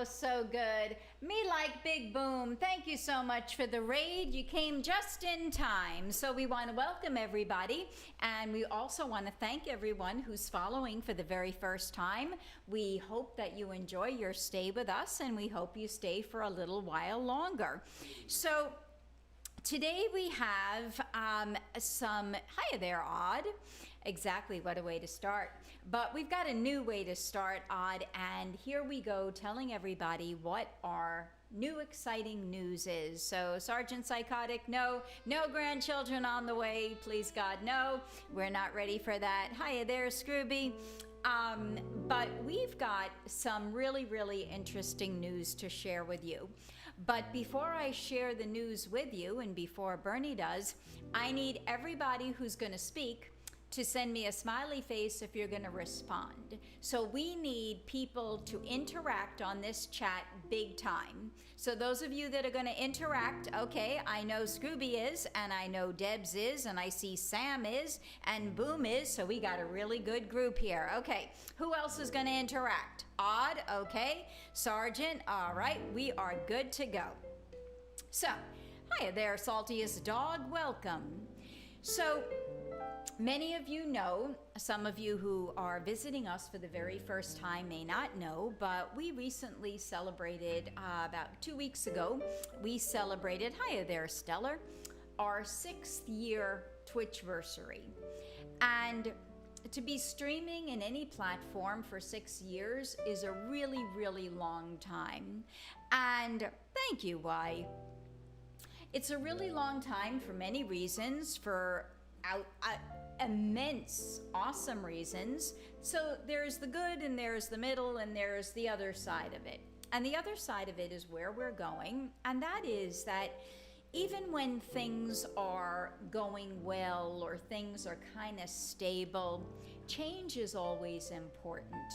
so good. Me like Big Boom. Thank you so much for the raid. You came just in time. So we want to welcome everybody. And we also want to thank everyone who's following for the very first time. We hope that you enjoy your stay with us, and we hope you stay for a little while longer. So today we have hiya there, Odd. Exactly, what a way to start. But we've got a new way to start, Odd, and here we go telling everybody what our new exciting news is. So Sergeant Psychotic, no grandchildren on the way, please God, no. We're not ready for that. Hiya there, Scrooby. But we've got some really interesting news to share with you. But before I share the news with you, and before Bernie does, I need everybody who's going to speak to send me a smiley face if you're going to respond. So we need people to interact on this chat big time. So those of you that are going to interact, okay, I know Scooby is, and I know Debs is, and I see Sam is, and Boom is, so we got a really good group here. Okay, who else is going to interact? Odd, okay. Sergeant, all right, we are good to go. So, hiya there, Saltiest Dog, welcome. So, many of you know, some of you who are visiting us for the very first time may not know, but we recently celebrated, about 2 weeks ago, we celebrated, hiya there, Stellar, our 6th year Twitchversary. And to be streaming in any platform for 6 years is a really long time. And thank you, why? It's a really long time for many reasons, for immense, awesome reasons. So there's the good, and there's the middle, and there's the other side of it. And the other side of it is where we're going, and that is that even when things are going well or things are kind of stable, change is always important.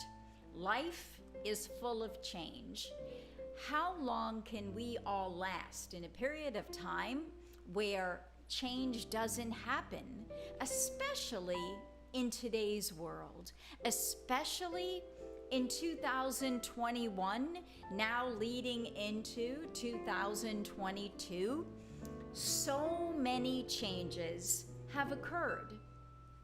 Life is full of change. How long can we all last in a period of time where change doesn't happen, especially in today's world, especially in 2021, now leading into 2022? So many changes have occurred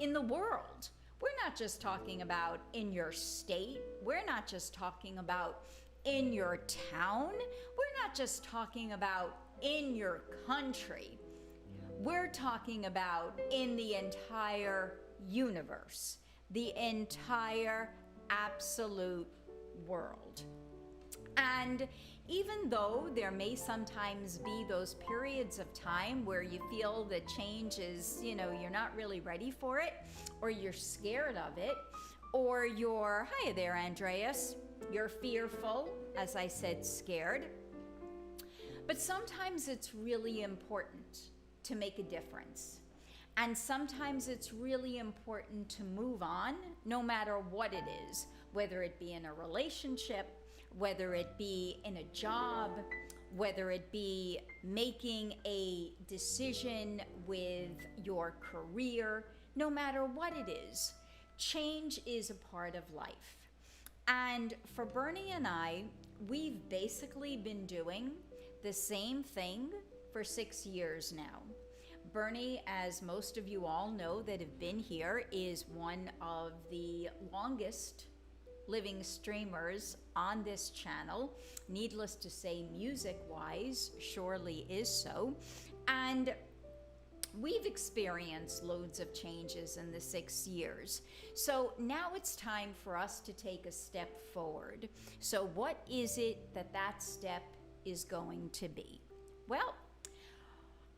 in the world. We're not just talking about in your state. We're not just talking about in your town. We're not just talking about in your country. We're talking about in the entire universe, the entire absolute world. And even though there may sometimes be those periods of time where you feel that change is, you're not really ready for it, or you're scared of it, or you're, hiya there, Andreas, you're fearful, as I said, scared. But sometimes it's really important to make a difference. And sometimes it's really important to move on, no matter what it is, whether it be in a relationship, whether it be in a job, whether it be making a decision with your career, no matter what it is, change is a part of life. And for Bernie and I, we've basically been doing the same thing for 6 years now. Bernie, as most of you all know that have been here, is one of the longest living streamers on this channel. Needless to say, music-wise, surely is so. And we've experienced loads of changes in the 6 years. So now it's time for us to take a step forward. So what is it that step is going to be? Well,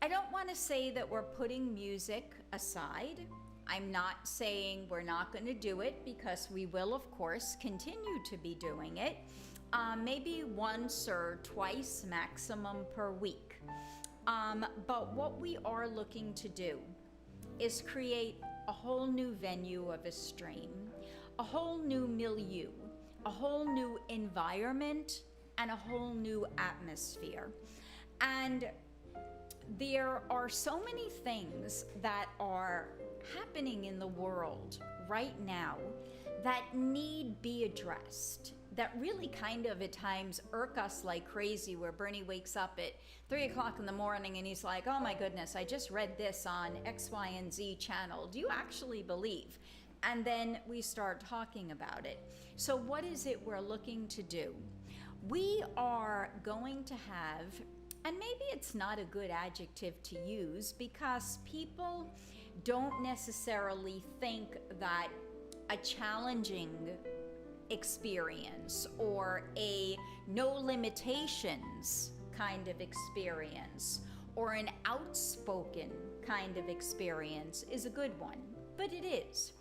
I don't want to say that we're putting music aside. I'm not saying we're not going to do it, because we will, of course, continue to be doing it. Maybe once or twice maximum per week. But what we are looking to do is create a whole new venue of a stream, a whole new milieu, a whole new environment, and a whole new atmosphere. And there are so many things that are happening in the world right now that need be addressed, that really kind of at times irk us like crazy, where Bernie wakes up at 3 o'clock in the morning and he's like, oh my goodness, I just read this on X, Y, and Z channel. Do you actually believe? And then we start talking about it. So what is it we're looking to do? We are going to have, and maybe it's not a good adjective to use because people don't necessarily think that a challenging experience or a no limitations kind of experience or an outspoken kind of experience is a good one. But it is,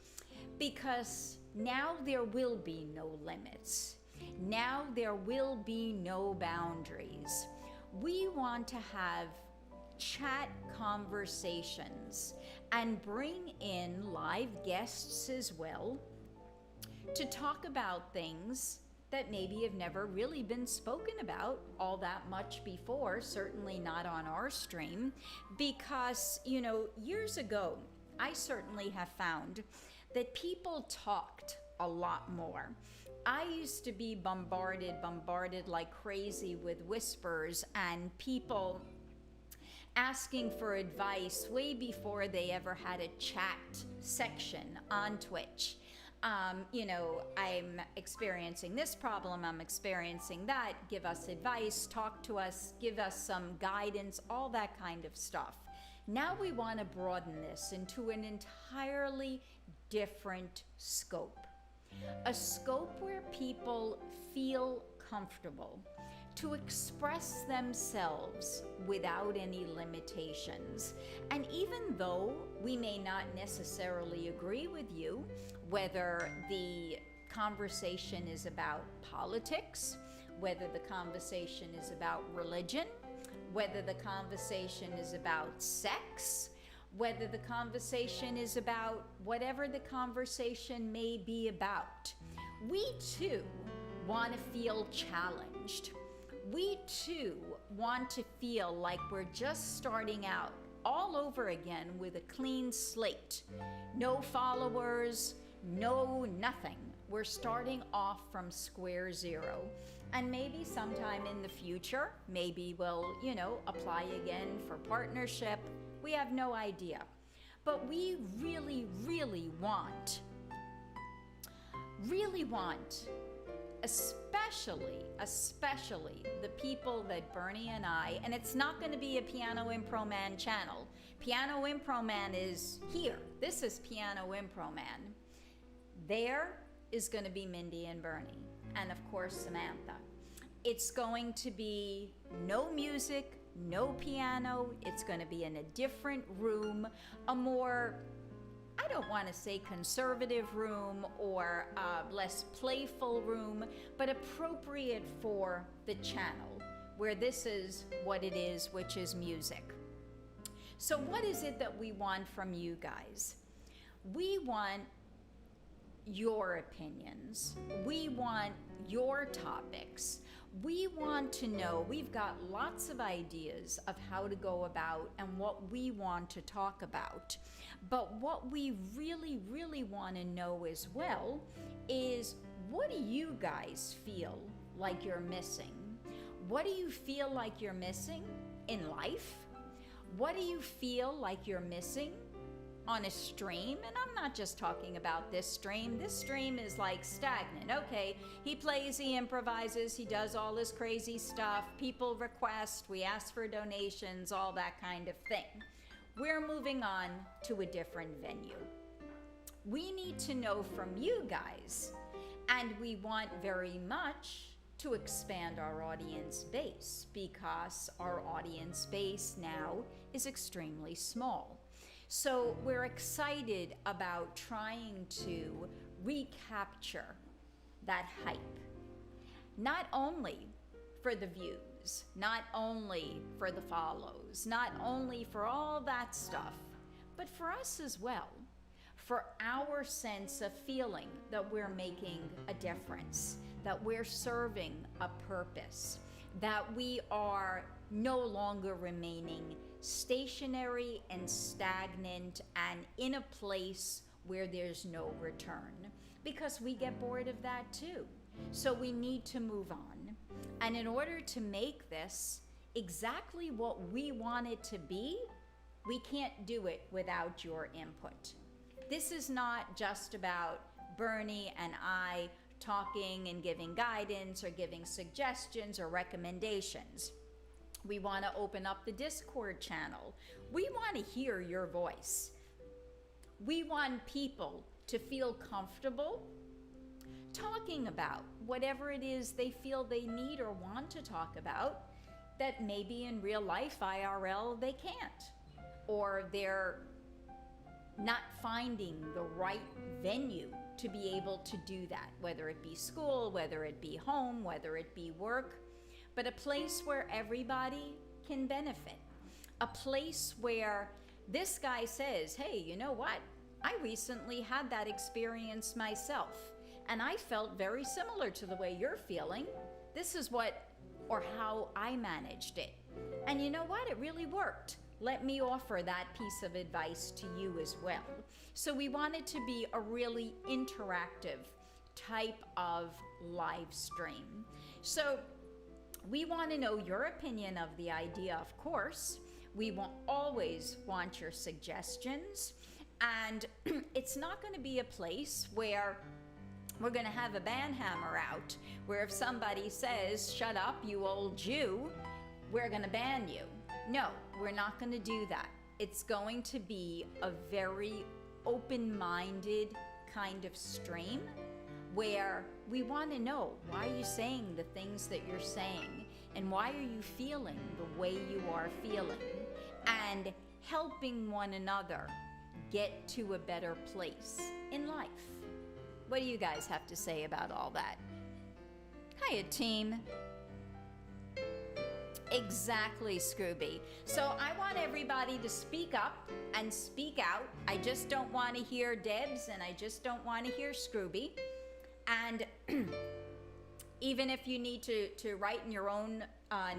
because now there will be no limits. Now there will be no boundaries. We want to have chat conversations and bring in live guests as well to talk about things that maybe have never really been spoken about all that much before, certainly not on our stream, because, years ago, I certainly have found that people talked a lot more. I used to be bombarded like crazy with whispers and people asking for advice way before they ever had a chat section on Twitch. I'm experiencing this problem, I'm experiencing that, give us advice, talk to us, give us some guidance, all that kind of stuff. Now we want to broaden this into an entirely different scope. A scope where people feel comfortable to express themselves without any limitations. And even though we may not necessarily agree with you, whether the conversation is about politics, whether the conversation is about religion, whether the conversation is about sex, whether the conversation is about whatever the conversation may be about, we too want to feel challenged. We too want to feel like we're just starting out all over again with a clean slate. No followers, no nothing. We're starting off from square zero. And maybe sometime in the future, maybe we'll, apply again for partnership. We have no idea. But we really, really want, especially the people that Bernie and I, and it's not going to be a Piano Impro Man channel. Piano Impro Man is here. This is Piano Impro Man. There is going to be Mindy and Bernie, and of course Samantha. It's going to be no music, no piano. It's going to be in a different room, a more, I don't want to say conservative room or less playful room, but appropriate for the channel, where this is what it is, which is music. So what is it that we want from you guys? We want your opinions. We want your topics. We want to know, we've got lots of ideas of how to go about and what we want to talk about. But what we really, really want to know as well is, what do you guys feel like you're missing? What do you feel like you're missing in life? What do you feel like you're missing on a stream? And I'm not just talking about this stream. This stream is like stagnant. Okay, he plays, he improvises, he does all this crazy stuff. People request, we ask for donations, all that kind of thing. We're moving on to a different venue. We need to know from you guys, and we want very much to expand our audience base, because our audience base now is extremely small. So we're excited about trying to recapture that hype, not only for the views, not only for the follows, not only for all that stuff, but for us as well, for our sense of feeling that we're making a difference, that we're serving a purpose, that we are no longer remaining stationary and stagnant and in a place where there's no return, because we get bored of that too. So we need to move on. And in order to make this exactly what we want it to be, we can't do it without your input. This is not just about Bernie and I talking and giving guidance or giving suggestions or recommendations. We want to open up the Discord channel. We want to hear your voice. We want people to feel comfortable talking about whatever it is they feel they need or want to talk about that maybe in real life, IRL, they can't. Or they're not finding the right venue to be able to do that, whether it be school, whether it be home, whether it be work, but a place where everybody can benefit. A place where this guy says, hey, you know what? I recently had that experience myself, and I felt very similar to the way you're feeling. This is what or how I managed it. And you know what? It really worked. Let me offer that piece of advice to you as well. So we want it to be a really interactive type of live stream. So we want to know your opinion of the idea, of course. We will always want your suggestions. And it's not going to be a place where we're going to have a banhammer out, where if somebody says, shut up, you old Jew, we're going to ban you. No, we're not going to do that. It's going to be a very open-minded kind of stream where we want to know, why are you saying the things that you're saying? And why are you feeling the way you are feeling? And helping one another get to a better place in life. What do you guys have to say about all that? Hiya, team. Exactly, Scrooby. So I want everybody to speak up and speak out. I just don't want to hear Debs, and I just don't want to hear Scrooby. And even if you need to write in your own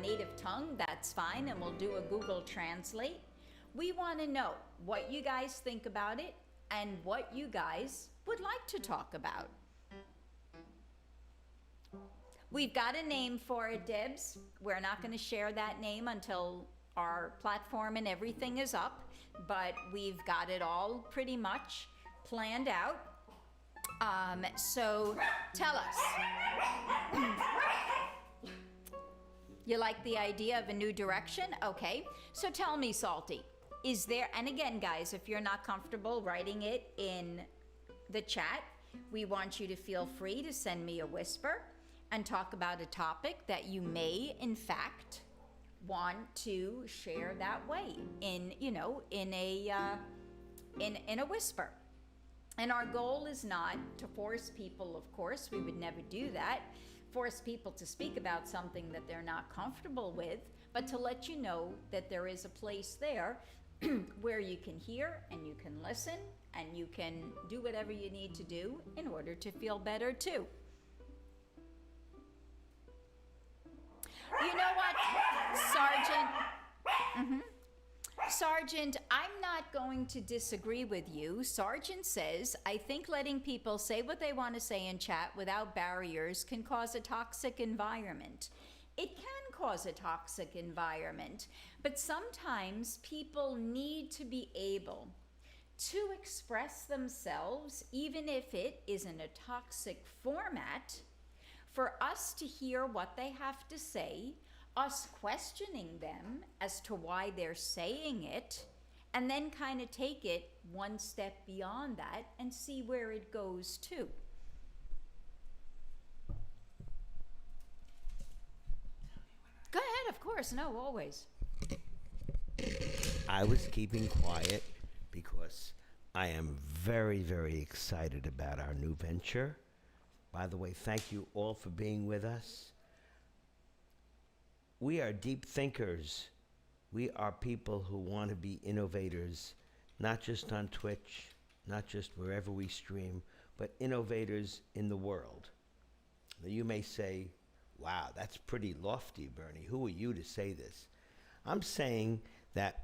native tongue, that's fine, and we'll do a Google Translate. We want to know what you guys think about it and what you guys would like to talk about. We've got a name for it, Debs. We're not going to share that name until our platform and everything is up, but we've got it all pretty much planned out. So tell us. You like the idea of a new direction? Okay. So tell me, Salty, is there, and again, guys, if you're not comfortable writing it in the chat, we want you to feel free to send me a whisper and talk about a topic that you may, in fact, want to share that way in a whisper. And our goal is not to force people, of course, we would never do that, force people to speak about something that they're not comfortable with, but to let you know that there is a place there where you can hear and you can listen and you can do whatever you need to do in order to feel better too. You know what, Sergeant? Sergeant, I'm not going to disagree with you. Sergeant says, I think letting people say what they want to say in chat without barriers can cause a toxic environment. It can cause a toxic environment, but sometimes people need to be able to express themselves, even if it is in a toxic format, for us to hear what they have to say, us questioning them as to why they're saying it, and then kind of take it one step beyond that and see where it goes to. Go ahead, of course. No, always. I was keeping quiet because I am very, very excited about our new venture. By the way, thank you all for being with us. We are deep thinkers. We are people who want to be innovators, not just on Twitch, not just wherever we stream, but innovators in the world. Now you may say, wow, that's pretty lofty, Bernie. Who are you to say this? I'm saying that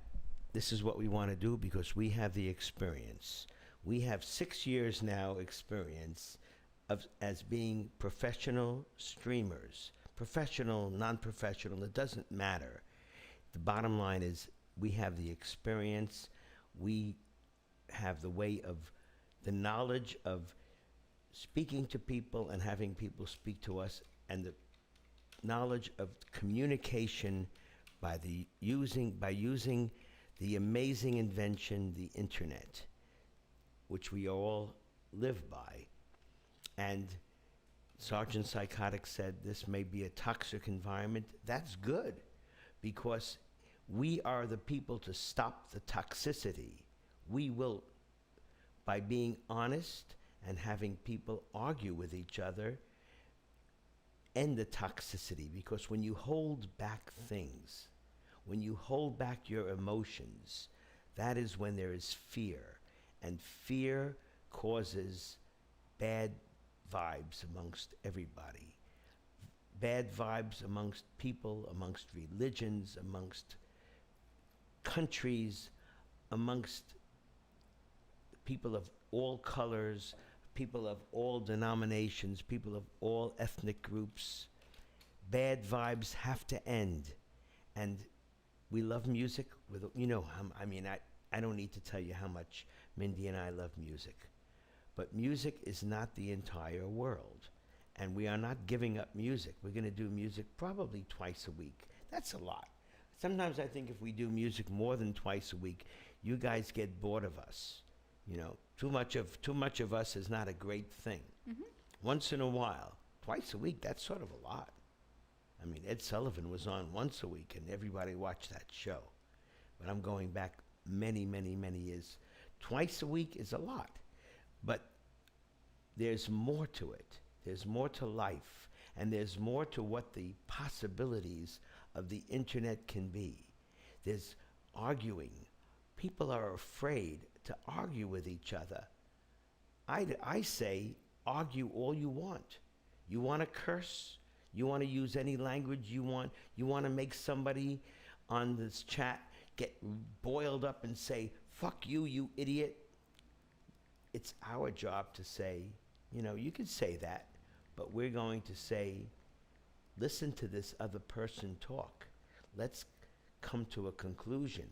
this is what we want to do because we have the experience. We have 6 years now experience of as being professional streamers, professional, non-professional, it doesn't matter. The bottom line is we have the experience, we have the way of the knowledge of speaking to people and having people speak to us, and the knowledge of communication by using the amazing invention, the internet, which we all live by. And Sergeant Psychotic said this may be a toxic environment. That's good, because we are the people to stop the toxicity. We will, by being honest and having people argue with each other, end the toxicity. Because when you hold back things, when you hold back your emotions, that is when there is fear. And fear causes bad vibes amongst everybody. Bad vibes amongst people, amongst religions, amongst countries, amongst people of all colors, people of all denominations, people of all ethnic groups. Bad vibes have to end. And we love music. I don't need to tell you how much Mindy and I love music. But music is not the entire world. And we are not giving up music. We're going to do music probably twice a week. That's a lot. Sometimes I think if we do music more than twice a week, you guys get bored of us. Too much of us is not a great thing. Mm-hmm. Once in a while, twice a week, that's sort of a lot. I mean, Ed Sullivan was on once a week, and everybody watched that show. But I'm going back many, many, many years. Twice a week is a lot. But there's more to it. There's more to life. And there's more to what the possibilities of the internet can be. There's arguing. People are afraid to argue with each other. I say, argue all you want. You want to curse? You want to use any language you want? You want to make somebody on this chat get boiled up and say, fuck you, you idiot? It's our job to say, you can say that, but we're going to say, listen to this other person talk. Let's come to a conclusion.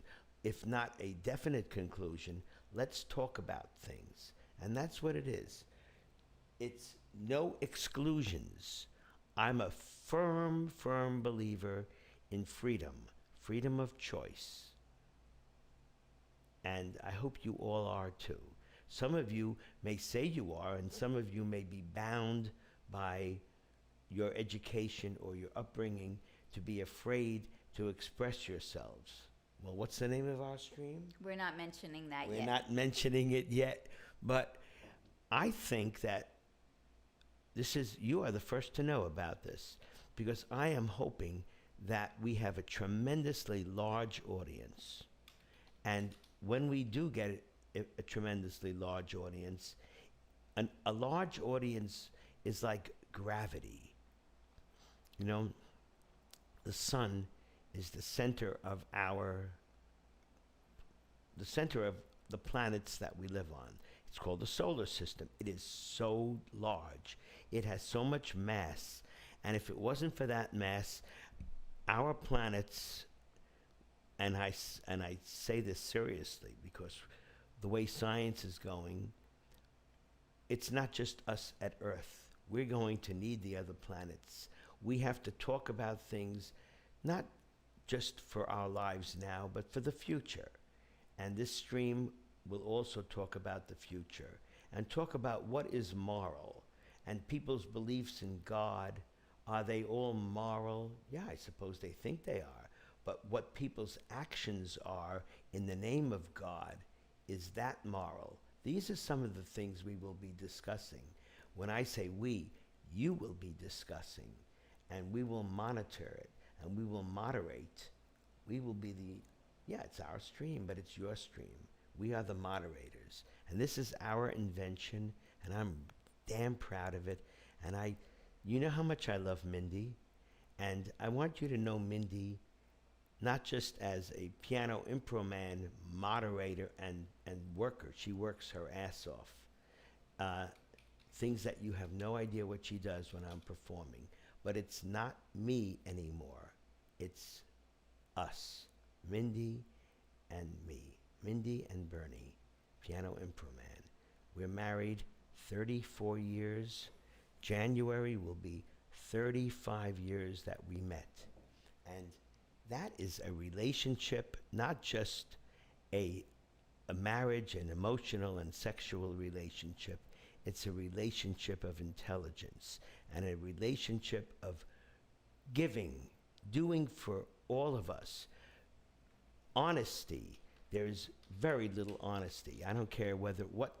If not a definite conclusion, let's talk about things. And that's what it is. It's no exclusions. I'm a firm, firm believer in freedom of choice. And I hope you all are too. Some of you may say you are, and some of you may be bound by your education or your upbringing to be afraid to express yourselves. Well, what's the name of our stream? We're not mentioning that yet. We're not mentioning it yet, but I think that you are the first to know about this, because I am hoping that we have a tremendously large audience. And when we do get a tremendously large audience, a large audience is like gravity. The sun is the center of the planets that we live on. It's called the solar system. It is so large. It has so much mass. And if it wasn't for that mass, our planets, and I say this seriously because the way science is going, it's not just us at Earth. We're going to need the other planets. We have to talk about things not just for our lives now, but for the future. And this stream will also talk about the future and talk about what is moral and people's beliefs in God. Are they all moral? Yeah, I suppose they think they are. But what people's actions are in the name of God, is that moral? These are some of the things we will be discussing. When I say we, you will be discussing, and we will monitor it, and we will moderate. We will be it's our stream, but it's your stream. We are the moderators. And this is our invention, and I'm damn proud of it. And you know how much I love Mindy, and I want you to know Mindy not just as a piano impro man, moderator, and worker. She works her ass off. things that you have no idea what she does when I'm performing. But it's not me anymore. It's us, Mindy and me, Mindy and Bernie, Piano Impro Man. We're married 34 years. January will be 35 years that we met. And that is a relationship, not just a marriage, an emotional and sexual relationship. It's a relationship of intelligence and a relationship of giving, doing for all of us. Honesty. There's very little honesty. I don't care what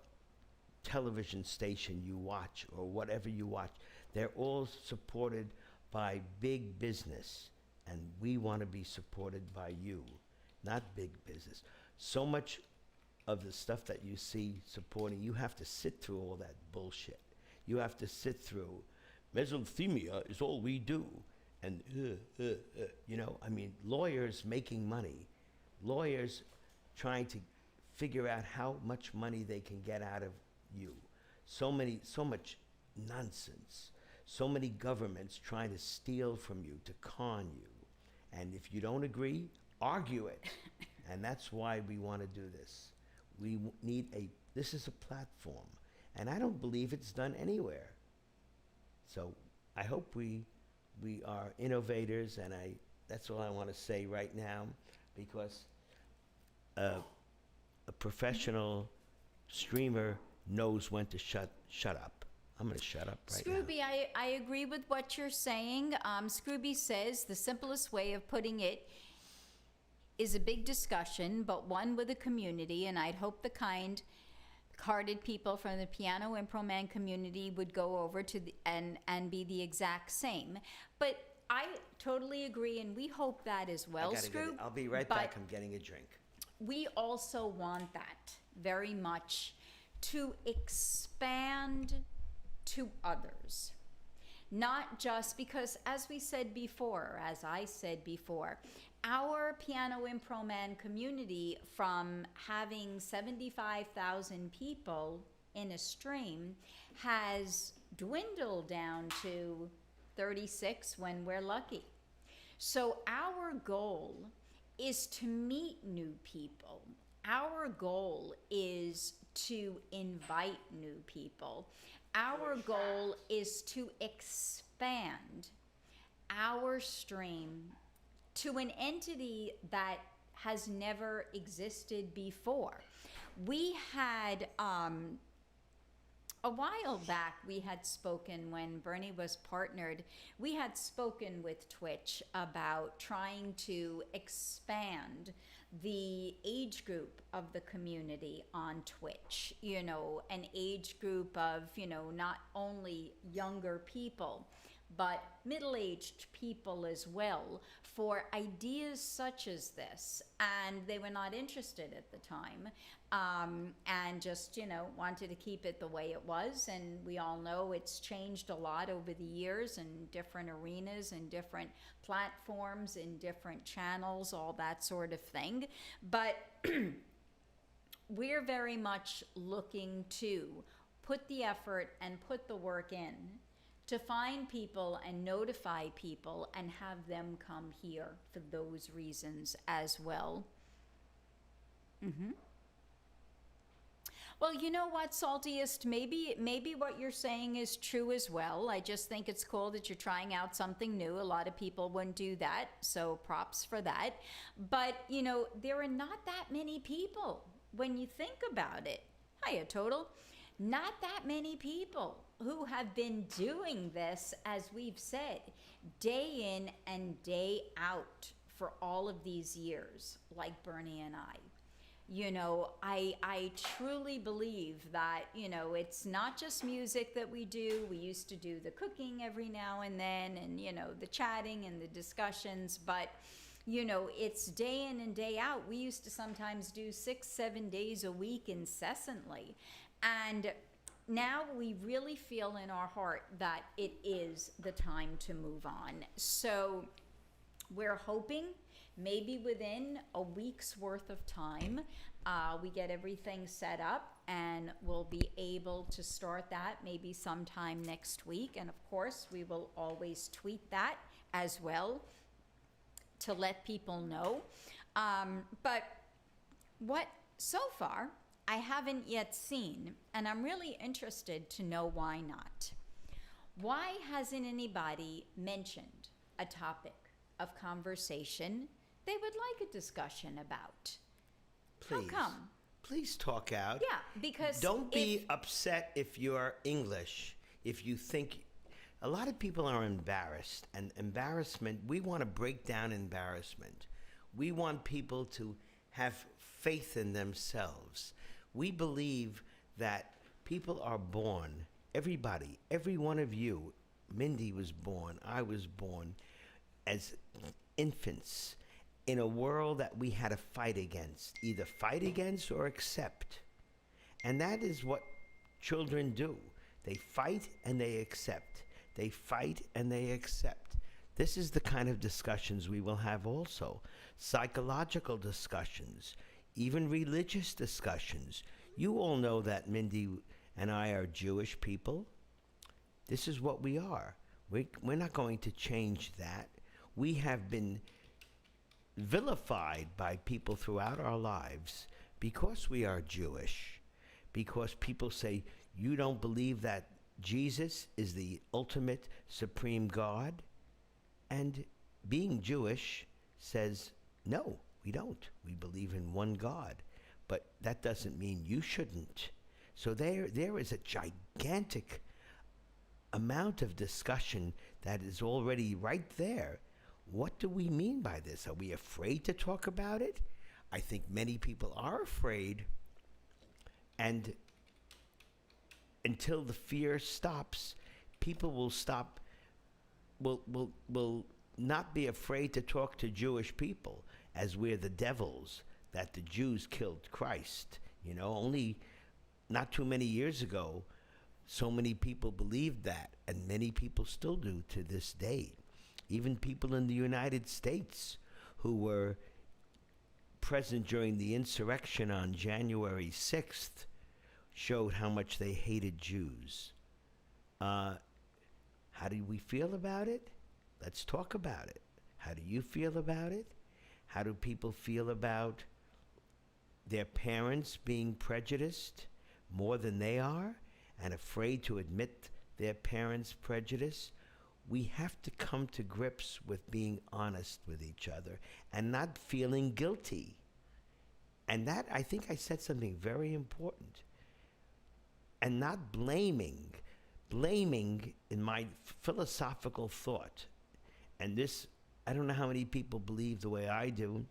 television station you watch or whatever you watch. They're all supported by big business, and we want to be supported by you, not big business. So much of the stuff that you see supporting, you have to sit through all that bullshit. You have to sit through, mesothelioma is all we do. And, you know, I mean, lawyers making money, lawyers trying to figure out how much money they can get out of you. So much nonsense. So many governments trying to steal from you, to con you. And if you don't agree, argue it. And that's why we want to do this. We need this is a platform. And I don't believe it's done anywhere. So I hope we are innovators, and that's all I want to say right now, because a professional streamer knows when to shut up. I'm going to shut up right now. Scrooby, I agree with what you're saying. Scrooby says the simplest way of putting it is a big discussion, but one with a community, and I'd hope the kind-hearted people from the Piano Impro Man community would go over to and be the exact same. But I totally agree, and we hope that as well, Scroob. I'll be right back. I'm getting a drink. We also want that very much to expand to others. Not just because, as we said before, as I said before, our Piano Impro Man community, from having 75,000 people in a stream, has dwindled down to 36 when we're lucky. So our goal is to meet new people. Our goal is to invite new people. Our goal is to expand our stream to an entity that has never existed before. We had, a while back, we had spoken, when Bernie was partnered, we had spoken with Twitch about trying to expand the age group of the community on Twitch. You know, an age group of, you know, not only younger people, but middle-aged people as well, for ideas such as this. And they were not interested at the time, and just, you know, wanted to keep it the way it was. And we all know it's changed a lot over the years in different arenas and different platforms, in different channels, all that sort of thing. But we're very much looking to put the effort and put the work in to find people and notify people and have them come here for those reasons as well. Well, you know what, Saltiest, maybe what you're saying is true as well. I just think it's cool that you're trying out something new. A lot of people wouldn't do that, so props for that. But, you know, there are not that many people when you think about it. Hiya, Total. Not that many people who have been doing this, as we've said, day in and day out for all of these years, like Bernie and I. You know, I truly believe that, you know, it's not just music that we do. We used to do the cooking every now and then, and, you know, the chatting and the discussions, but, you know, it's day in and day out. We used to sometimes do 6-7 days a week incessantly. And now we really feel in our heart that it is the time to move on. So we're hoping maybe within a week's worth of time, we get everything set up and we'll be able to start that maybe sometime next week. And of course, we will always tweet that as well to let people know. But what so far I haven't yet seen, and I'm really interested to know why not. Why hasn't anybody mentioned a topic of conversation they would like a discussion about? Please. How come? Please talk out. Yeah, because Don't be upset if you're English, if you think. A lot of people are embarrassed, and embarrassment, we want to break down embarrassment. We want people to have faith in themselves. We believe that people are born, everybody, every one of you, Mindy was born, I was born, as infants in a world that we had to fight against, either fight against or accept. And that is what children do. They fight and they accept. They fight and they accept. This is the kind of discussions we will have also. Psychological discussions, even religious discussions. You all know that Mindy and I are Jewish people. This is what we are. We're not going to change that. We have been vilified by people throughout our lives because we are Jewish, because people say, you don't believe that Jesus is the ultimate supreme God? And being Jewish says, no, we don't. We believe in one God. But that doesn't mean you shouldn't. So there is a gigantic amount of discussion that is already right there. What do we mean by this? Are we afraid to talk about it? I think many people are afraid. And until the fear stops, people will stop, will not be afraid to talk to Jewish people as we're the devils, that the Jews killed Christ. You know, only not too many years ago, so many people believed that, and many people still do to this day. Even people in the United States who were present during the insurrection on January 6th showed how much they hated Jews. How do we feel about it? Let's talk about it. How do you feel about it? How do people feel about their parents being prejudiced more than they are and afraid to admit their parents' prejudice? We have to come to grips with being honest with each other and not feeling guilty. And that, I think I said something very important. And not blaming in my philosophical thought. And this, I don't know how many people believe the way I do,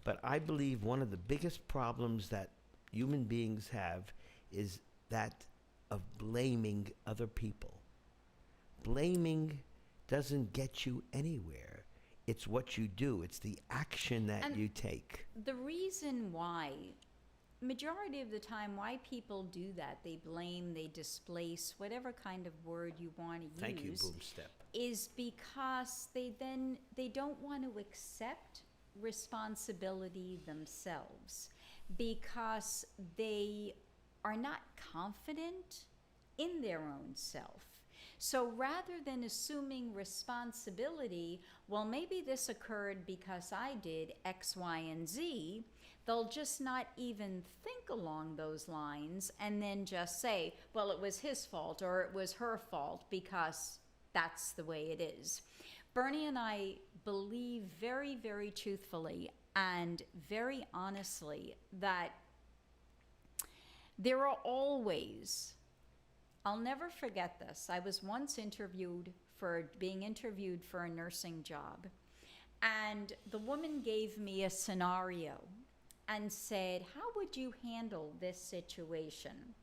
but I believe one of the biggest problems that human beings have is that of blaming other people. Blaming doesn't get you anywhere. It's what you do. It's the action that you take. The reason why, majority of the time, why people do that, they blame, they displace, whatever kind of word you want to use. Thank you, Boomstep. Is because they don't want to accept responsibility themselves, because they are not confident in their own self. So rather than assuming responsibility, well, maybe this occurred because I did X, Y, and Z, they'll just not even think along those lines and then just say, well, it was his fault or it was her fault because that's the way it is. Bernie and I believe very, very truthfully and very honestly that there are always, I'll never forget this. I was once being interviewed for a nursing job, and the woman gave me a scenario and said, how would you handle this situation?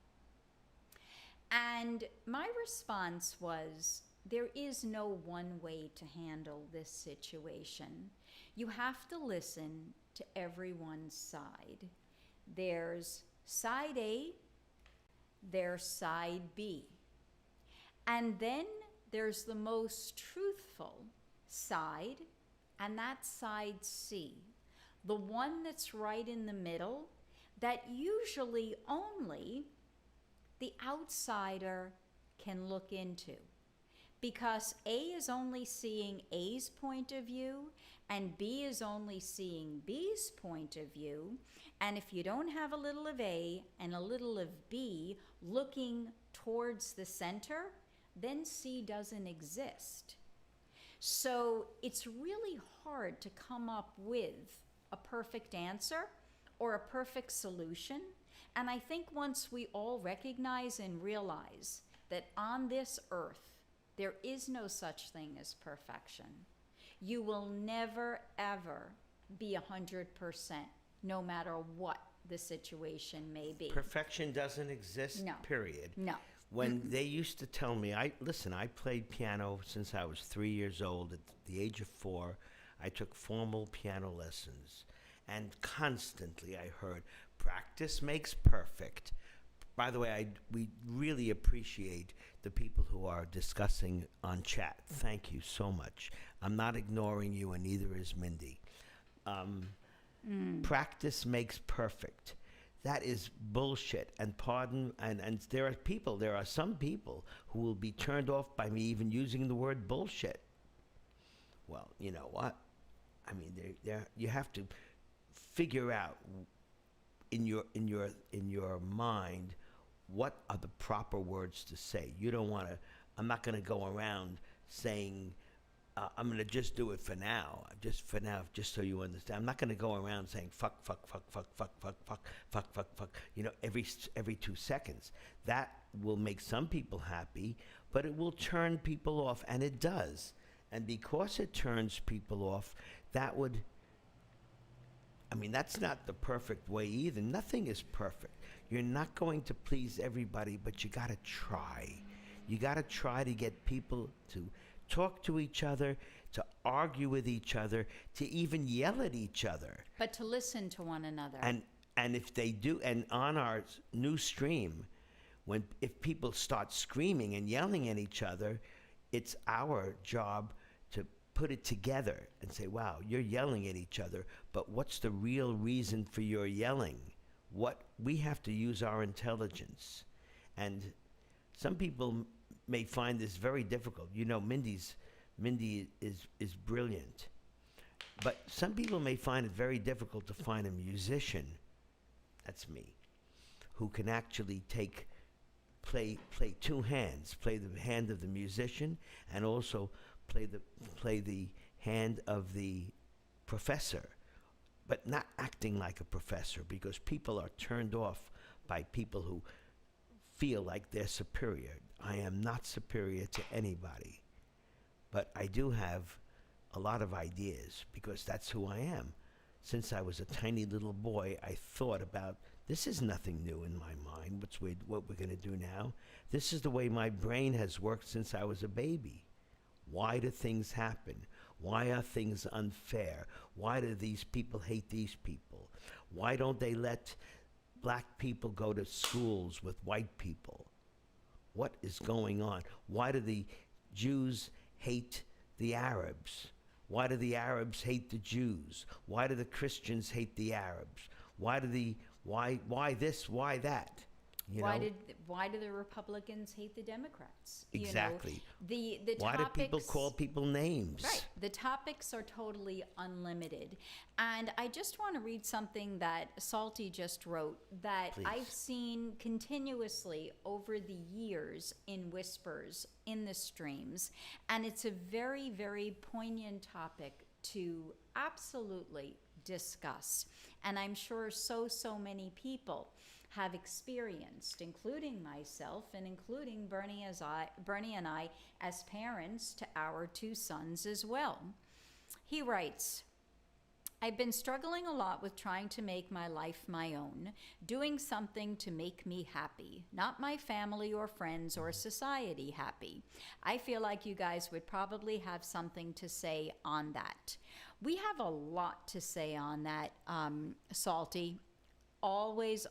And my response was, there is no one way to handle this situation. You have to listen to everyone's side. There's side A, there's side B. And then there's the most truthful side, and that's side C, the one that's right in the middle, that usually only the outsider can look into. Because A is only seeing A's point of view, and B is only seeing B's point of view. And if you don't have a little of A and a little of B looking towards the center, then C doesn't exist. So it's really hard to come up with a perfect answer or a perfect solution. And I think once we all recognize and realize that on this earth, there is no such thing as perfection. You will never, ever be 100%, no matter what the situation may be. Perfection doesn't exist, No. period. No. When they used to tell me, I played piano since I was 3 years old. At the age of 4, I took formal piano lessons. And constantly I heard, practice makes perfect. By the way, we really appreciate the people who are discussing on chat. Thank you so much. I'm not ignoring you, and neither is Mindy. Practice makes perfect. That is bullshit. And pardon, and there are some people who will be turned off by me even using the word bullshit. Well, you know what? I mean, you have to figure out in your mind what are the proper words to say. You don't want to. I'm not going to go around saying I'm going to just do it for now. Just so you understand. I'm not going to go around saying fuck, fuck, fuck, fuck, fuck, fuck, fuck, fuck, fuck, fuck. You know, every 2 seconds. That will make some people happy, but it will turn people off, and it does. And because it turns people off, that would. I mean, that's not the perfect way either. Nothing is perfect. You're not going to please everybody, but you got to try. You got to try to get people to talk to each other, to argue with each other, to even yell at each other. But to listen to one another. And if they do, and on our new stream, if people start screaming and yelling at each other, it's our job to put it together and say, wow, you're yelling at each other, but what's the real reason for your yelling? What we have to use our intelligence. And some people may find this very difficult. You know, Mindy is brilliant. But some people may find it very difficult to find a musician, that's me, who can actually play 2 hands, play the hand of the musician and also play the hand of the professor, but not acting like a professor, because people are turned off by people who feel like they're superior. I am not superior to anybody, but I do have a lot of ideas because that's who I am. Since I was a tiny little boy, I thought about, this is nothing new in my mind, what we're going to do now. This is the way my brain has worked since I was a baby. Why do things happen? Why are things unfair? Why do these people hate these people? Why don't they let black people go to schools with white people? What is going on? Why do the Jews hate the Arabs? Why do the Arabs hate the Jews? Why do the Christians hate the Arabs? Why this? Why that? Why do the Republicans hate the Democrats? Exactly. You know, the why topics, do people call people names? Right. The topics are totally unlimited. And I just want to read something that Salty just wrote that Please. I've seen continuously over the years in whispers in the streams. And it's a very, very poignant topic to absolutely discuss. And I'm sure so many people have experienced, including myself and including Bernie and I as parents to our 2 sons as well. He writes, I've been struggling a lot with trying to make my life my own, doing something to make me happy, not my family or friends or society happy. I feel like you guys would probably have something to say on that. We have a lot to say on that, Salty. Always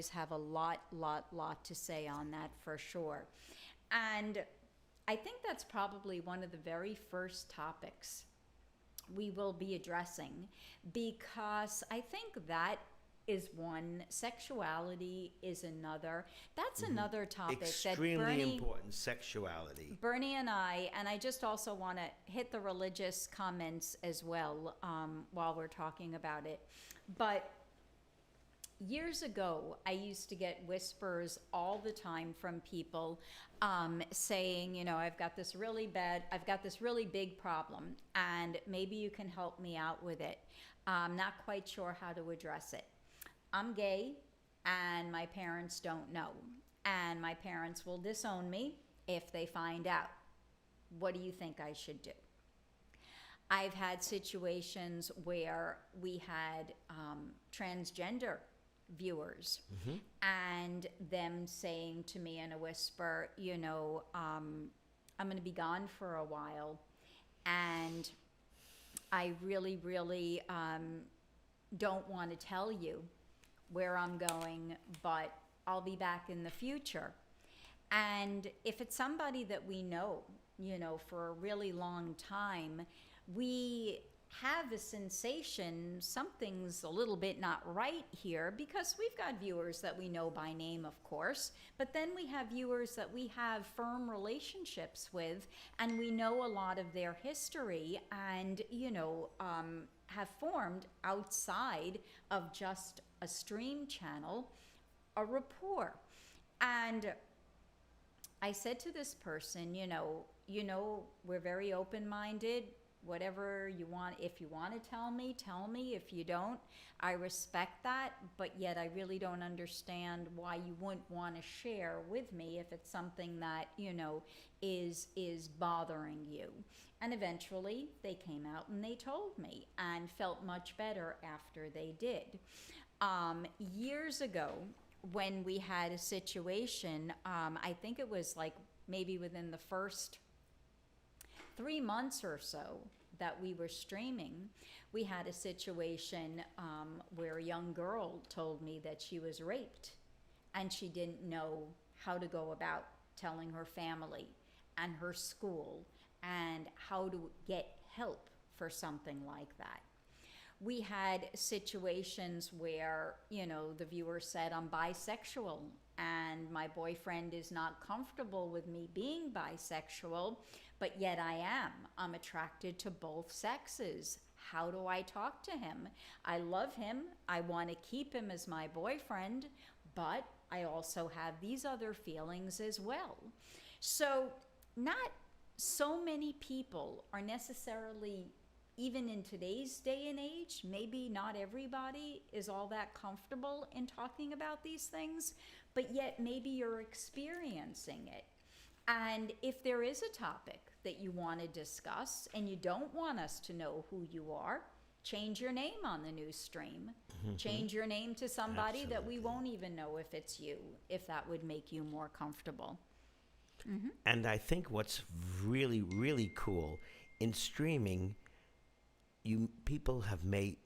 have a lot to say on that for sure. And I think that's probably one of the very first topics we will be addressing, because I think that is one, sexuality is another. That's another topic Extremely that important, sexuality. Bernie and I just also want to hit the religious comments as well, while we're talking about it. But years ago, I used to get whispers all the time from people, saying, you know, I've got this really big problem, and maybe you can help me out with it. I'm not quite sure how to address it. I'm gay, and my parents don't know, and my parents will disown me if they find out. What do you think I should do? I've had situations where we had transgender viewers, and them saying to me in a whisper, you know, I'm going to be gone for a while, and I really, really don't want to tell you where I'm going, but I'll be back in the future. And if it's somebody that we know, you know, for a really long time, we have a sensation something's a little bit not right here, because we've got viewers that we know by name, of course, but then we have viewers that we have firm relationships with, and we know a lot of their history, and, you know, have formed outside of just a stream channel a rapport. And I said to this person, you know, we're very open-minded. Whatever you want, if you want to tell me, tell me. If you don't, I respect that, but yet I really don't understand why you wouldn't want to share with me if it's something that, you know, is bothering you. And eventually they came out and they told me, and felt much better after they did. Years ago, when we had a situation, I think it was like maybe within the first 3 months or so that we were streaming, we had a situation where a young girl told me that she was raped, and she didn't know how to go about telling her family and her school and how to get help for something like that. We had situations where, you know, the viewer said, I'm bisexual, and my boyfriend is not comfortable with me being bisexual, but yet I am. I'm attracted to both sexes. How do I talk to him? I love him. I want to keep him as my boyfriend, but I also have these other feelings as well. So not so many people are necessarily, even in today's day and age, maybe not everybody is all that comfortable in talking about these things, but yet maybe you're experiencing it. And if there is a topic that you want to discuss and you don't want us to know who you are, change your name on the news stream. Change your name to somebody that we won't even know if it's you, if that would make you more comfortable. And I think what's really, really cool in streaming, people have make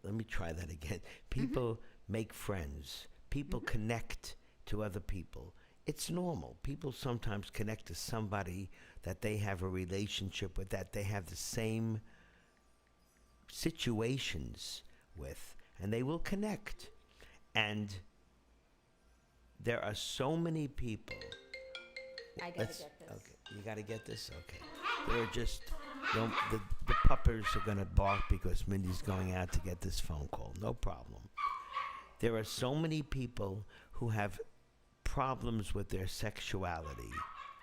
let me try that again. People make friends. People connect to other people. It's normal. People sometimes connect to somebody that they have a relationship with, that they have the same situations with, and they will connect. And there are so many people. I gotta get this. Okay, you gotta get this? Okay. They're just, the puppers are gonna bark because Mindy's going out to get this phone call. No problem. There are so many people who have problems with their sexuality.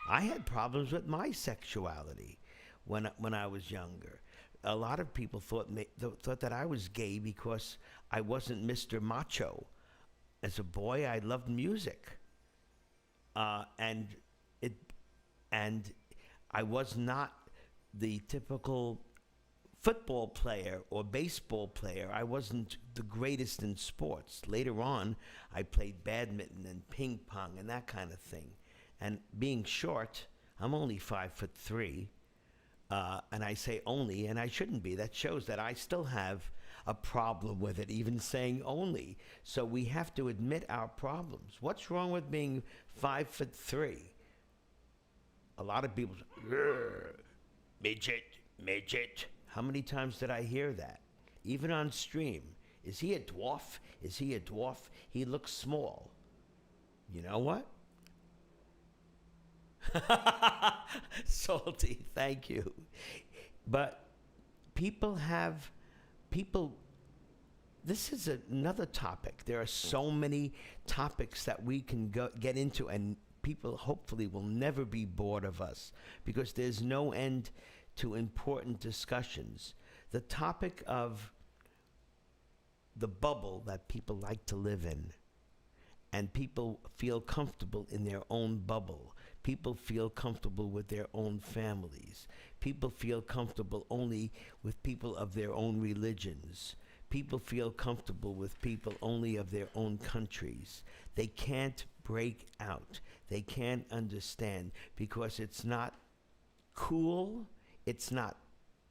I had problems with my sexuality when I was younger. A lot of people thought that I was gay because I wasn't Mr. Macho. As a boy, I loved music, and I was not the typical football player or baseball player. I wasn't the greatest in sports. Later on, I played badminton and ping pong and that kind of thing. And being short, I'm only 5'3", and I say only, and I shouldn't be. That shows that I still have a problem with it, even saying only. So we have to admit our problems. What's wrong with being 5'3"? A lot of people say, midget. How many times did I hear that? Even on stream. Is he a dwarf? Is he a dwarf? He looks small. You know what? Salty, thank you. But people, this is another topic. There are so many topics that we can get into, and people hopefully will never be bored of us because there's no end to important discussions. The topic of the bubble that people like to live in, and people feel comfortable in their own bubble. People feel comfortable with their own families. People feel comfortable only with people of their own religions. People feel comfortable with people only of their own countries. They can't break out. They can't understand because it's not cool. It's not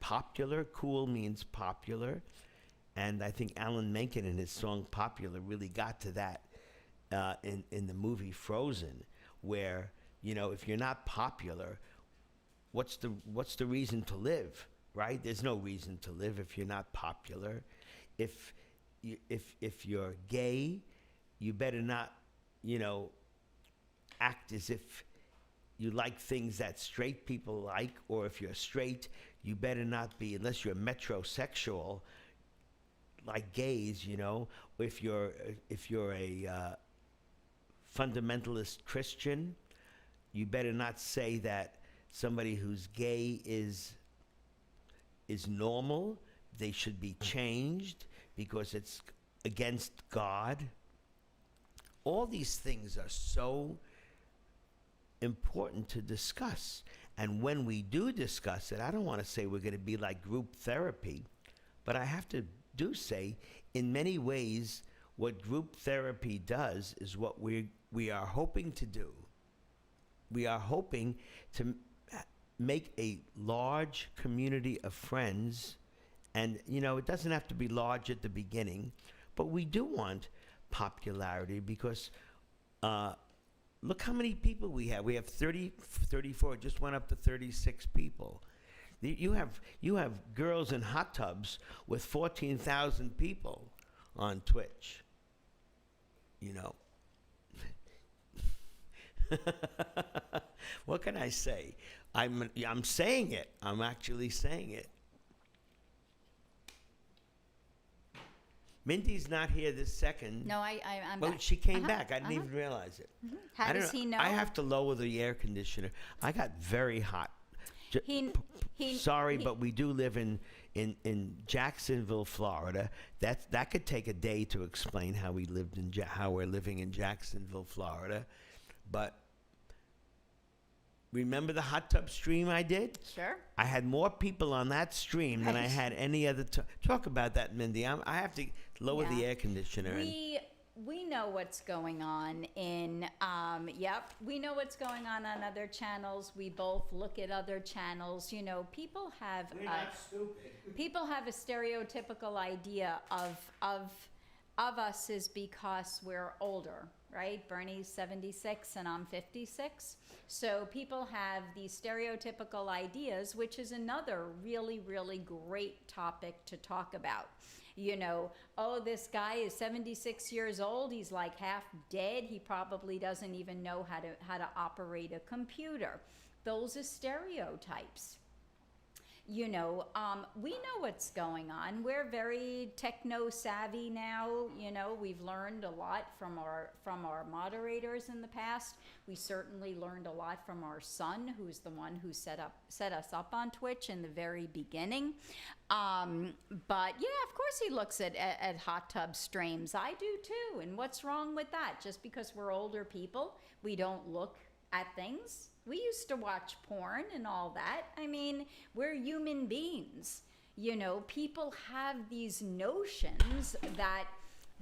popular. Cool means popular. And I think Alan Menken in his song Popular really got to that in the movie Frozen, where, you know, if you're not popular, what's the reason to live, right? There's no reason to live if you're not popular. If you're gay, you better not, you know, act as if you like things that straight people like, or if you're straight, you better not be, unless you're metrosexual, like gays, you know. If you're a fundamentalist Christian, you better not say that somebody who's gay is normal. They should be changed because it's against God. All these things are so important to discuss. And when we do discuss it, I don't want to say we're going to be like group therapy, but I have to say, in many ways, what group therapy does is what we are hoping to do. We are hoping to make a large community of friends, and, you know, it doesn't have to be large at the beginning, but we do want popularity because look how many people we have. We have 34, just went up to 36 people. You have girls in hot tubs with 14,000 people on Twitch. You know. What can I say? I'm saying it. I'm actually saying it. Mindy's not here this second. No, I'm Well, back. she came back. I didn't even realize it. How I don't does he know? I have to lower the air conditioner. I got very hot. Sorry, but we do live in Jacksonville, Florida. That could take a day to explain how how we're living in Jacksonville, Florida. But remember the hot tub stream I did? Sure. I had more people on that stream than I had any other time. Talk about that, Mindy. I have to lower the air conditioner. We know what's going on in, we know what's going on other channels. We both look at other channels. You know, people have We're not stupid. people have a stereotypical idea of us is because we're older, right? Bernie's 76 and I'm 56. So people have these stereotypical ideas, which is another really, really great topic to talk about. You know, oh, this guy is 76 years old. He's like half dead. He probably doesn't even know how to operate a computer. Those are stereotypes. You know, we know what's going on. We're very techno savvy now. You know, we've learned a lot from our moderators in the past. We certainly learned a lot from our son, who's the one who set us up on Twitch in the very beginning. But yeah, of course he looks at hot tub streams. I do too. And what's wrong with that? Just because we're older people, we don't look at things. We used to watch porn and all that. I mean, we're human beings. You know, people have these notions that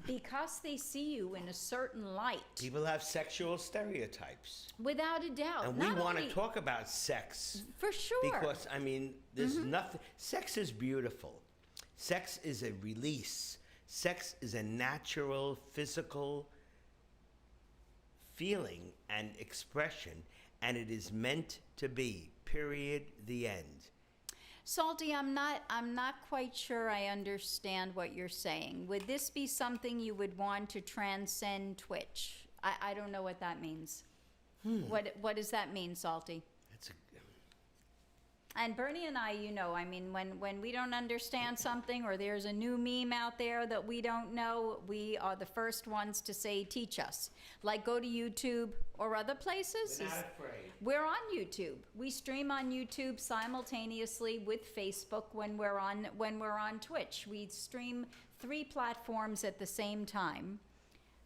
because they see you in a certain light. People have sexual stereotypes. Without a doubt. And we want to talk about sex. For sure. Because, I mean, there's nothing. Sex is beautiful. Sex is a release. Sex is a natural, physical feeling and expression. And it is meant to be, period, the end. Salty, I'm not quite sure I understand what you're saying. Would this be something you would want to transcend Twitch? I don't know what that means. What does that mean, Salty? That's a, And Bernie and I, I mean, when we don't understand something or there's a new meme out there that we don't know, we are the first ones to say, teach us. Like go to YouTube or other places. we're not afraid. We're on YouTube. We stream on YouTube simultaneously with Facebook when we're on Twitch. We stream 3 platforms at the same time.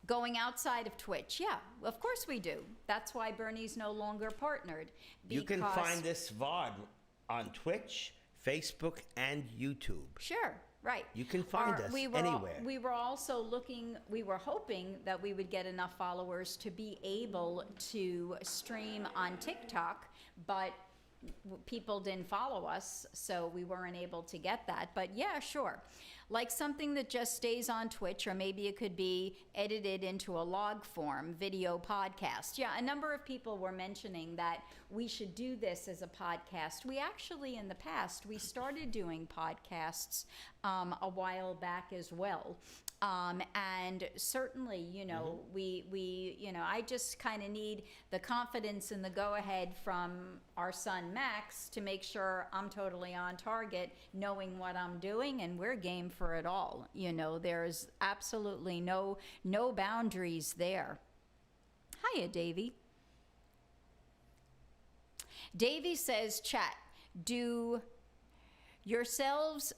Going outside of Twitch, yeah, of course we do. That's why Bernie's no longer partnered. You can because- find this VOD on Twitch, Facebook, and YouTube. Sure, right. You can find us anywhere. We were also we were hoping that we would get enough followers to be able to stream on TikTok, but people didn't follow us, so we weren't able to get that. But yeah, sure. Like something that just stays on Twitch, or maybe it could be edited into a log form, video podcast. Yeah, a number of people were mentioning that we should do this as a podcast. We actually, in the past, we started doing podcasts a while back as well. And certainly, I just kind of need the confidence and the go-ahead from our son Max to make sure I'm totally on target, knowing what I'm doing, and we're game for it all. There's absolutely no boundaries there. Hiya, Davey. Davey says, chat, do yourselves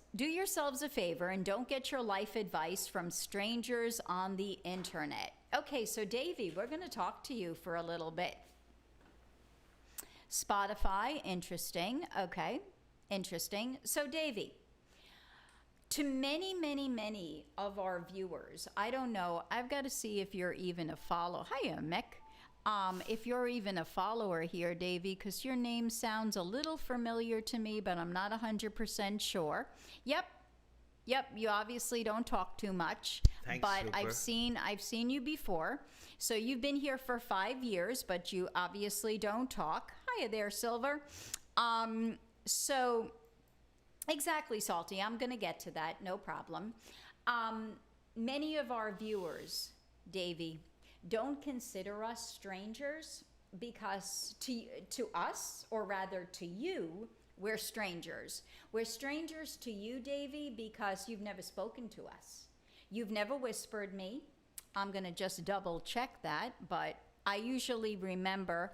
a favor and don't get your life advice from strangers on the internet. Okay, so Davey, we're going to talk to you for a little bit. Spotify, interesting. Okay, interesting. So Davey, to many, many, many of our viewers, I don't know, I've got to see if you're even a follower. Hiya, Mick. If you're even a follower here, Davey, because your name sounds a little familiar to me, but I'm not 100% sure. Yep, you obviously don't talk too much. Thanks, but Super. I've seen you before. So you've been here for 5 years, but you obviously don't talk. Hiya there, Silver. So exactly, Salty, I'm going to get to that, no problem. Many of our viewers, Davey, don't consider us strangers because to us, or rather to you, we're strangers. We're strangers to you, Davey, because you've never spoken to us. You've never whispered me. I'm going to just double check that, but I usually remember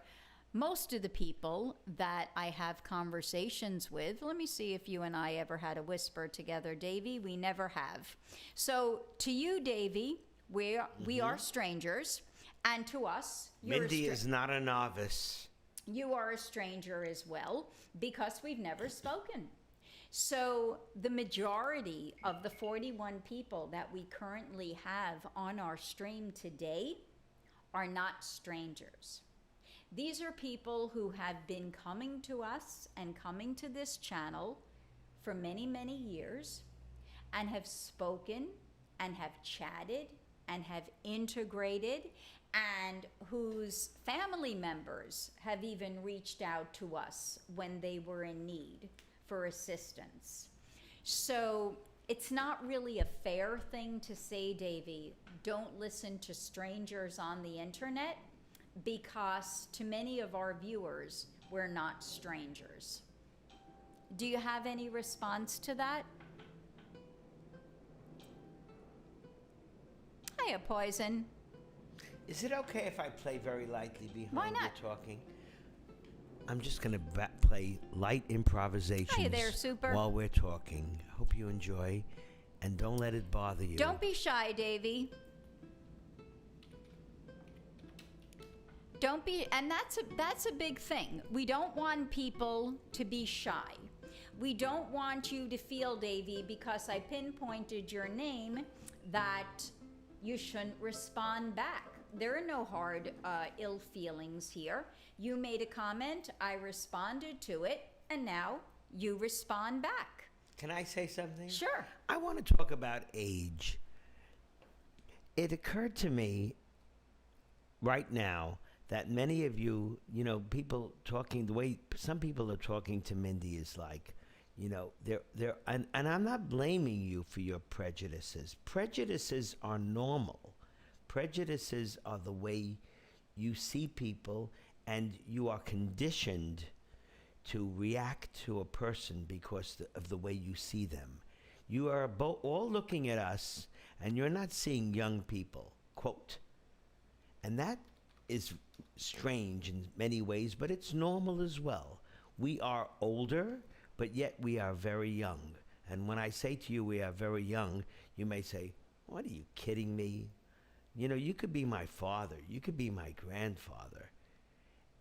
most of the people that I have conversations with. Let me see if you and I ever had a whisper together, Davey. We never have. So to you, Davey, we are strangers, and to us, Mindy is not a novice. you are a stranger as well, because we've never spoken. So the majority of the 41 people that we currently have on our stream today are not strangers. These are people who have been coming to us and coming to this channel for many, many years, and have spoken and have chatted and have integrated, and whose family members have even reached out to us when they were in need for assistance. So it's not really a fair thing to say, Davey, don't listen to strangers on the internet, because to many of our viewers, we're not strangers. Do you have any response to that? Hiya, Poison. Is it okay if I play very lightly behind Why not? you talking? I'm just going to play light improvisations Hiya there, Super. while we're talking. Hope you enjoy, and don't let it bother you. Don't be shy, Davey. Don't be, and that's a big thing. We don't want people to be shy. We don't want you to feel, Davey, because I pinpointed your name, that you shouldn't respond back. There are no hard, ill feelings here. You made a comment, I responded to it, and now you respond back. Can I say something? Sure. I want to talk about age. It occurred to me right now that many of you, people talking the way some people are talking to Mindy is like, You know, and I'm not blaming you for your prejudices. Prejudices are normal. Prejudices are the way you see people, and you are conditioned to react to a person because of the way you see them. You are all looking at us, and you're not seeing young people, quote. And that is strange in many ways, but it's normal as well. We are older, but yet we are very young. And when I say to you we are very young, you may say, what, are you kidding me? You know, you could be my father, you could be my grandfather.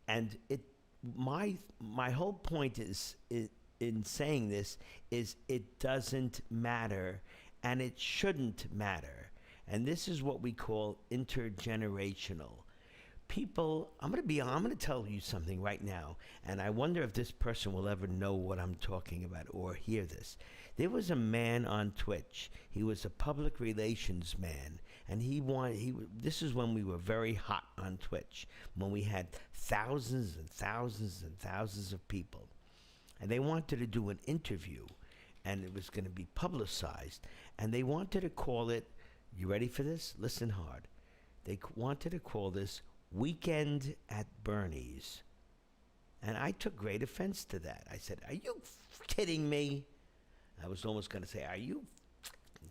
And my whole point is in saying this is it doesn't matter, and it shouldn't matter. And this is what we call intergenerational. People, I'm going to tell you something right now, and I wonder if this person will ever know what I'm talking about or hear this. There was a man on Twitch. He was a public relations man, and this is when we were very hot on Twitch, when we had thousands and thousands and thousands of people. And they wanted to do an interview, and it was going to be publicized, and they wanted to call it, you ready for this? Listen hard. They wanted to call this Weekend at Bernie's. And I took great offense to that. I said, are you kidding me? I was almost going to say, are you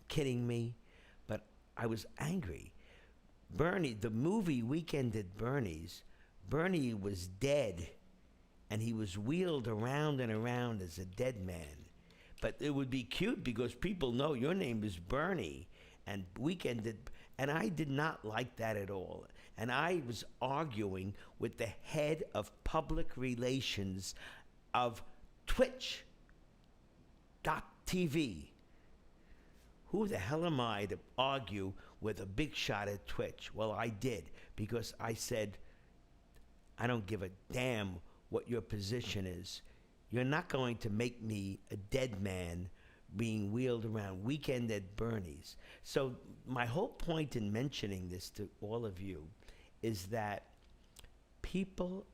kidding me? But I was angry. Bernie, the movie Weekend at Bernie's, Bernie was dead, and he was wheeled around and around as a dead man. But it would be cute because people know your name is Bernie, and and I did not like that at all. And I was arguing with the head of public relations of Twitch.tv. Who the hell am I to argue with a big shot at Twitch? Well, I did, because I said, I don't give a damn what your position is. You're not going to make me a dead man being wheeled around. Weekend at Bernie's. So my whole point in mentioning this to all of you is that people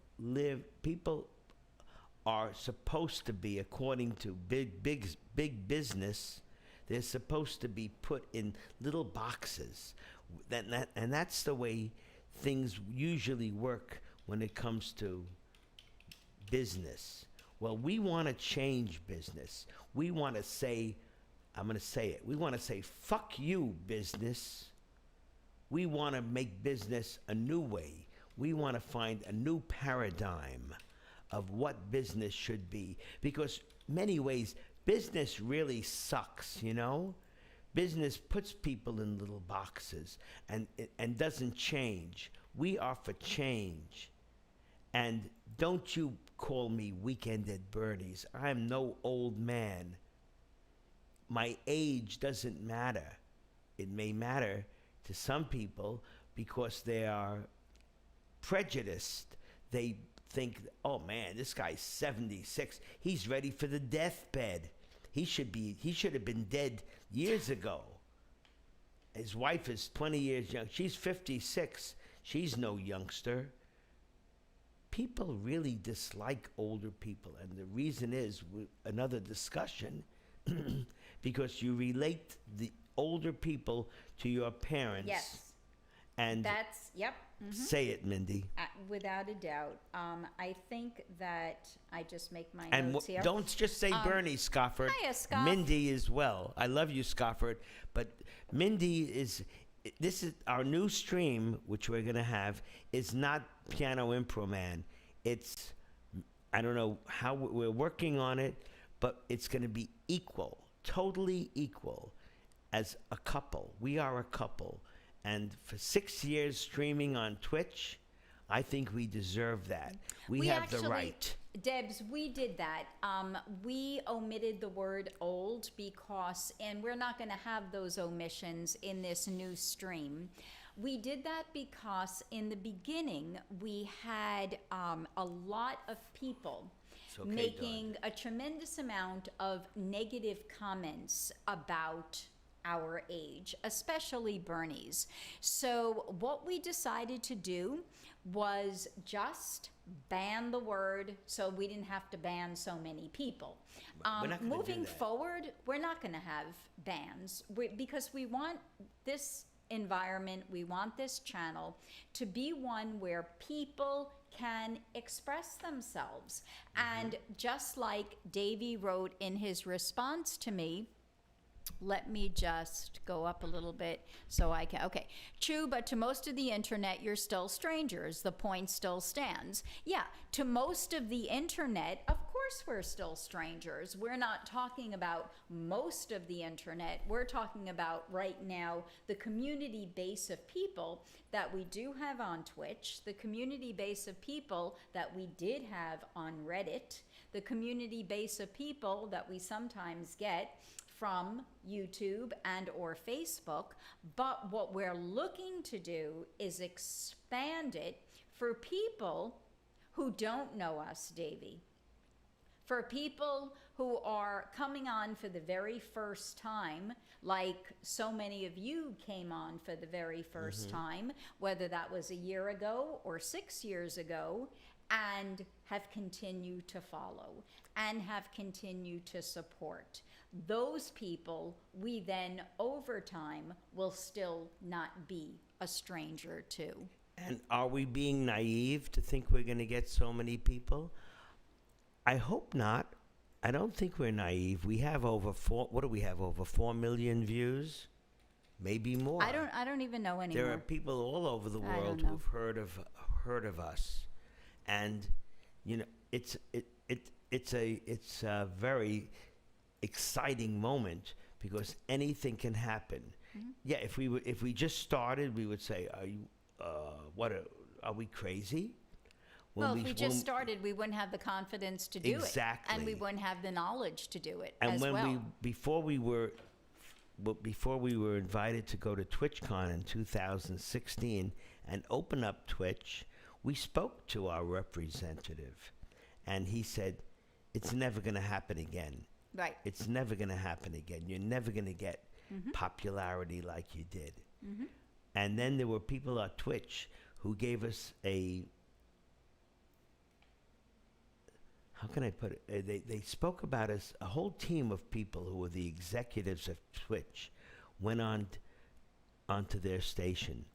are supposed to be, according to big business, they're supposed to be put in little boxes. And that's the way things usually work when it comes to business. Well, we want to change business. We want to say, I'm going to say it, we want to say, fuck you, business. We want to make business a new way. We want to find a new paradigm of what business should be. Because many ways, business really sucks, you know? Business puts people in little boxes and doesn't change. We are for change. And don't you call me Weekend at Bernie's. I'm no old man. My age doesn't matter. It may matter to some people because they are prejudiced. They think, oh man, this guy's 76. He's ready for the deathbed. He should have been dead years ago. His wife is 20 years young. She's 56. She's no youngster. People really dislike older people, and the reason is another discussion because you relate the older people to your parents. Yes. And That's, yep. say it, Mindy. Without a doubt. I think that I just make my And notes here. don't just say Bernie, Scofford. Hiya, Scoff. Mindy as well. I love you, Scofford. But Mindy this is our new stream, which we're going to have, is not Piano Impro Man. It's, I don't know how we're working on it, but it's going to be equal, totally equal as a couple. We are a couple. And for 6 years streaming on Twitch, I think we deserve that. We have the right. Debs, we did that. We omitted the word old because, and we're not going to have those omissions in this new stream. We did that because in the beginning, we had a lot of people okay, making a tremendous amount of negative comments about our age, especially Bernie's. So what we decided to do was just ban the word so we didn't have to ban so many people. We're not gonna do Moving that. forward, we're not going to have bans because we want this environment, we want this channel to be one where people can express themselves. And just like Davey wrote in his response to me, let me just go up a little bit so I can. Okay. True, but to most of the internet, you're still strangers. The point still stands. Yeah, to most of the internet, of course, we're still strangers. We're not talking about most of the internet. We're talking about right now the community base of people that we do have on Twitch, the community base of people that we did have on Reddit, the community base of people that we sometimes get from YouTube and or Facebook, but what we're looking to do is expand it for people who don't know us, Davey. For people who are coming on for the very first time, like so many of you came on for the very first time, whether that was a year ago or 6 years ago, and have continued to follow and have continued to support. Those people we then over time will still not be a stranger to. And are we being naive to think we're going to get so many people? I hope not. I don't think we're naive. We have over what do we have, over 4 million views? Maybe more. I don't even know anymore. There are people all over the I don't world know. who've heard of us. And you know, it's a very exciting moment because anything can happen. Yeah, if we just started, we would say, are we crazy? Well, if we just started, we wouldn't have the confidence to do it. Exactly. And we wouldn't have the knowledge to do it And as when well. before we were invited to go to TwitchCon in 2016 and open up Twitch, we spoke to our representative, and he said, it's never going to happen again. Right. It's never going to happen again. You're never going to get popularity like you did. And then there were people on Twitch who gave us how can I put it? They spoke about us. A whole team of people who were the executives of Twitch went onto their station,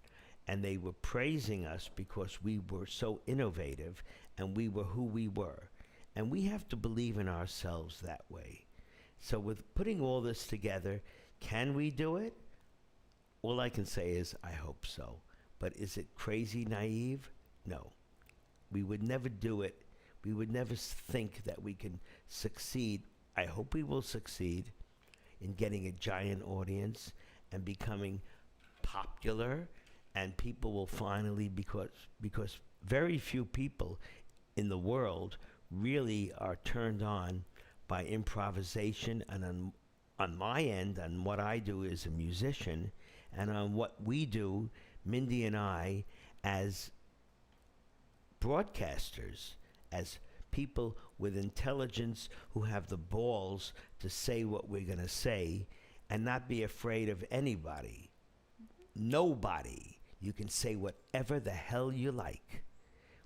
and they were praising us because we were so innovative and we were who we were. And we have to believe in ourselves that way. So with putting all this together, can we do it? All I can say is I hope so. But is it crazy naive? No. We would never do it. We would never think that we can succeed. I hope we will succeed in getting a giant audience and becoming popular, and people will finally, because very few people in the world really are turned on by improvisation, and on my end, on what I do as a musician, and on what we do, Mindy and I, as broadcasters, as people with intelligence who have the balls to say what we're going to say and not be afraid of anybody. Nobody. You can say whatever the hell you like,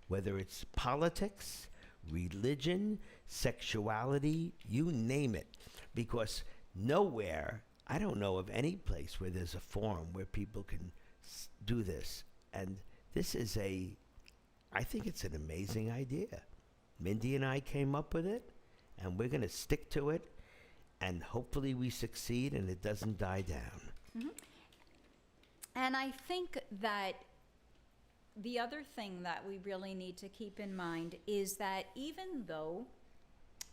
whether it's politics, religion, sexuality, you name it, because nowhere, I don't know of any place where there's a forum where people can do this. And this is I think it's an amazing idea. Mindy and I came up with it, and we're going to stick to it, and hopefully we succeed and it doesn't die down. And I think that the other thing that we really need to keep in mind is that even though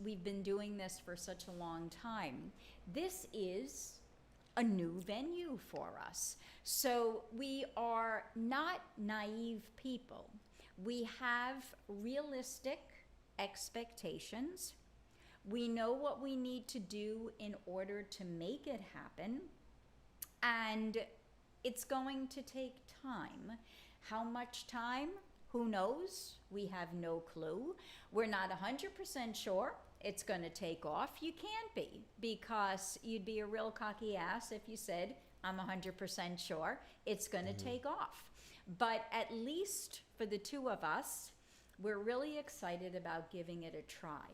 we've been doing this for such a long time, this is a new venue for us. So we are not naive people. We have realistic expectations. We know what we need to do in order to make it happen. And it's going to take time. How much time? Who knows? We have no clue. We're not 100% sure it's going to take off. You can't be, because you'd be a real cocky ass if you said, I'm 100% sure it's going to take off. But at least for the two of us, we're really excited about giving it a try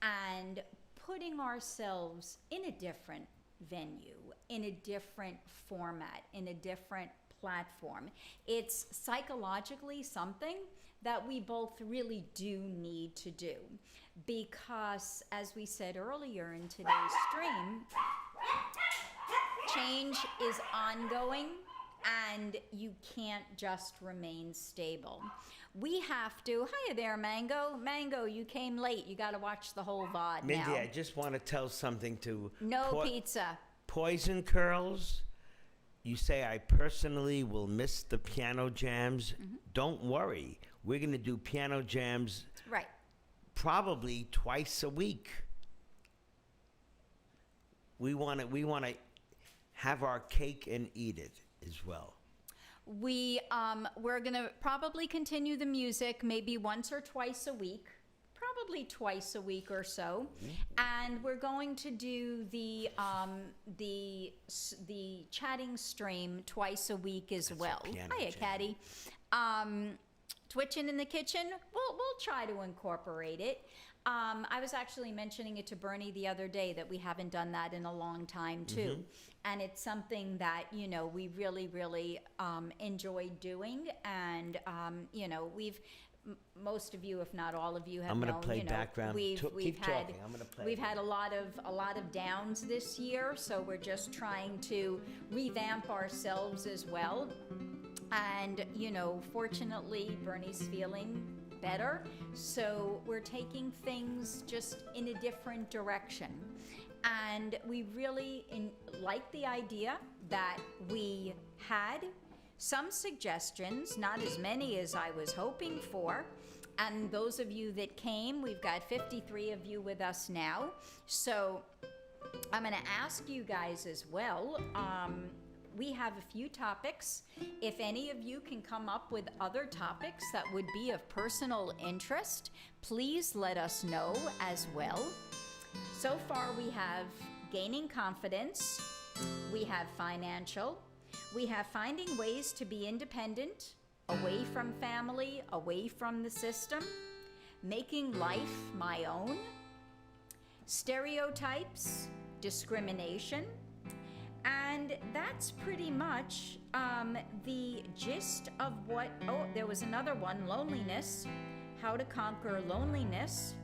and putting ourselves in a different venue, in a different format, in a different platform. It's psychologically something that we both really do need to do, because as we said earlier in today's stream, change is ongoing and you can't just remain stable. We have to, hiya there, Mango. Mango, you came late. You got to watch the whole VOD Mindy, now. I just want to tell something to No pizza. Poison Curls. You say I personally will miss the piano jams. Don't worry. We're going to do piano jams Right. probably twice a week. We want to have our cake and eat it as well. We're gonna probably continue the music maybe once or twice a week, probably twice a week or so, and we're going to do the chatting stream twice a week as well. piano Hiya, jam. Caddy. Twitching in the kitchen. We'll try to incorporate it. I was actually mentioning it to Bernie the other day that we haven't done that in a long time too, and it's something that we really enjoy doing, and most of you, if not all of you, have I'm gonna known. play background. We've Keep had talking. I'm gonna play. we've had a lot of downs this year, so we're just trying to revamp ourselves as well. And fortunately, Bernie's feeling better, so we're taking things just in a different direction. And we really like the idea that we had some suggestions, not as many as I was hoping for. And those of you that came, we've got 53 of you with us now. So I'm going to ask you guys as well. We have a few topics. If any of you can come up with other topics that would be of personal interest, please let us know as well. So far we have gaining confidence, we have financial, we have finding ways to be independent, away from family, away from the system, making life my own, stereotypes, discrimination, and that's pretty much the gist of what, there was another one, loneliness, how to conquer loneliness.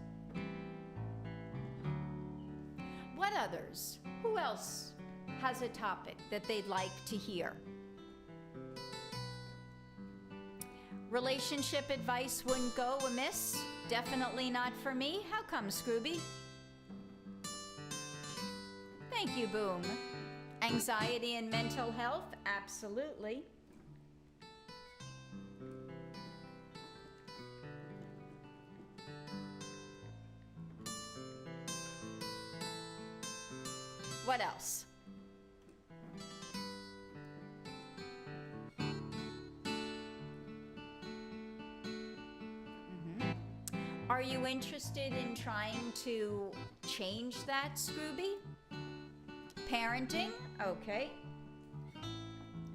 What others? Who else has a topic that they'd like to hear? Relationship advice wouldn't go amiss. Definitely not for me. How come, Scrooby? Thank you, Boom. Anxiety and mental health? Absolutely. What else? Are you interested in trying to change that, Scrooby? Parenting? Okay.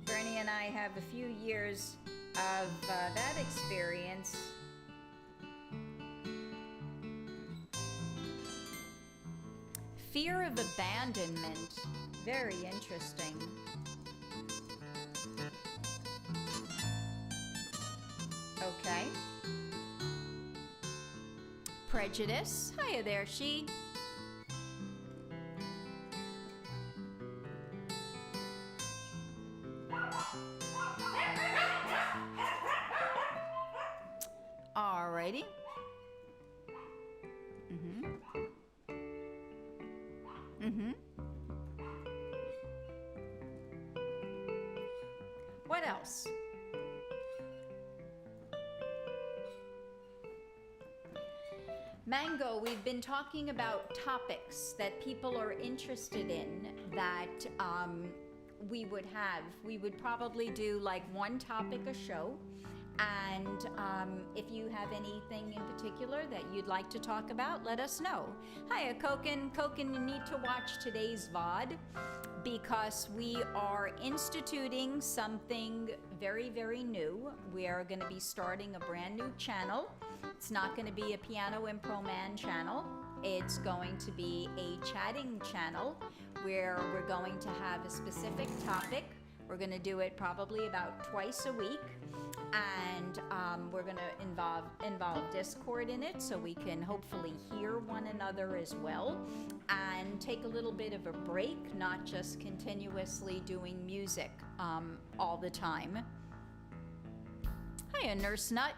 Bernie and I have a few years of that experience. Fear of abandonment. Very interesting. Okay. Prejudice. Hiya there, she. Alrighty. What else? Mango, we've been talking about topics that people are interested in that we would have. We would probably do like one topic a show, And if you have anything in particular that you'd like to talk about, let us know. Hiya, Koken. Koken, you need to watch today's VOD because we are instituting something very, very new. We are going to be starting a brand new channel. It's not going to be a Piano Impro Man channel. It's going to be a chatting channel where we're going to have a specific topic. We're going to do it probably about twice a week. And we're going to involve Discord in it so we can hopefully hear one another as well and take a little bit of a break, not just continuously doing music all the time. Hiya, Nurse Nut.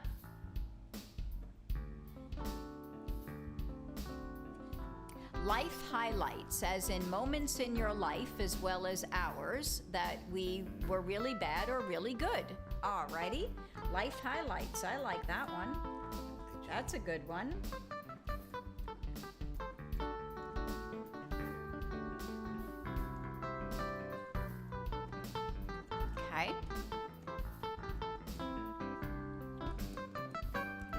Life highlights, as in moments in your life as well as ours that we were really bad or really good. Alrighty, life highlights. I like that one. That's a good one. Okay.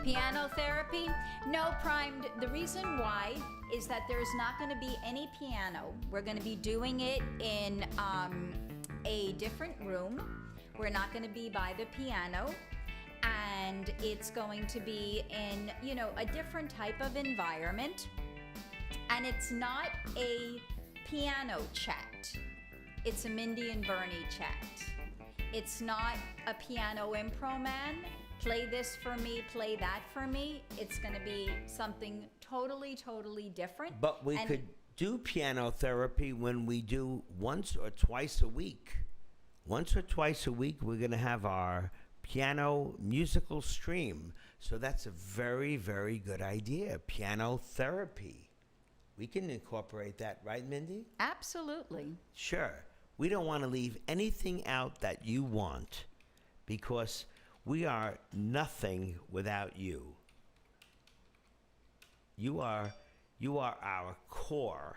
Piano therapy? No, Primed. The reason why is that there's not going to be any piano. We're going to be doing it in a different room. We're not going to be by the piano, and it's going to be in, a different type of environment. And it's not a piano chat. It's a Mindy and Bernie chat. It's not a Piano Impro Man. Play this for me, play that for me. It's going to be something totally, totally different. But we could do piano therapy when we do once or twice a week. Once or twice a week, we're going to have our piano musical stream. So that's a very, very good idea. Piano therapy. We can incorporate that, right, Mindy? Absolutely. Sure. We don't want to leave anything out that you want because we are nothing without you. You are our core.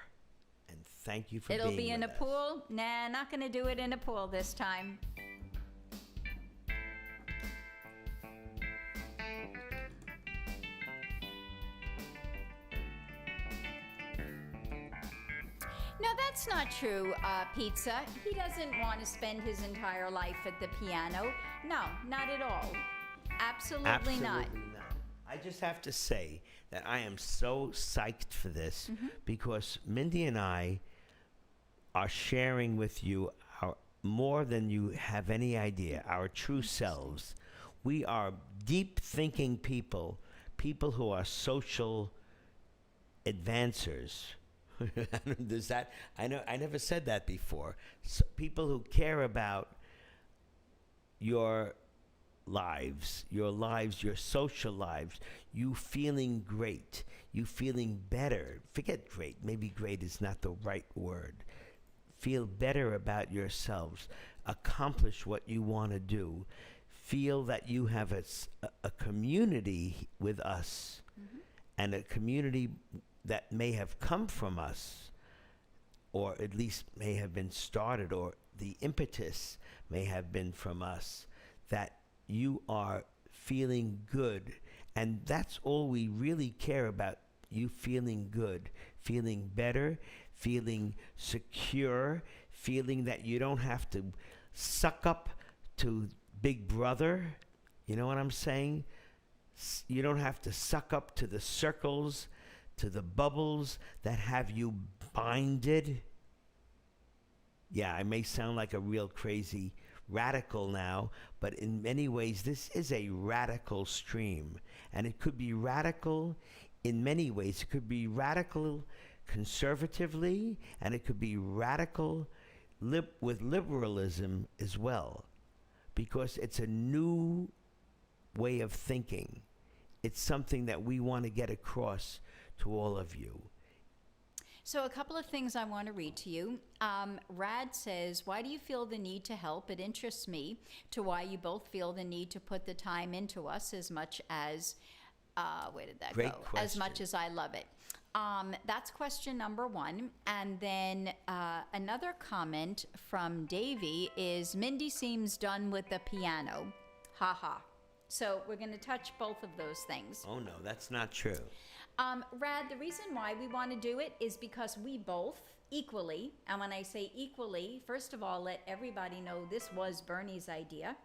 And thank you for being with us. It'll be in a pool? Nah, not going to do it in a pool this time. No, that's not true, Pizza. He doesn't want to spend his entire life at the piano. No, not at all. Absolutely not. I just have to say that I am so psyched for this because Mindy and I are sharing with you more than you have any idea, our true selves. We are deep thinking people who are social advancers. Does that? I know. I never said that before. People who care about your lives, your social lives, you feeling great, you feeling better. Forget great. Maybe great is not the right word. Feel better about yourselves. Accomplish what you want to do. Feel that you have a community with us, and a community that may have come from us, or at least may have been started, or the impetus may have been from us, that you are feeling good. And that's all we really care about, you feeling good, feeling better, feeling secure, feeling that you don't have to suck up to Big Brother. You know what I'm saying? You don't have to suck up to the circles, to the bubbles that have you binded. Yeah, I may sound like a real crazy radical now, but in many ways this is a radical stream, and it could be radical in many ways. It could be radical conservatively, and it could be radical with liberalism as well, because it's a new way of thinking. It's something that we want to get across to all of you. So a couple of things I want to read to you. Rad says, why do you feel the need to help? It interests me to why you both feel the need to put the time into us as much as, where did that Great go? question. As much as I love it. That's question number one. And then another comment from Davey is, Mindy seems done with the piano. Ha ha. So we're going to touch both of those things. Oh, no, that's not true. Rad, the reason why we want to do it is because we both equally, and when I say equally, first of all, let everybody know this was Bernie's idea.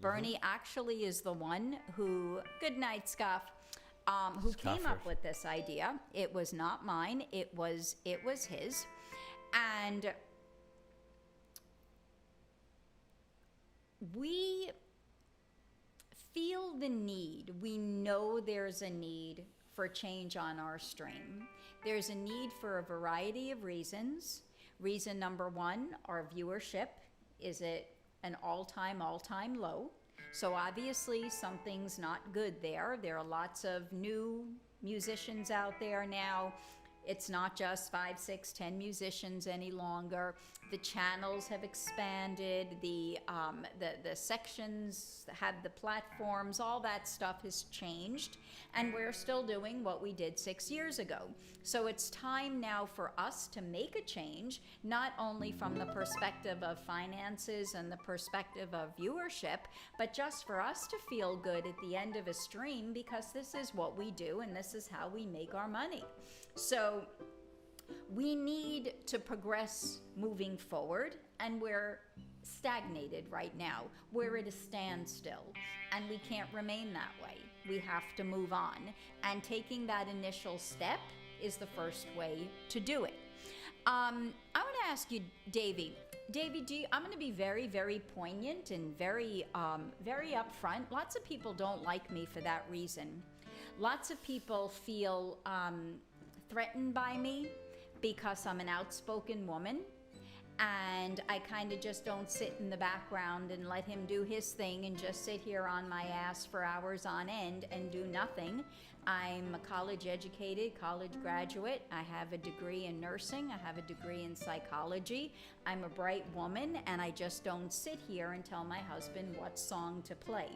Bernie actually is the one who, good night, Scuff, who came Scuffer. up with this idea. It was not mine, it was his. And we feel the need, we know there's a need for change on our stream. There's a need for a variety of reasons. Reason number one, our viewership is at an all-time low. So obviously something's not good there. There are lots of new musicians out there now. It's not just 5, 6, 10 musicians any longer. The channels have expanded. The sections have the platforms. All that stuff has changed, and we're still doing what we did 6 years ago. So it's time now for us to make a change, not only from the perspective of finances and the perspective of viewership, but just for us to feel good at the end of a stream, because this is what we do and this is how we make our money. So we need to progress moving forward, and we're stagnated right now. We're at a standstill, and we can't remain that way. We have to move on, and taking that initial step is the first way to do it. I want to ask you, Davey, I'm going to be very, very poignant and very upfront. Lots of people don't like me for that reason. Lots of people feel threatened by me because I'm an outspoken woman, and I kind of just don't sit in the background and let him do his thing and just sit here on my ass for hours on end and do nothing. I'm a college graduate. I have a degree in nursing. I have a degree in psychology. I'm a bright woman, and I just don't sit here and tell my husband what song to play.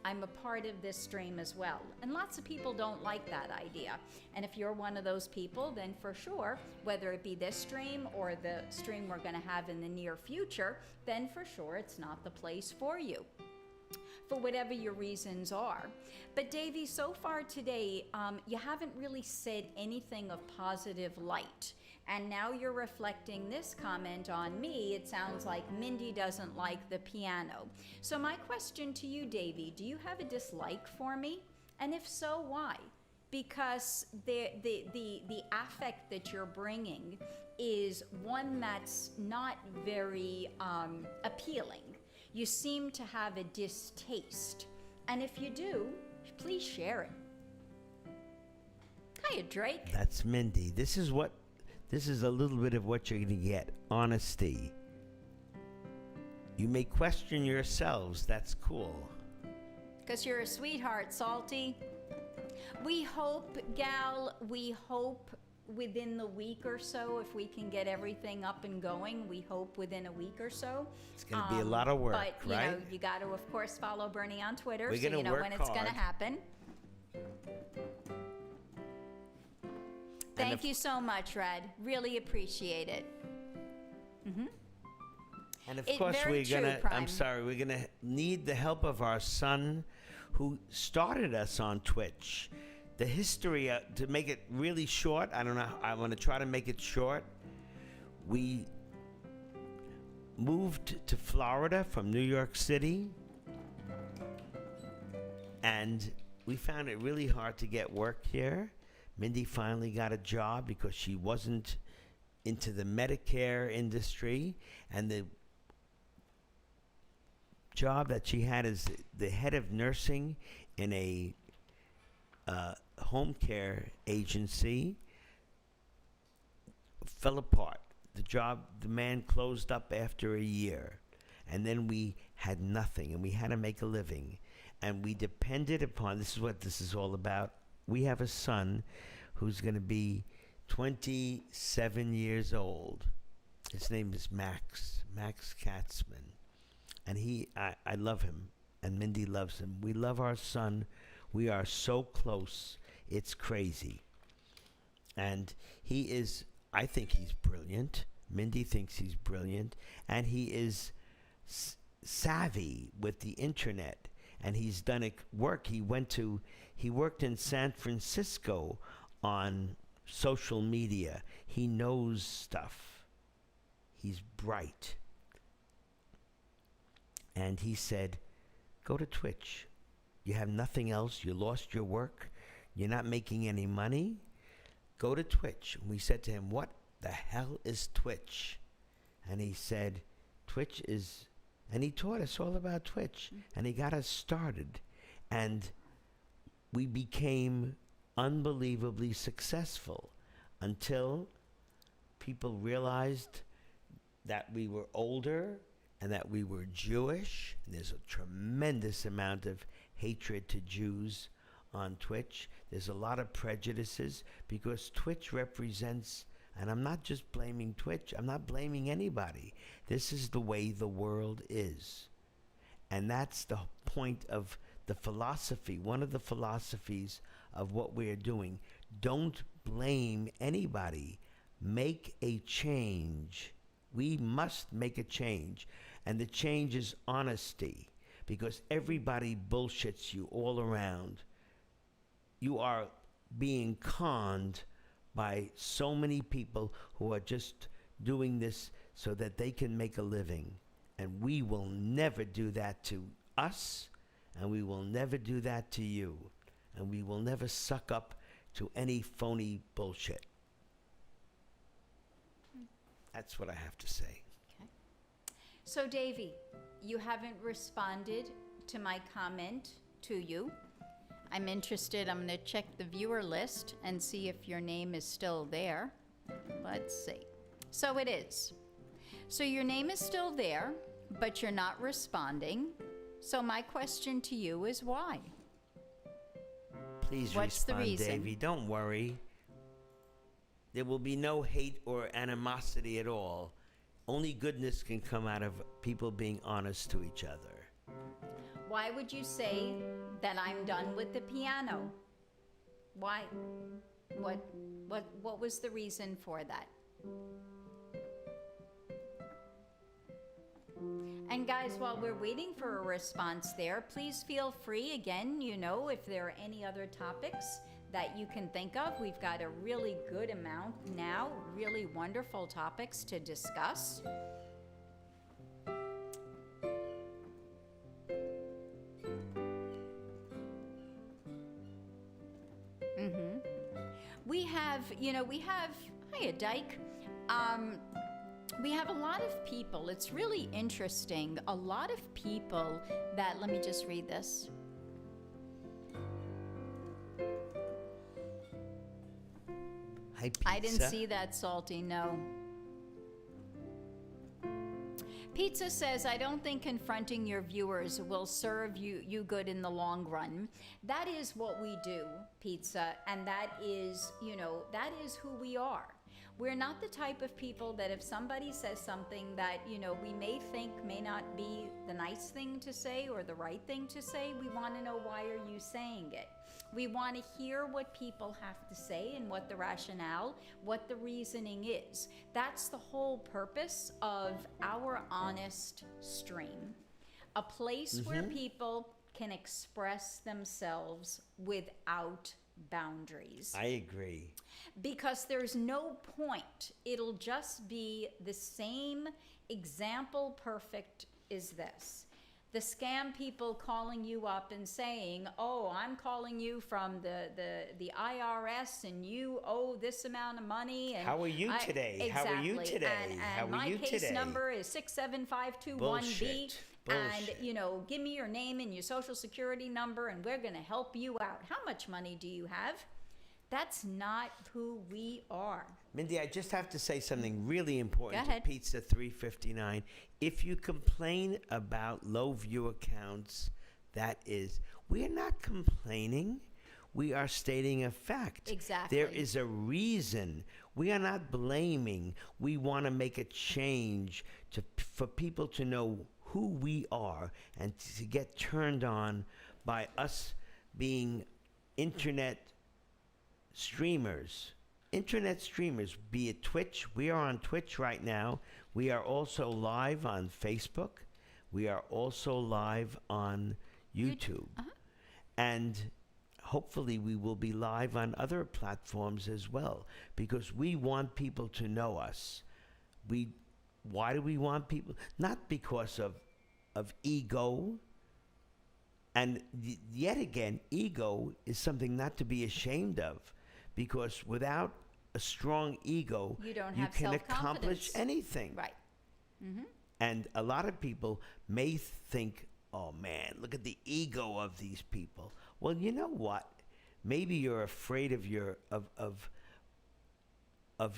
I'm a part of this stream as well. And lots of people don't like that idea. And if you're one of those people, then for sure, whether it be this stream or the stream we're going to have in the near future, then for sure it's not the place for you, for whatever your reasons are. But Davey, so far today, you haven't really said anything of positive light. And now you're reflecting this comment on me. It sounds like Mindy doesn't like the piano. So my question to you, Davey, do you have a dislike for me? And if so, why? Because the affect that you're bringing is one that's not very appealing. You seem to have a distaste. And if you do, please share it. Hiya, Drake. That's Mindy. This is a little bit of what you're going to get. Honesty. You may question yourselves. That's cool. Because you're a sweetheart, Salty. We hope, gal, within the week or so, if we can get everything up and going, we hope within a week or so. It's going to be a lot of work, but, right? But, you got to, of course, follow Bernie on Twitter We're so you know work when it's going to hard. happen. Thank you so much, Red. Really appreciate it. And of It- course, very we're true, gonna. Prime. I'm sorry. We're gonna need the help of our son, who started us on Twitch. The history, to make it really short. I don't know. I want to try to make it short. We moved to Florida from New York City, and we found it really hard to get work here. Mindy finally got a job because she wasn't into the Medicare industry, and the job that she had as the head of nursing in a home care agency fell apart. The man closed up after a year, and then we had nothing, and we had to make a living, and we depended upon, this is what this is all about. We have a son who's going to be 27 years old. His name is Max Katzman. And I love him, and Mindy loves him. We love our son. We are so close. It's crazy. And I think he's brilliant. Mindy thinks he's brilliant. And he is savvy with the internet. and he's done work. He worked in San Francisco on social media. He knows stuff. He's bright. And he said, go to Twitch. You have nothing else. You lost your work. You're not making any money. Go to Twitch. And we said to him, what the hell is Twitch? And he said, Twitch is, and he taught us all about Twitch. And he got us started. And we became unbelievably successful until people realized that we were older and that we were Jewish. And there's a tremendous amount of hatred to Jews on Twitch. There's a lot of prejudices because Twitch represents, and I'm not just blaming Twitch, I'm not blaming anybody. This is the way the world is. And that's the point of the philosophy, one of the philosophies of what we're doing. Don't blame anybody. Make a change. We must make a change. And the change is honesty, because everybody bullshits you all around. You are being conned by so many people who are just doing this so that they can make a living. And we will never do that to us, and we will never do that to you. And we will never suck up to any phony bullshit. That's what I have to say. Okay. So, Davey, you haven't responded to my comment to you. I'm interested. I'm going to check the viewer list and see if your name is still there. Let's see. So it is. So your name is still there, but you're not responding. So my question to you is why? Please What's the respond, reason? Davey. Don't worry. There will be no hate or animosity at all. Only goodness can come out of people being honest to each other. Why would you say that I'm done with the piano? Why? What was the reason for that? And guys, while we're waiting for a response there, please feel free, again, if there are any other topics that you can think of. We've got a really good amount now, really wonderful topics to discuss. We have, hiya Dyke, we have a lot of people, it's really interesting, a lot of people that, let me just read this. Hi, Pizza. I didn't see that, Salty, no. Pizza says, I don't think confronting your viewers will serve you good in the long run. That is what we do, Pizza, and that is, that is who we are. We're not the type of people that if somebody says something that, we may think may not be the nice thing to say or the right thing to say, we want to know why are you saying it. We want to hear what people have to say and what the rationale, what the reasoning is. That's the whole purpose of our honest stream. A place where people can express themselves without boundaries. I agree. Because there's no point. It'll just be the same example perfect is this. The scam people calling you up and saying, oh, I'm calling you from the IRS and you owe this amount of money. And how are you today? Exactly. How are you today? And how are my you case today? number is 67521B. Bullshit. And, give me your name and your social security number and we're going to help you out. How much money do you have? That's not who we are. Mindy, I just have to say something really important Go ahead. to Pizza 359. If you complain about low viewer counts, we are not complaining. We are stating a fact. Exactly. There is a reason. We are not blaming. We want to make a change for people to know who we are and to get turned on by us being internet streamers, be it Twitch. We are on Twitch right now. We are also live on Facebook. We are also live on YouTube. And hopefully we will be live on other platforms as well, because we want people to know us. Why do we want people? Not because of ego. And yet again, ego is something not to be ashamed of, because without a strong ego, You don't you have can accomplish self-confidence. anything. Right. And a lot of people may think, oh man, look at the ego of these people. Well, you know what? Maybe you're afraid of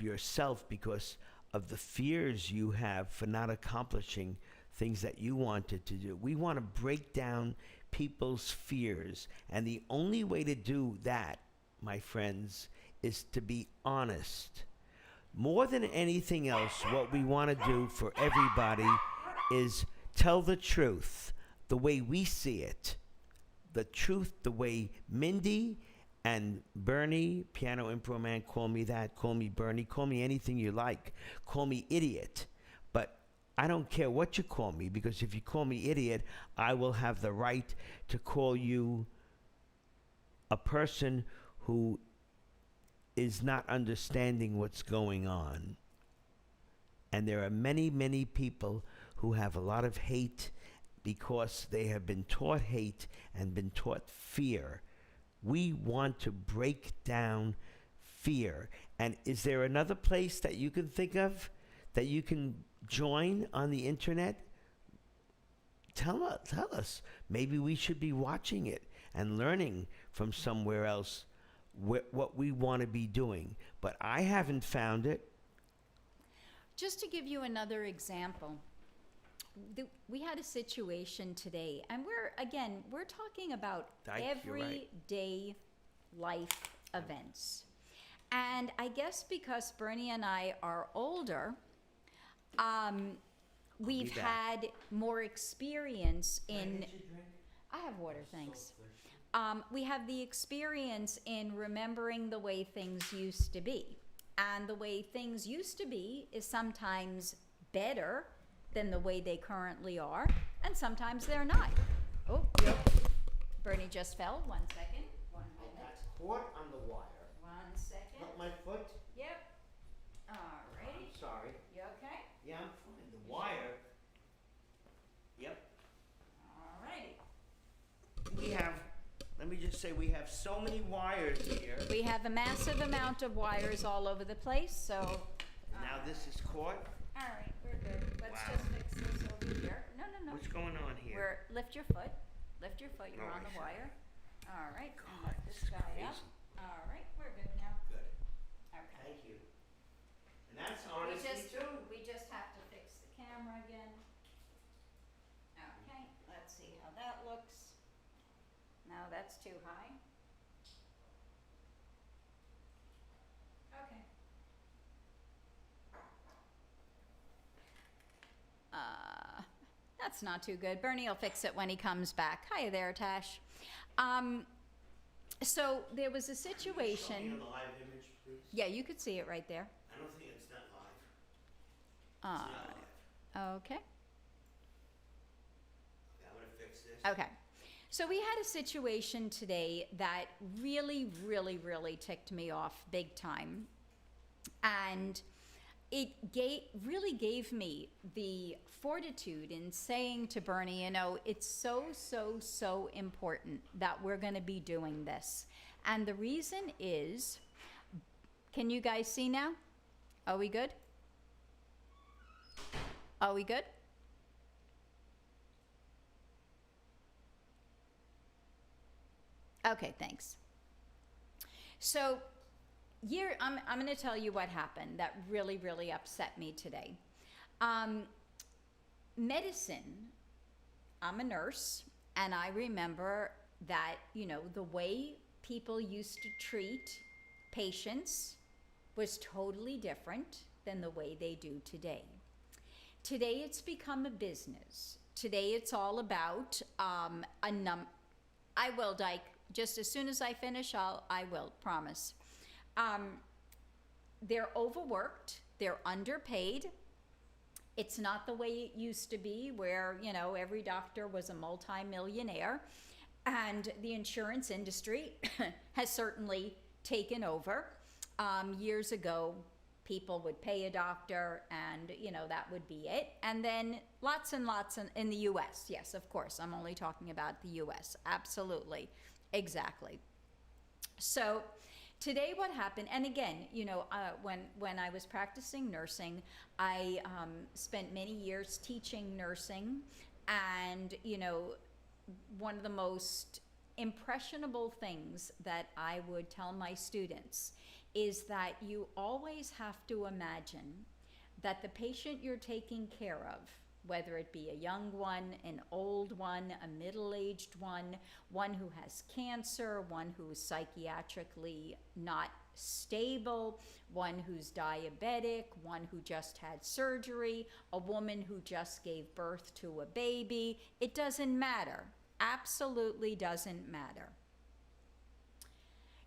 yourself because of the fears you have for not accomplishing things that you wanted to do. We want to break down people's fears. And the only way to do that, my friends, is to be honest. More than anything else, what we want to do for everybody is tell the truth the way we see it. The truth the way Mindy and Bernie, Piano Improv Man, call me that, call me Bernie, call me anything you like, call me idiot. But I don't care what you call me, because if you call me idiot, I will have the right to call you a person who is not understanding what's going on. And there are many, many people who have a lot of hate because they have been taught hate and been taught fear. We want to break down fear. And is there another place that you can think of that you can join on the internet? Tell us. Maybe we should be watching it and learning from somewhere else what we want to be doing. But I haven't found it. Just to give you another example, we had a situation today, and we're talking about You're right. everyday life events. And I guess because Bernie and I are older, we've back. had more experience in. I have water, thanks. We have the experience in remembering the way things used to be. And the way things used to be is sometimes better than the way they currently are, and sometimes they're not. Oh, yep. Bernie just fell. 1 second. 1 minute. Caught on the wire. 1 second. My foot. Yep. Alrighty. Sorry. You okay? Yeah, I'm fine. The wire. Yep. Alrighty. We have, let me just say, we have so many wires here. We have a massive amount of wires all over the place, so. Now this is caught. Alright, we're good. Let's Wow. just fix this over here. No. What's going on here? Lift your foot. Lift your foot. You're No, on I the see. wire. Alright. God, Lift this this is guy up. crazy. Alright, we're good now. Good. Okay. Thank you. And that's honestly too. We just have to fix the camera again. Okay, let's see how that looks. No, that's too high. Okay. That's not too good. Bernie will fix it when he comes back. Hi there, Tash. So there was a Show me situation. a live image, please. Yeah, you could see it right there. I don't think it's not live. It's not live. Okay. Okay, I'm gonna fix this. Okay. So we had a situation today that really, really, really ticked me off big time. And it really gave me the fortitude in saying to Bernie, you know, it's so important that we're going to be doing this. And the reason is, can you guys see now? Are we good? Are we good? Okay, thanks. So, I'm going to tell you what happened that really, really upset me today. Medicine, I'm a nurse, and I remember that, you know, the way people used to treat patients was totally different than the way they do today. Today, it's become a business. Today, it's all about I will, Dyke. Just as soon as I finish, I will, promise. They're overworked, they're underpaid, It's not the way it used to be where, every doctor was a multimillionaire. And the insurance industry has certainly taken over. Years ago, people would pay a doctor and, that would be it. And then lots and lots in the US. Yes, of course. I'm only talking about the US. Absolutely. Exactly. So today what happened, and again, when I was practicing nursing, I spent many years teaching nursing, and, one of the most impressionable things that I would tell my students is that you always have to imagine that the patient you're taking care of, whether it be a young one, an old one, a middle-aged one who has cancer, one who is psychiatrically not stable, one who's diabetic, one who just had surgery, a woman who just gave birth to a baby, it doesn't matter. Absolutely doesn't matter.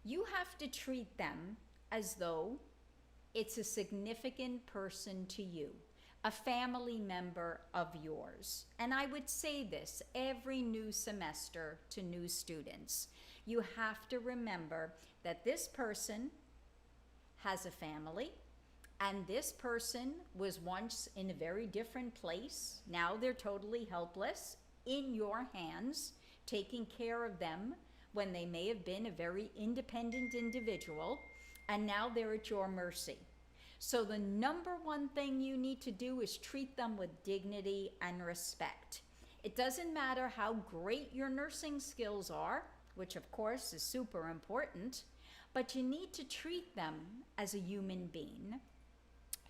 You have to treat them as though it's a significant person to you, a family member of yours. And I would say this every new semester to new students. You have to remember that this person has a family, and this person was once in a very different place. Now they're totally helpless in your hands, taking care of them when they may have been a very independent individual, and now they're at your mercy. So the number one thing you need to do is treat them with dignity and respect. It doesn't matter how great your nursing skills are, which of course is super important, but you need to treat them as a human being.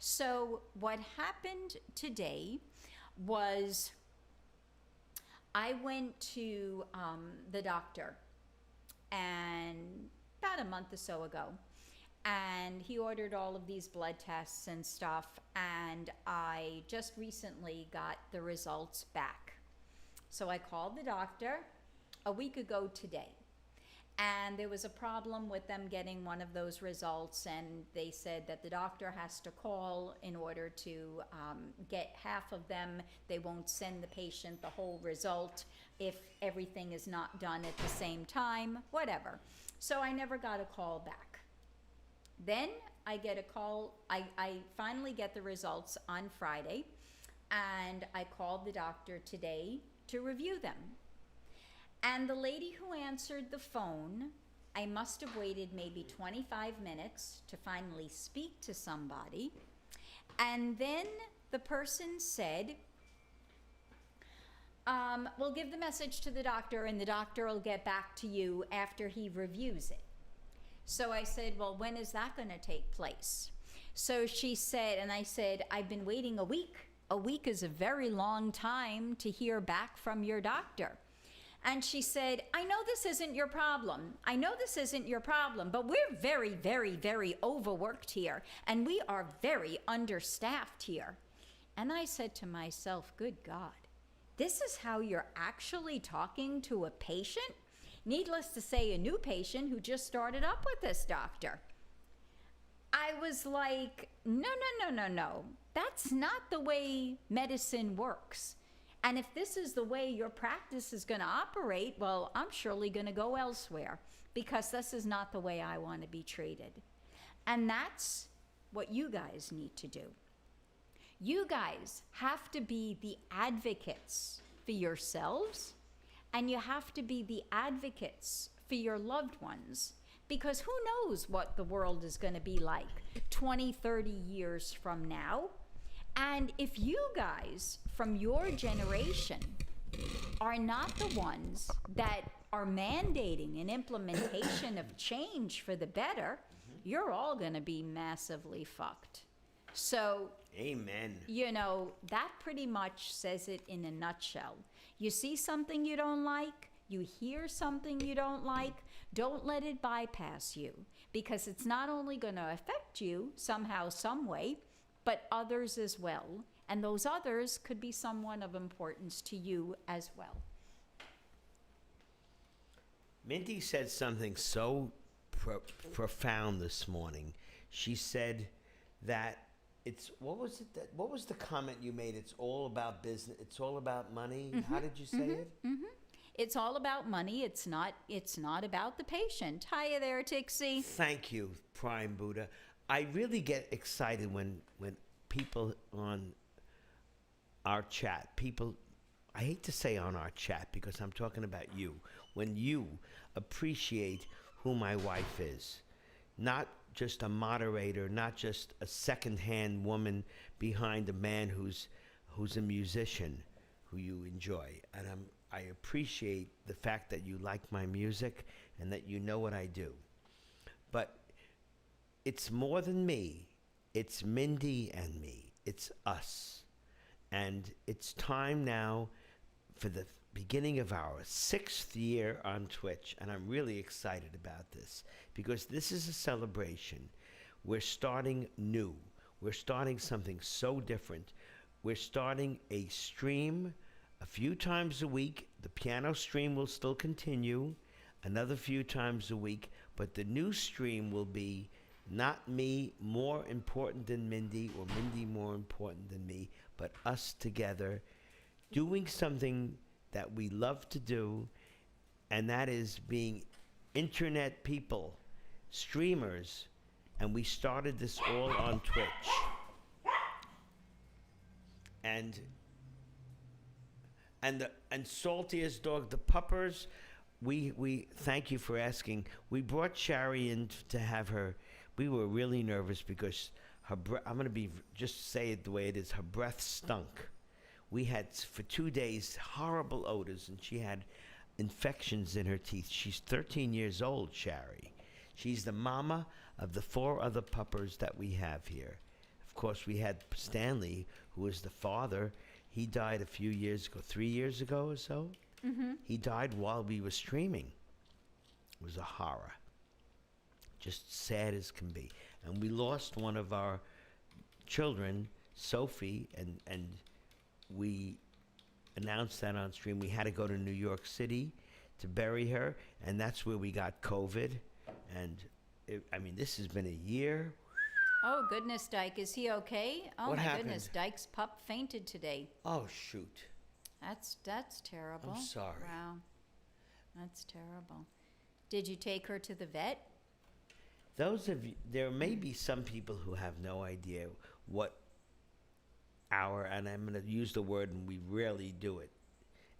So what happened today was I went to the doctor and about a month or so ago, and he ordered all of these blood tests and stuff, and I just recently got the results back. So I called the doctor a week ago today, and there was a problem with them getting one of those results, and they said that the doctor has to call in order to get half of them. They won't send the patient the whole result if everything is not done at the same time, whatever. So I never got a call back. Then I get a call, I finally get the results on Friday, and I called the doctor today to review them. And the lady who answered the phone, I must have waited maybe 25 minutes to finally speak to somebody. And then the person said, we'll give the message to the doctor and the doctor will get back to you after he reviews it. So I said, well, when is that going to take place? So she said, and I said, I've been waiting a week. A week is a very long time to hear back from your doctor. And she said, I know this isn't your problem. I know this isn't your problem, but we're very, very, very overworked here, and we are very understaffed here. And I said to myself, good God, this is how you're actually talking to a patient? Needless to say, a new patient who just started up with this doctor. I was like, no. That's not the way medicine works. And if this is the way your practice is going to operate, well, I'm surely going to go elsewhere, because this is not the way I want to be treated. And that's what you guys need to do. You guys have to be the advocates for yourselves, and you have to be the advocates for your loved ones, because who knows what the world is going to be like 20, 30 years from now. And if you guys from your generation are not the ones that are mandating an implementation of change for the better, you're all going to be massively fucked. So, amen. That pretty much says it in a nutshell. You see something you don't like, you hear something you don't like, don't let it bypass you, because it's not only going to affect you somehow, some way, but others as well. And those others could be someone of importance to you as well. Mindy said something so profound this morning. She said that It's what was the comment you made? It's all about business. It's all about money. How did you say it? It's all about money. It's not about the patient. Hiya there, Tixie. Thank you, Prime Buddha. I really get excited when people on our chat, people, I hate to say on our chat because I'm talking about you, when you appreciate who my wife is, not just a moderator, not just a second-hand woman behind a man who's a musician who you enjoy. And I appreciate the fact that you like my music and that you know what I do. But it's more than me. It's Mindy and me. It's us. And it's time now for the beginning of our 6th year on Twitch. And I'm really excited about this because this is a celebration. We're starting new. We're starting something so different. We're starting a stream a few times a week. The piano stream will still continue another few times a week, but the new stream will be not me more important than Mindy or Mindy more important than me, but us together doing something that we love to do, and that is being internet people, streamers, and we started this all on Twitch. And Saltiest Dog, the puppers, we thank you for asking. We brought Shari in to have her. We were really nervous because her I'm going to just say it the way it is. Her breath stunk. We had for 2 days horrible odors, and she had infections in her teeth. She's 13 years old, Shari. She's the mama of the 4 other puppers that we have here. Of course, we had Stanley, who was the father. He died a few years ago, 3 years ago or so. Mm-hmm. He died while we were streaming. It was a horror. Just sad as can be. And we lost one of our children, Sophie, and we announced that on stream. We had to go to New York City to bury her, and that's where we got COVID. And this has been a year. Oh, goodness, Dyke. Is he okay? Oh, what my happened? Goodness. Dyke's pup fainted today. Oh, shoot. That's terrible. I'm sorry. Wow. That's terrible. Did you take her to the vet? Those of you, there may be some people who have no idea what and I'm going to use the word, and we rarely do it,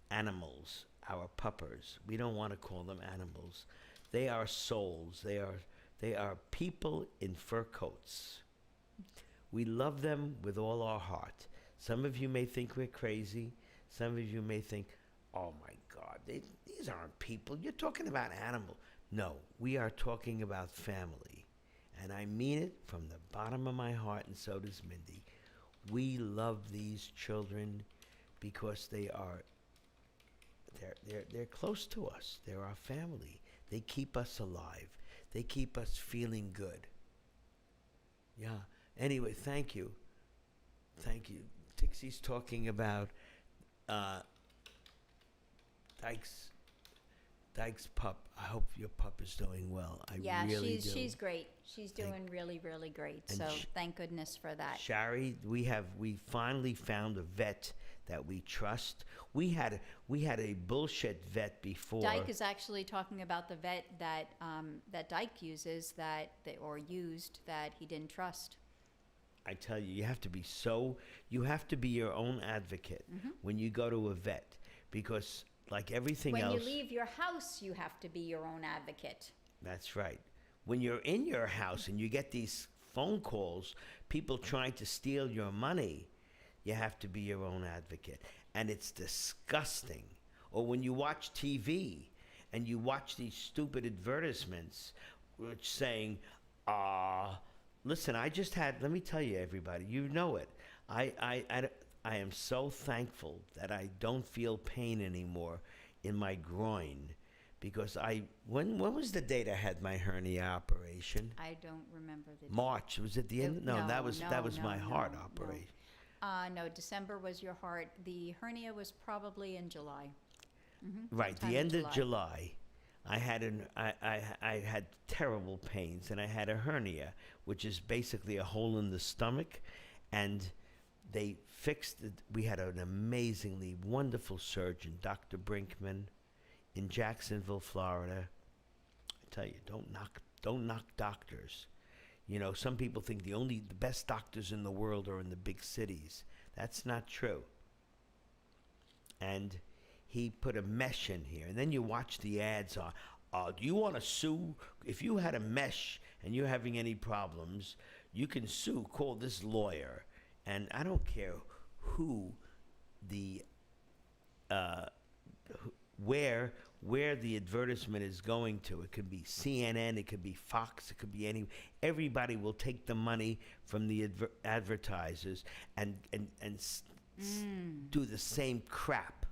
animals, our puppers. We don't want to call them animals. They are souls. They are people in fur coats. We love them with all our heart. Some of you may think we're crazy. Some of you may think, oh my God, these aren't people. You're talking about animals. No, we are talking about family. And I mean it from the bottom of my heart, and so does Mindy. We love these children because they're close to us. They're our family. They keep us alive. They keep us feeling good. Yeah. Anyway, thank you. Thank you. Tixie's talking about Dyke's pup. I hope your pup is doing well. I really do. She's great. She's doing really, really great. And so thank goodness for that. Shari, we finally found a vet that we trust. We had a bullshit vet before. Dyke is actually talking about the vet that Dyke uses or used that he didn't trust. I tell you, you have to be your own advocate when you go to a vet, because like everything else. When you leave your house, you have to be your own advocate. That's right. When you're in your house and you get these phone calls, people trying to steal your money, you have to be your own advocate. And it's disgusting. Or when you watch TV and you watch these stupid advertisements which saying, listen, let me tell you, everybody, you know it. I am so thankful that I don't feel pain anymore in my groin, because when was the date I had my hernia operation? I don't remember the date. March. Was it the end? No, that was my heart operation. No, December was your heart. The hernia was probably in July. Right, the end of July. I had terrible pains, and I had a hernia, which is basically a hole in the stomach, and they fixed it. We had an amazingly wonderful surgeon, Dr. Brinkman, in Jacksonville, Florida. I tell you, don't knock doctors. You know, some people think the best doctors in the world are in the big cities. That's not true. And he put a mesh in here, and then you watch the ads on. Do you want to sue? If you had a mesh and you're having any problems, you can sue. Call this lawyer. And I don't care who the where the advertisement is going to. It could be CNN, it could be Fox, it could be any. Everybody will take the money from the advertisers and do the same crap,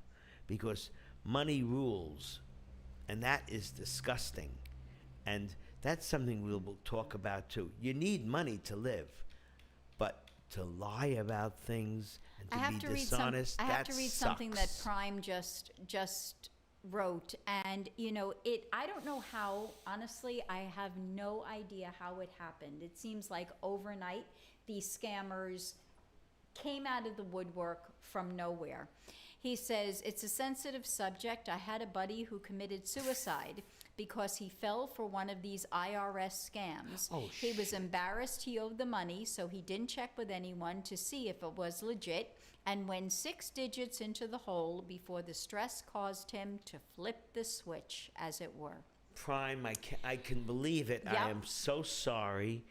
because money rules, and that is disgusting. And that's something we'll talk about too. You need money to live, but to lie about things and to be dishonest, I have to that read something that sucks. Prime just wrote, and I don't know how, honestly, I have no idea how it happened. It seems like overnight these scammers came out of the woodwork from nowhere. He says, it's a sensitive subject. I had a buddy who committed suicide because he fell for one of these IRS scams. Oh, he was embarrassed he owed the money, so he didn't check with anyone to see if it was legit, and went 6 digits into the hole before the stress caused him to flip the switch, as it were. Prime, I can believe it. Yeah. I am so sorry.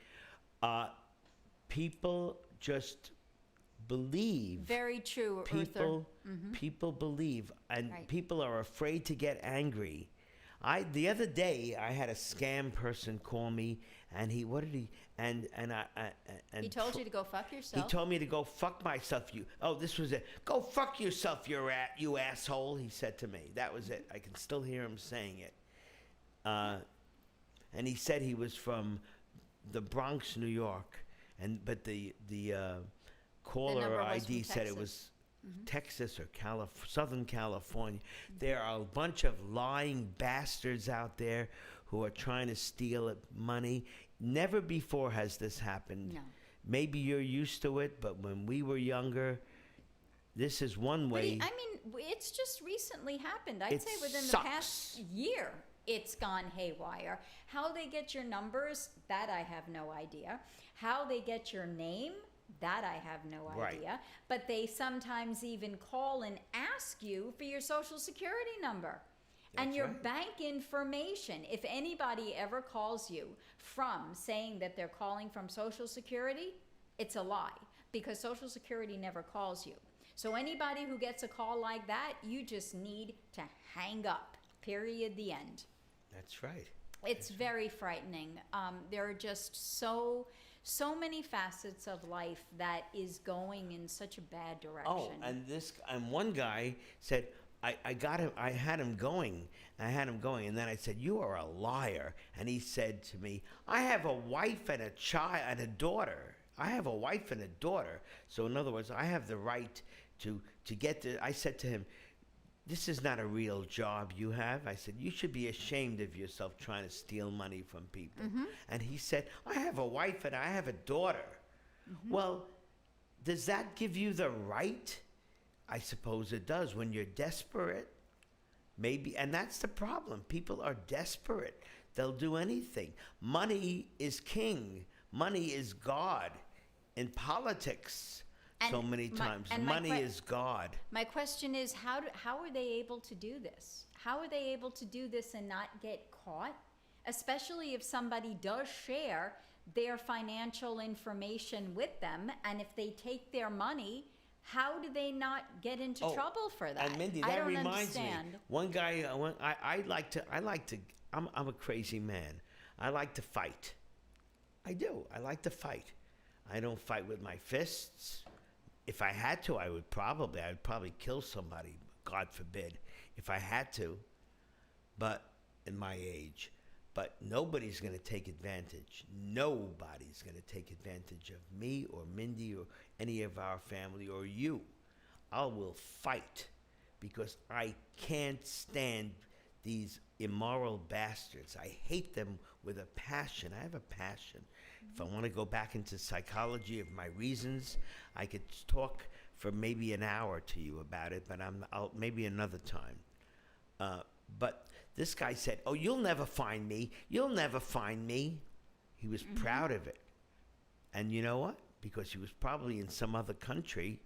People just believe. Very true, Uther. People believe, and Right. people are afraid to get angry. The other day I had a scam person call me, and he He told you to go fuck he yourself. told me to go fuck myself. This was it. Go fuck yourself, you asshole. He said to me. That was it. I can still hear him saying it. And he said he was from the Bronx, New York, but the caller number was ID from said it Texas. was Texas or Southern California. There are a bunch of lying bastards out there who are trying to steal money. Never before has this happened. No. Maybe you're used to it, but when we were younger, this is one way. I mean, it's just recently happened. I'd It say within sucks. the past year, it's gone haywire. How they get your numbers, that I have no idea. How they get your name, that I have no Right. idea. But they sometimes even call and ask you for your social security number and That's your right. bank information. If anybody ever calls you from saying that they're calling from Social Security, it's a lie, because Social Security never calls you. So anybody who gets a call like that, you just need to hang up. Period. The end. That's right. It's very frightening. There are just so many facets of life that is going in such a bad direction. Oh, and one guy said, I got him. I had him going, and then I said, "You are a liar." And he said to me, "I have a wife and a child and a daughter. I have a wife and a daughter. So in other words, I have the right to get the." I said to him, "This is not a real job you have." I said, "You should be ashamed of yourself trying to steal money from people." And he said, "I have a wife and I have a daughter." Well, does that give you the right? I suppose it does when you're desperate. Maybe, and that's the problem. People are desperate. They'll do anything. Money is king. Money is God. In politics, so And many my- times, and my money que- is God. My question is, how are they able to do this? How are they able to do this and not get caught? Especially if somebody does share their financial information with them, and if they take their money, how do they not get into Oh, trouble for that? And Mindy, I that don't reminds understand. me. One guy, I like to. I'm a crazy man. I like to fight. I do. I like to fight. I don't fight with my fists. If I had to, I would probably kill somebody. God forbid, if I had to. But in my age, but nobody's going to take advantage. Nobody's going to take advantage of me or Mindy or any of our family or you. I will fight because I can't stand these immoral bastards. I hate them with a passion. I have a passion. If I want to go back into psychology of my reasons, I could talk for maybe an hour to you about it, but I'll maybe another time. But this guy said, "Oh, you'll never find me. You'll never find me." He was proud of it. And you know what? Because he was probably in some other country,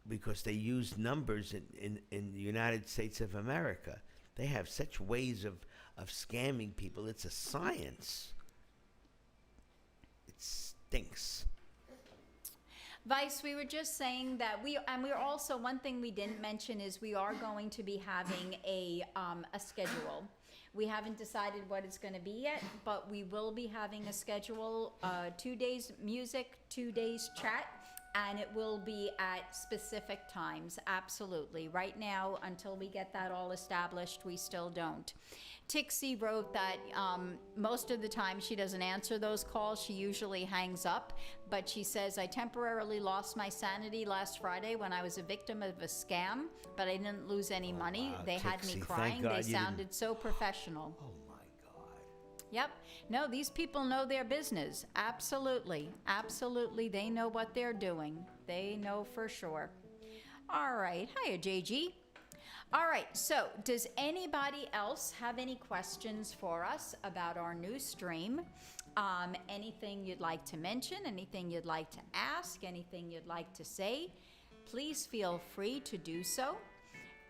because they use numbers in the United States of America. They have such ways of scamming people. It's a science. It stinks. Vice, we were just saying that we're also, one thing we didn't mention is we are going to be having a schedule. We haven't decided what it's going to be yet, but we will be having a schedule, 2 days music, 2 days chat, and it will be at specific times, absolutely. Right now, until we get that all established, we still don't. Tixie wrote that most of the time she doesn't answer those calls. She usually hangs up, but she says, "I temporarily lost my sanity last Friday when I was a victim of a scam, but I didn't lose any money. wow, They had me Tixie, thank crying. God They you didn't." sounded so professional." Oh my God. Yep. No, these people know their business. Absolutely. Absolutely. They know what they're doing. They know for sure. All right. Hiya, JG. All right. So, does anybody else have any questions for us about our new stream? Anything you'd like to mention? Anything you'd like to ask? Anything you'd like to say? Please feel free to do so.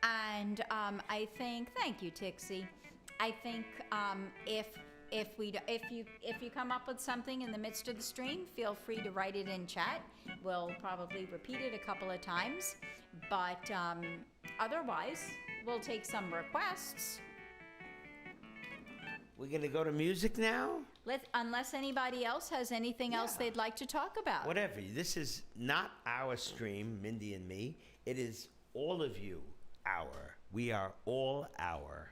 And I think, thank you, Tixie. I think if you come up with something in the midst of the stream, feel free to write it in chat. We'll probably repeat it a couple of times, but otherwise, we'll take some requests. We're gonna go to music now. Unless anybody else has anything else they'd like to talk about. Whatever. This is not our stream, Mindy and me. It is all of you. We are all our.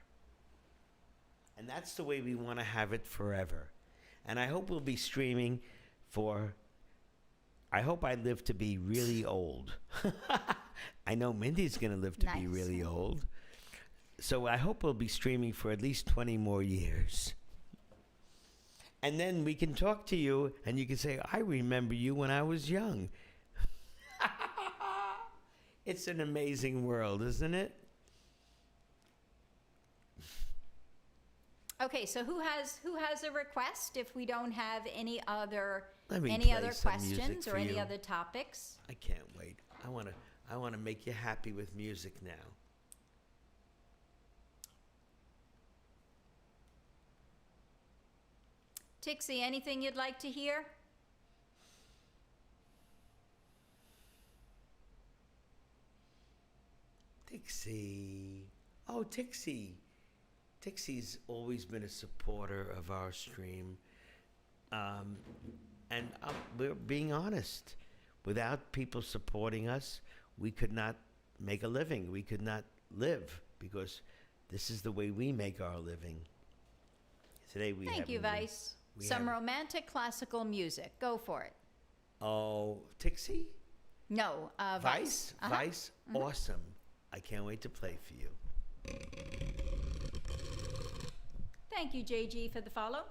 And that's the way we want to have it forever. And I hope we'll be streaming I hope I live to be really old. I know Mindy's going to live to be Nice. really old. So I hope we'll be streaming for at least 20 more years. And then we can talk to you and you can say, "I remember you when I was young." It's an amazing world, isn't it? Okay, so who has a request if we don't have any other Let me any play other some music questions or for any you. other topics? I can't wait. I want to make you happy with music now. Tixie, anything you'd like to hear? Tixie. Oh, Tixie. Tixie's always been a supporter of our stream. And we're being honest. Without people supporting us, we could not make a living. We could not live because this is the way we make our living. Today we Thank you, haven't been- Vice. we Some haven't- romantic classical music. Go for it. Oh, Tixie? No, Vice? Uh-huh. Vice? Awesome. I can't wait to play for you. Thank you, JG, for the follow.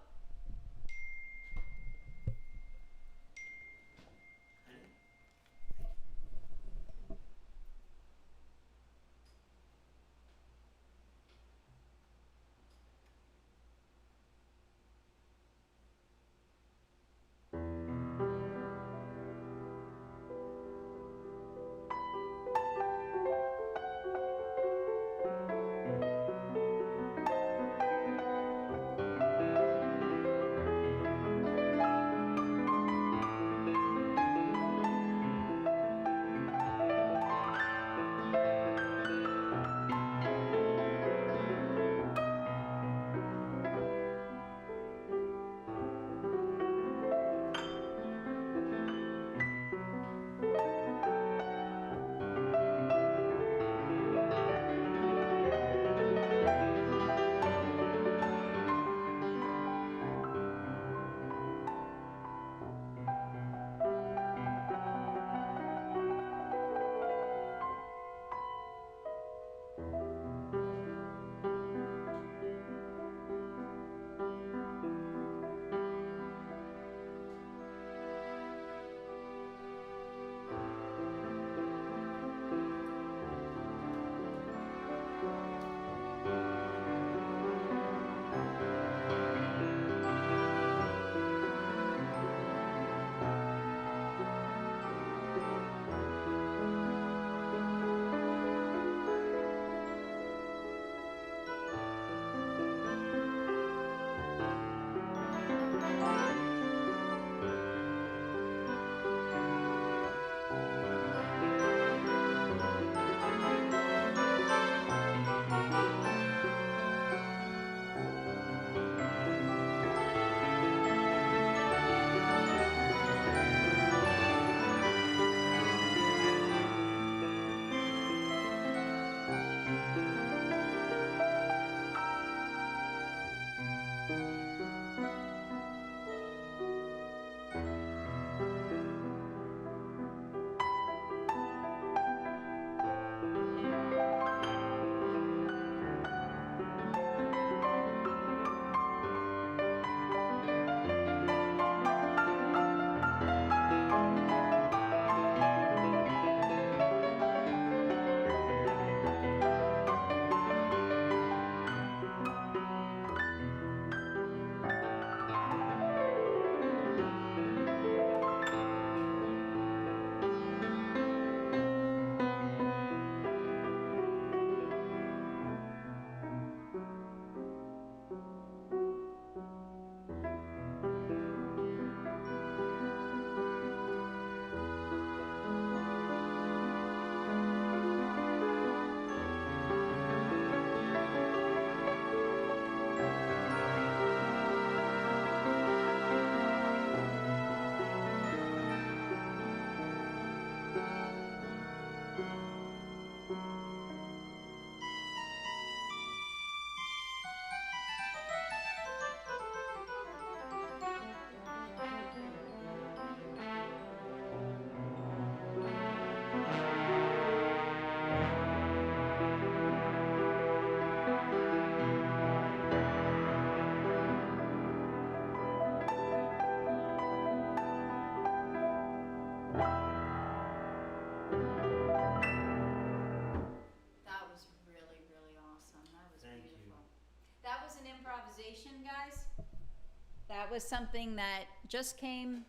was something that just came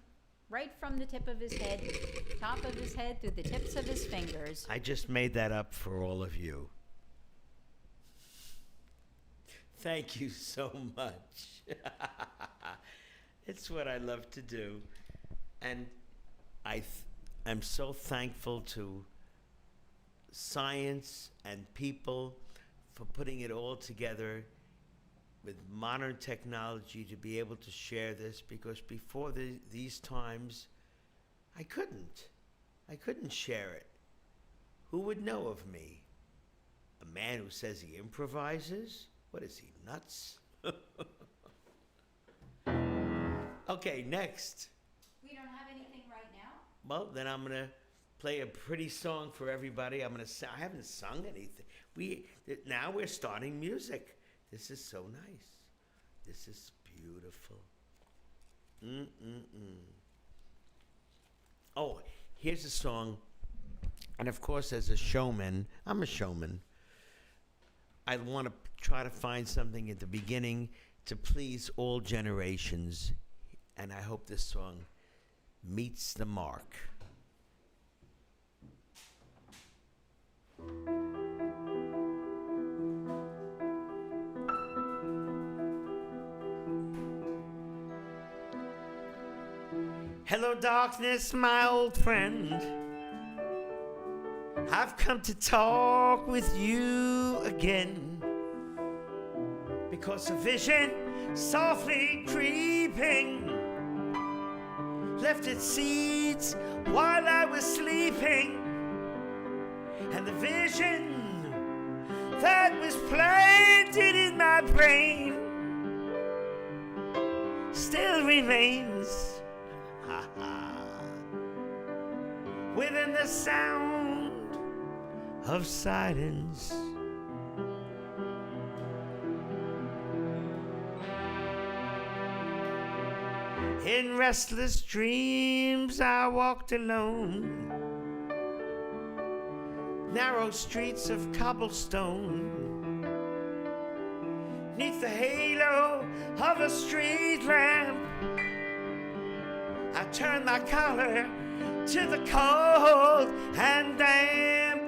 right from the tip of his head, top of his head, through the tips of his fingers. I just made that up for all of you. Thank you so much. It's what I love to do. And I'm so thankful to science and people for putting it all together with modern technology to be able to share this, because before these times, I couldn't share it. Who would know of me? A man who says he improvises? What is he, nuts? Okay, next. We don't have anything right now? Well, then I'm going to play a pretty song for everybody. I haven't sung anything. Now we're starting music. This is so nice. This is beautiful. Oh, here's a song. And of course, as a showman, I'm a showman. I want to try to find something at the beginning to please all generations. And I hope this song meets the mark. Hello, darkness, my old friend. I've come to talk with you again, because a vision softly creeping left its seeds while I was sleeping, and the vision that was planted in my brain still remains within the sound of silence. In restless dreams I walked alone, narrow streets of cobblestone, neath the halo of a street lamp. I turned my collar to the cold and damp,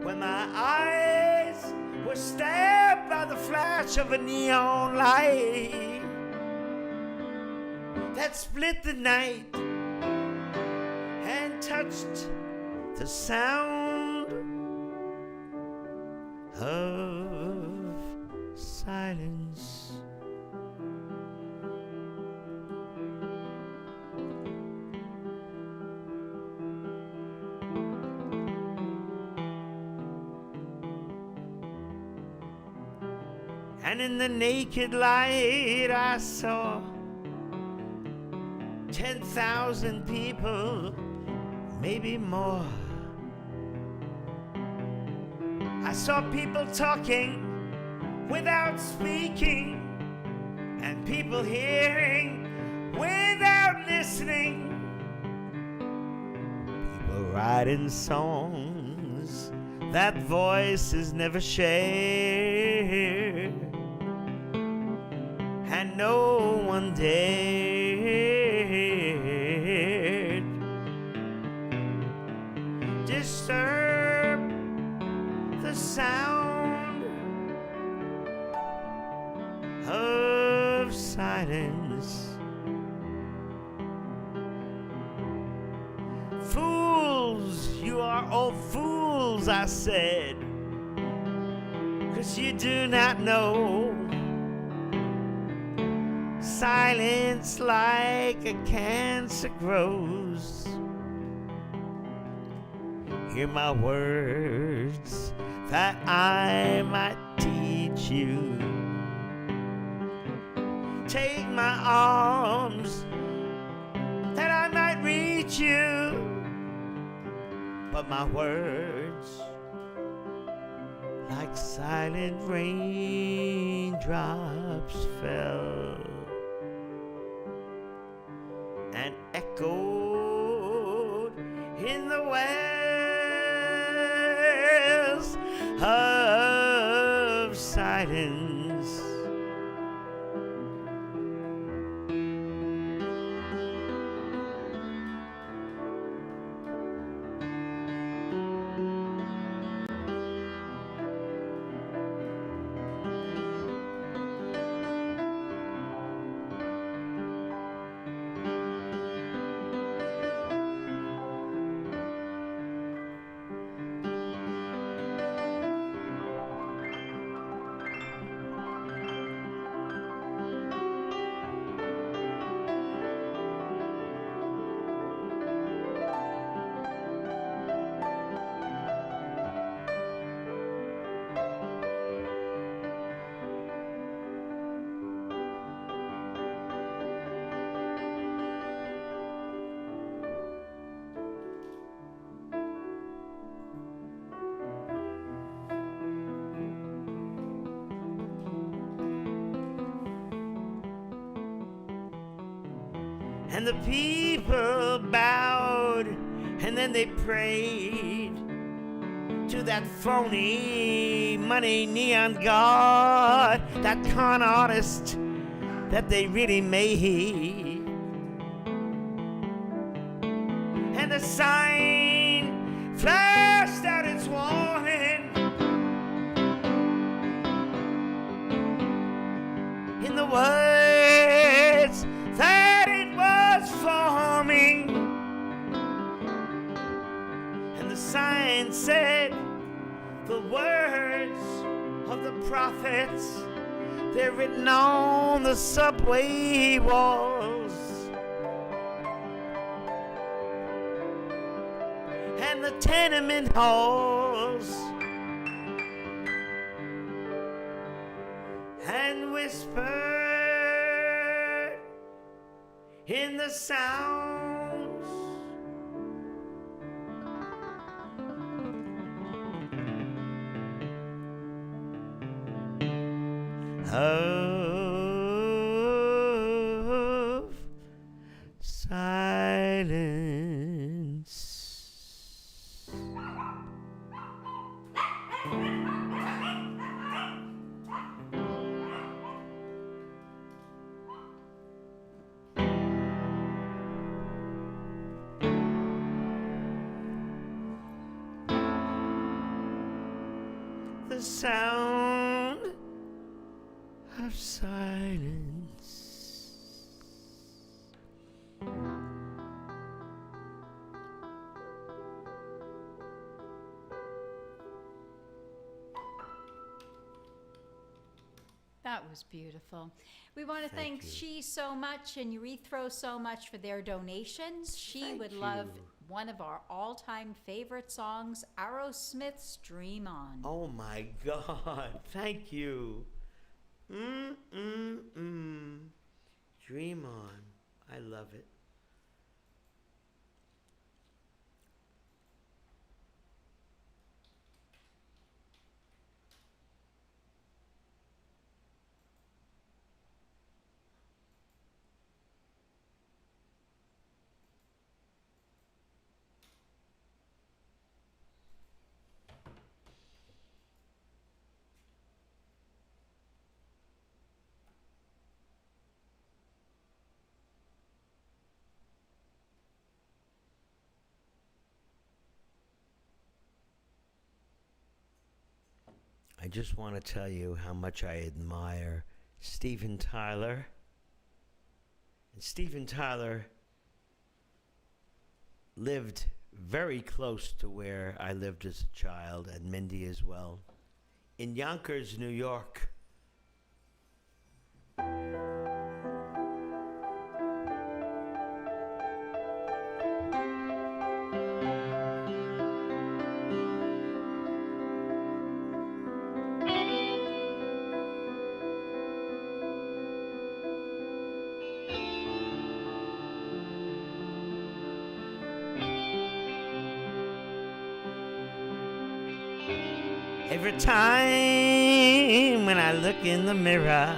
when my eyes were stabbed by the flash of a neon light that split the night and touched the sound of silence. And in the naked light I saw 10,000 people, maybe more. I saw people talking without speaking, and people hearing without listening. People writing songs that voices never shared, and no one dared disturb the sound of silence. Fools, you are all fools, I said, 'cause you do not know silence like a cancer grows. Hear my words that I might teach you. Take my arms that I might reach you. But my words, like silent raindrops, fell and echoed in the wells of silence. And the people bowed, and then they prayed to that phony money neon god, that con artist that they really made. And the sign flashed out its warning in the words that it was forming. And the sign said the words of the prophets, they're written on the subway walls and the tenement halls, and whispered in the sounds of silence. The sound of silence. That was beautiful. We want to thank you. She so much and Urethro so much for their donations. She Thank would you. love one of our all-time favorite songs, Aerosmith's Dream On. Oh my God, thank you. Dream on. I love it. I just want to tell you how much I admire Steven Tyler. And Steven Tyler lived very close to where I lived as a child, and Mindy as well, in Yonkers, New York. Every time when I look in the mirror,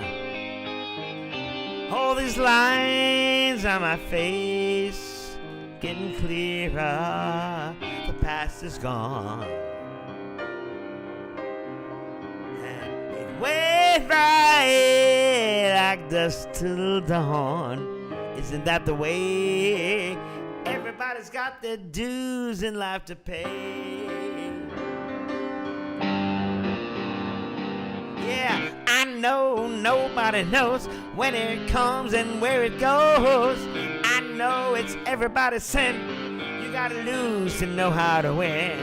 all these lines on my face getting clearer. The past is gone, and it went right like dust till dawn. Isn't that the way? Everybody's got their dues in life to pay. Yeah, I know nobody knows when it comes and where it goes. I know it's everybody's sin. You gotta lose to know how to win.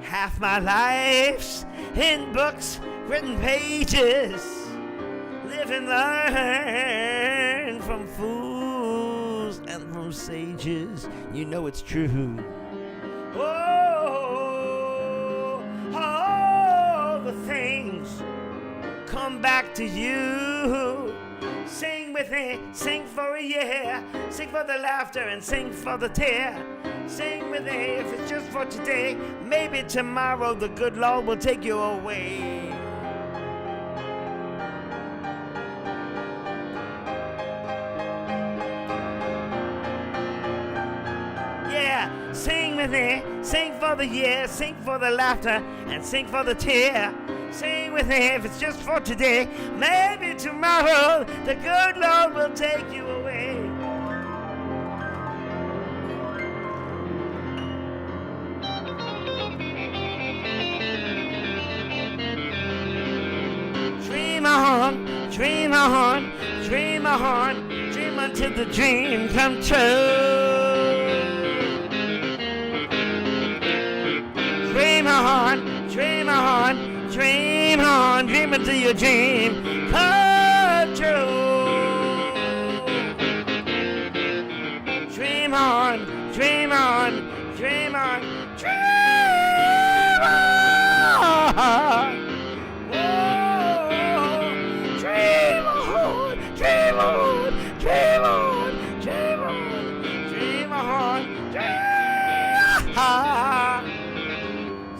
Half my life's in books, written pages. Live and learn from fools and from sages. You know it's true. Oh, all the things come back to you. Sing with me, sing for a year. Sing for the laughter and sing for the tear. Sing with me if it's just for today. Maybe tomorrow the good Lord will take you away. Yeah, sing with me, sing for the year, sing for the laughter, and sing for the tear. Sing with me if it's just for today. Maybe tomorrow the good Lord will take you away. Dream on, dream on, dream on, dream until the dream come true. Dream on, dream on, dream on, dream until your dream come true. Dream on, dream on, dream on, dream on. Whoa. Dream on, dream on, dream on, dream on, dream on, dream on.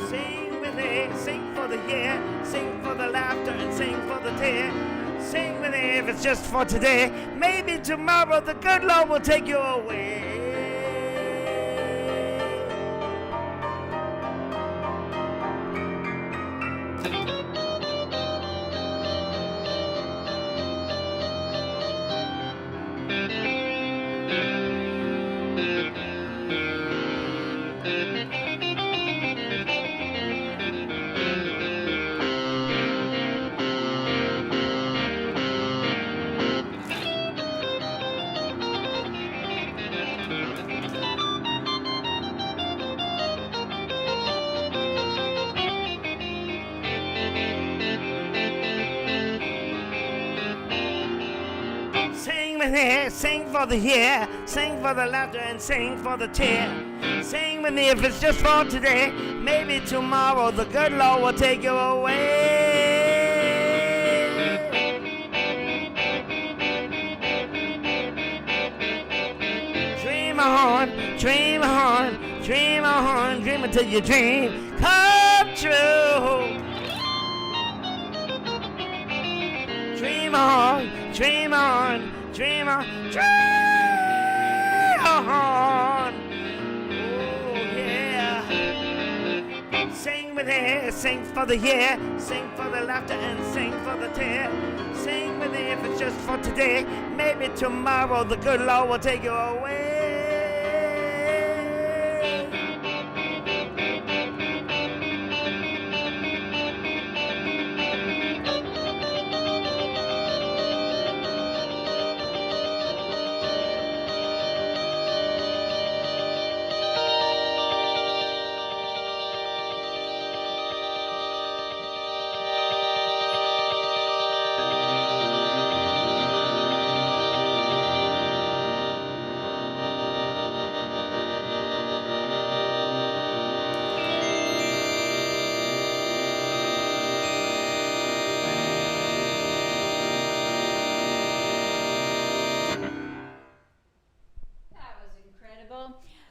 Sing with me, sing for the year, sing for the laughter and sing for the tear. Sing with me if it's just for today. Maybe tomorrow the good Lord will take you away. Sing with me, sing for the year, sing for the laughter and sing for the tear. Sing with me if it's just for today. Maybe tomorrow the good Lord will take you away. Dream on, dream on, dream on, dream until your dream come true. Dream on, dream on, dream on, dream on. Oh yeah. Sing with me, sing for the year, sing for the laughter and sing for the tear. Sing with me if it's just for today. Maybe tomorrow the good Lord will take you away.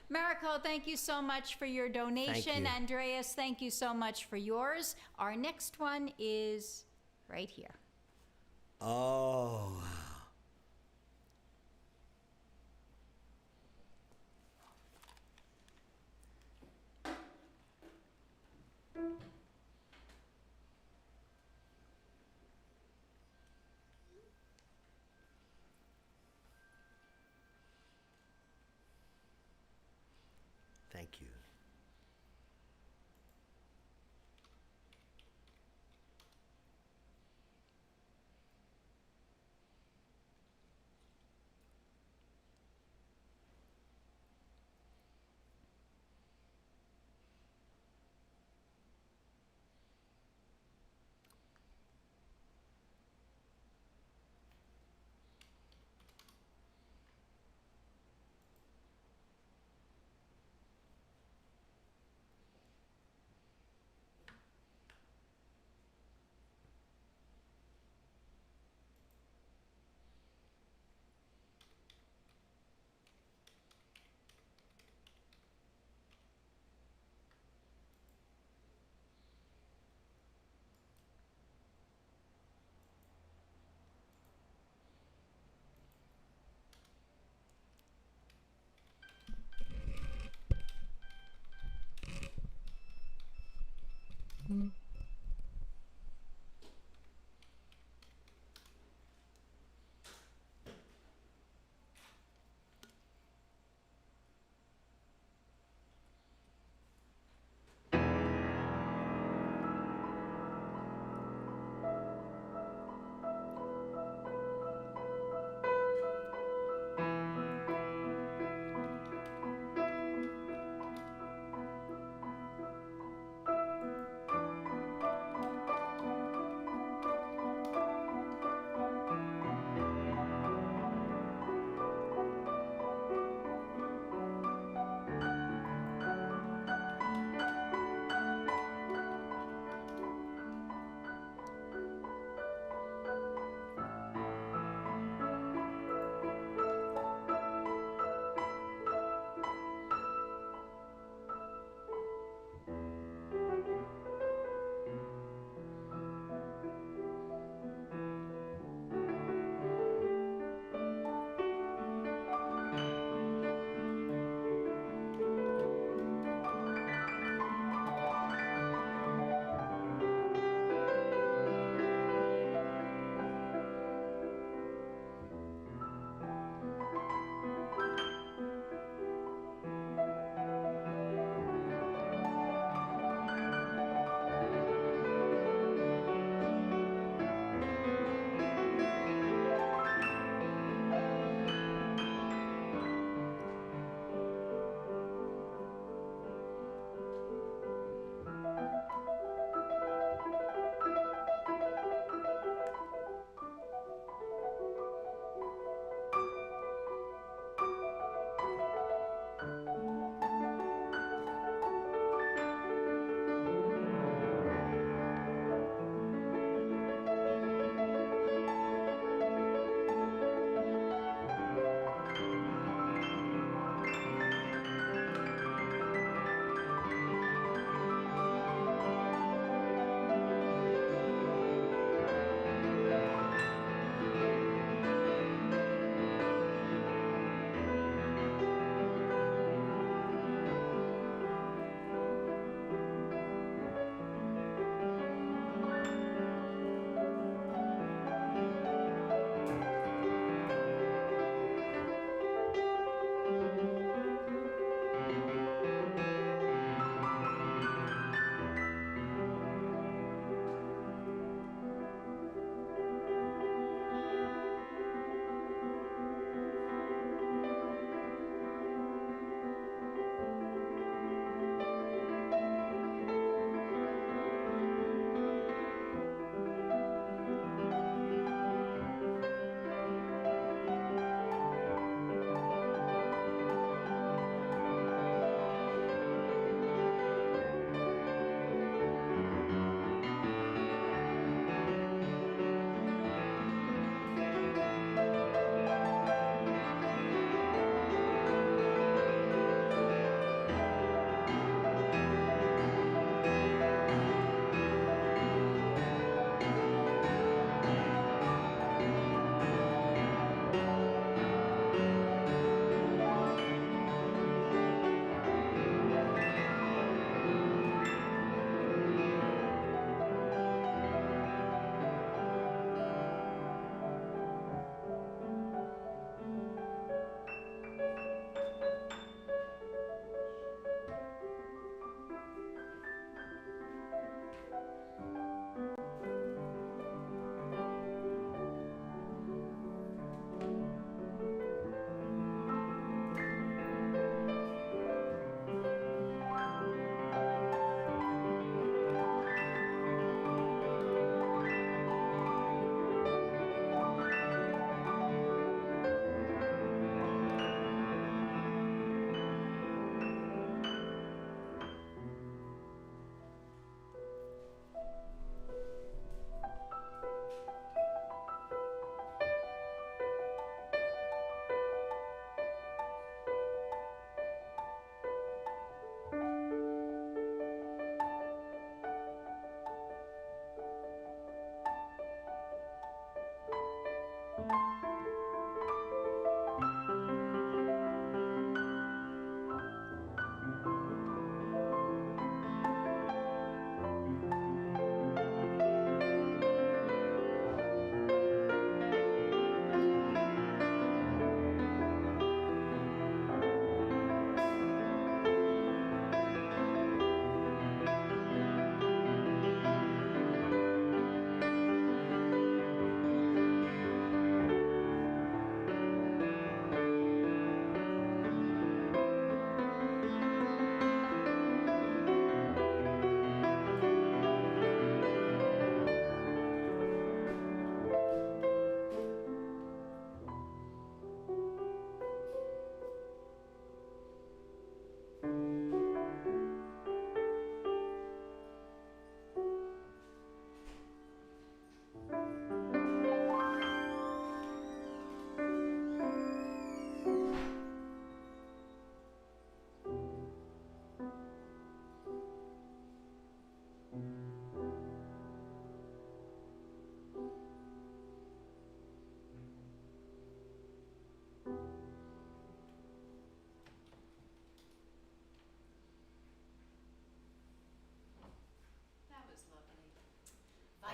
Mariko, thank you so much for your donation. you. Andreas, thank you so much for yours. Our next one is right here. Oh. Thank you.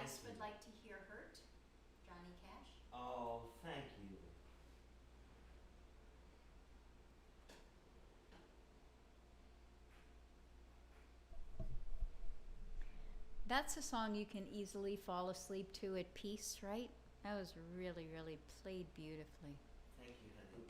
Bryce would like to hear Hurt, Johnny Cash. Oh, thank you. That's a song you can easily fall asleep to at peace, right? That was really, really played beautifully. Thank you, honey.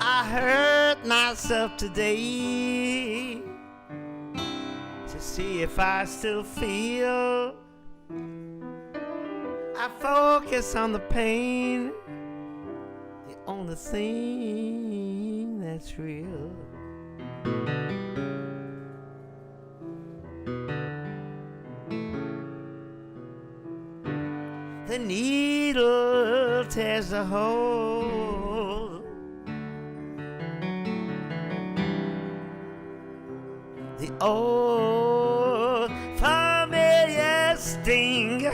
I hurt myself today to see if I still feel. I focus on the pain, the only thing that's real. The needle tears a hole. The old familiar sting.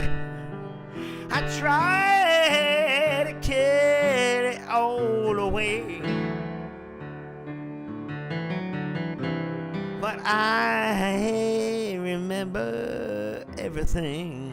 I try to kill it all away, but I remember everything.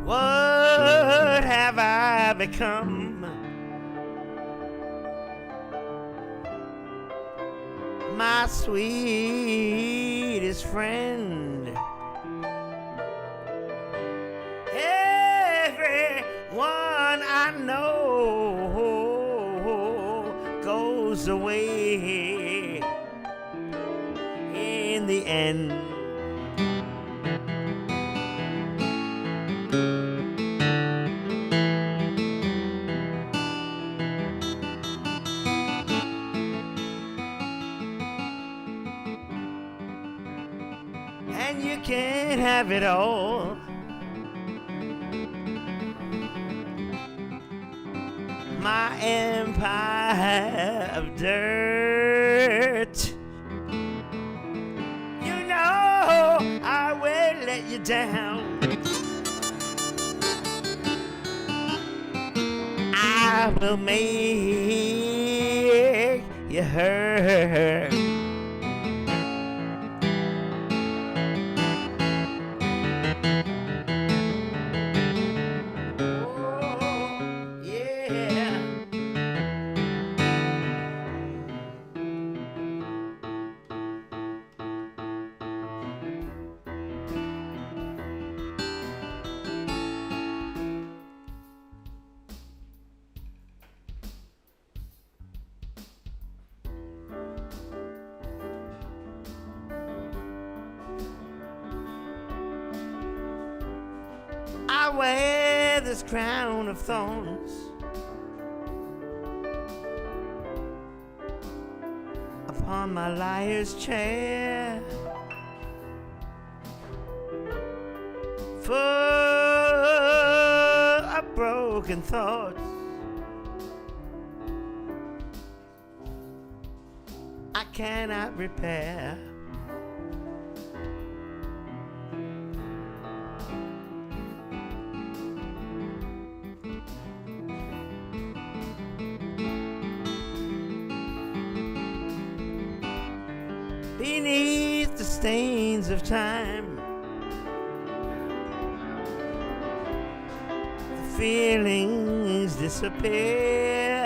What have I become? My sweetest friend. Everyone I know goes away in the end. And you can't have it all. My empire of dirt. You know I will let you down. I will make you hurt. I wear this crown of thorns upon my liar's chair, full of broken thoughts. I cannot repair. beneath the stains of time. The feelings disappear.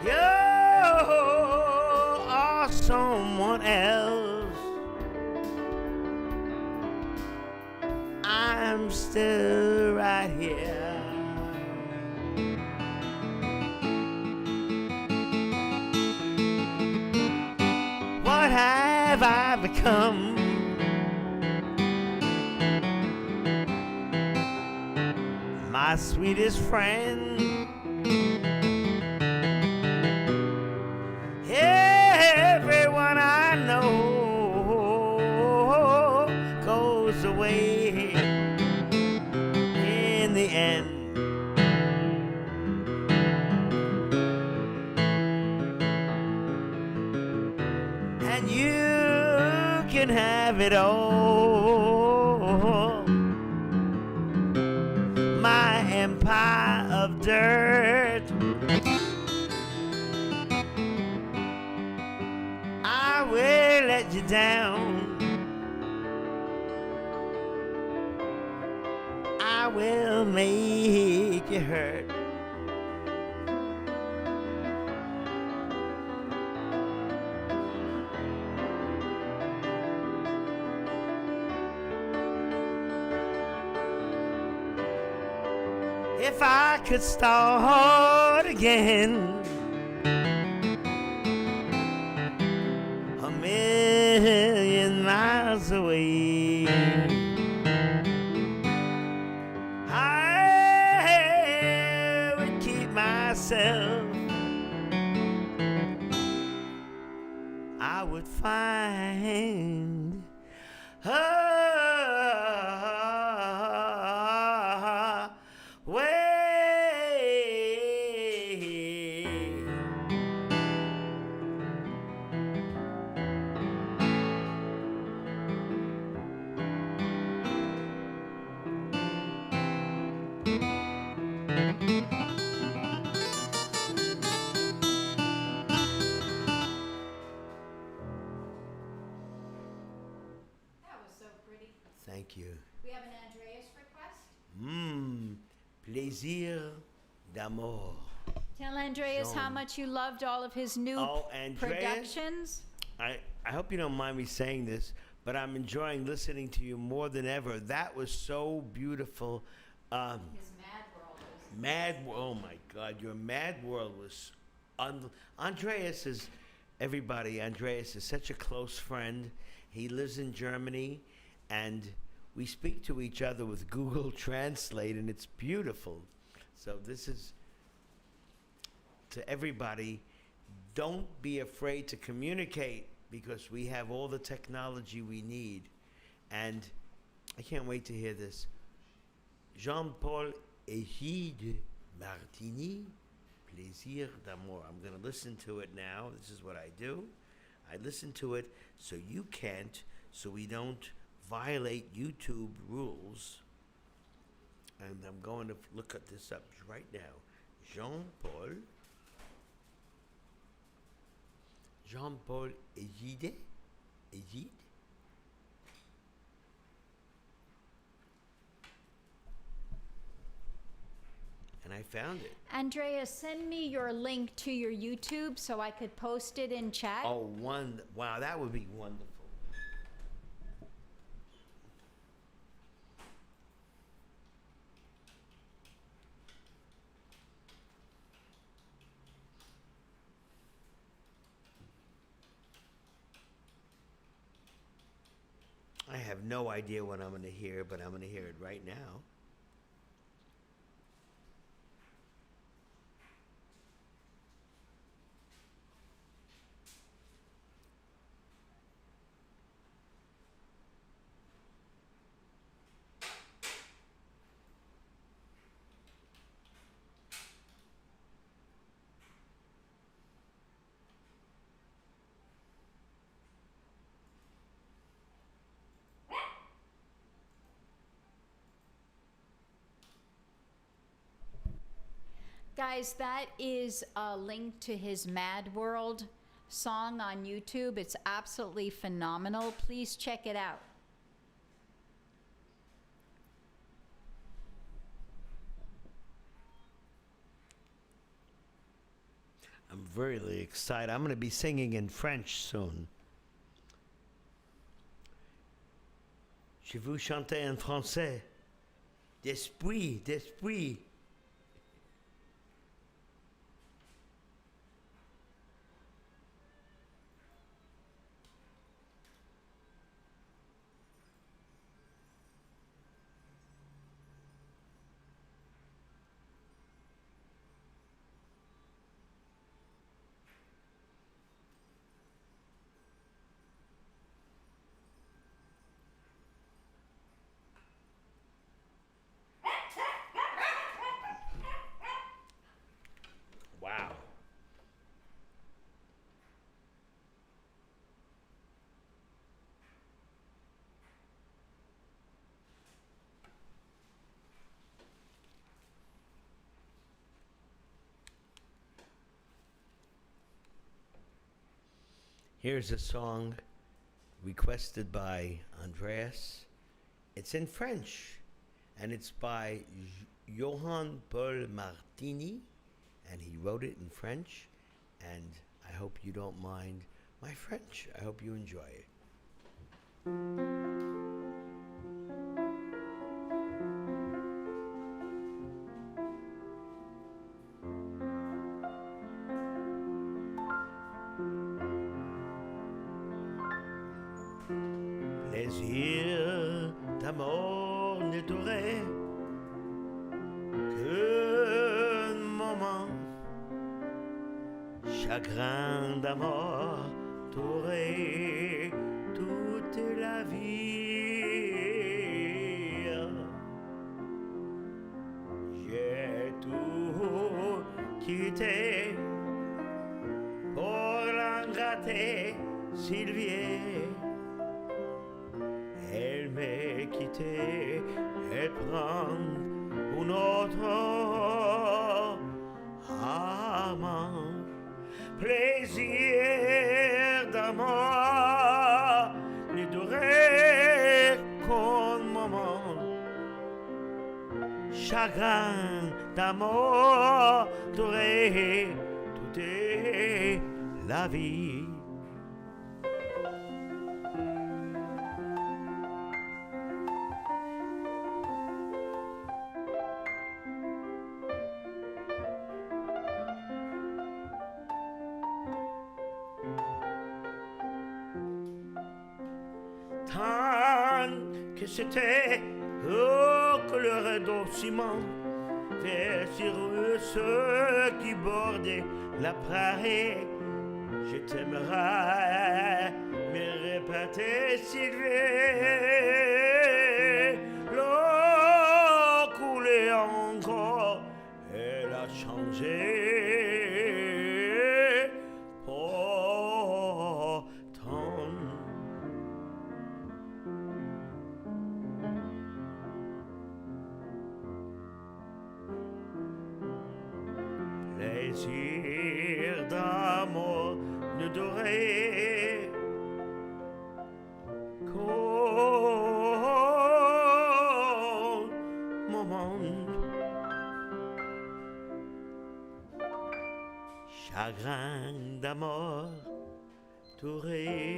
You are someone else. I'm still right here. What have I become? My sweetest friend. Everyone I know goes away in the end. And you can have it all. My empire of dirt. I will let you down. I will make you hurt. If I could start again, a million miles away, I would keep myself. I would find a way. That was so pretty. Thank you. We have an Andreas request. Plaisir d'amour. Tell Andreas how Jean. much you loved all of his new Oh, Andreas? productions. I hope you don't mind me saying this, but I'm enjoying listening to you more than ever. That was so beautiful. His Mad World was. Oh my God, your Mad World was Andreas is, everybody, Andreas is such a close friend. He lives in Germany, and we speak to each other with Google Translate, and it's beautiful. So this is, to everybody, don't be afraid to communicate, because we have all the technology we need. And I can't wait to hear this. Jean-Paul Egide Martini, Plaisir d'amour. I'm going to listen to it now. This is what I do. I listen to it so you can't, so we don't violate YouTube rules. And I'm going to look at this up right now. Jean-Paul Egide? Egide? And I found it. Andreas, send me your link to your YouTube so I could post it in chat. Oh, wow, that would be wonderful. I have no idea what I'm going to hear, but I'm going to hear it right now. Guys, that is a link to his Mad World song on YouTube. It's absolutely phenomenal. Please check it out. I'm really excited. I'm going to be singing in French soon. Je vous chanter en français. D'esprit, d'esprit. Wow. Here's a song requested by Andreas. It's in French, and it's by Johann Paul Martini, and he wrote it in French, and I hope you don't mind my French. I hope you enjoy it. Plaisir d'amour ne durait qu'un moment, chagrin d'amour durait toute la vie. J'ai tout quitté pour l'ingraté Sylvie. Elle m'est quittée et prend un autre amant. Plaisir d'amour ne durait qu'un moment. Chagrin d'amour durait toute la vie. Tant que c'était au couleur d'eau ciment, vers sur ceux qui bordaient la prairie, je t'aimerai, me répétait Sylvie. L'eau coulait encore, elle a changé. Plaisir d'amour ne durait qu'un moment. Chagrin d'amour durait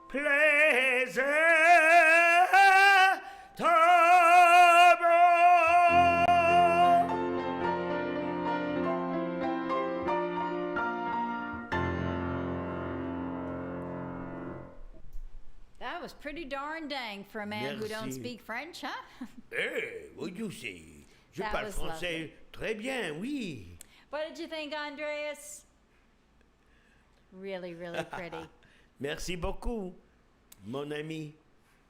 plaisir d'amour. That was pretty darn dang for a man who don't Merci. speak French, huh? Hey, what you say? Je That parle was français très bien, oui. What did you think, Andreas? Really, really pretty. Merci beaucoup, mon ami.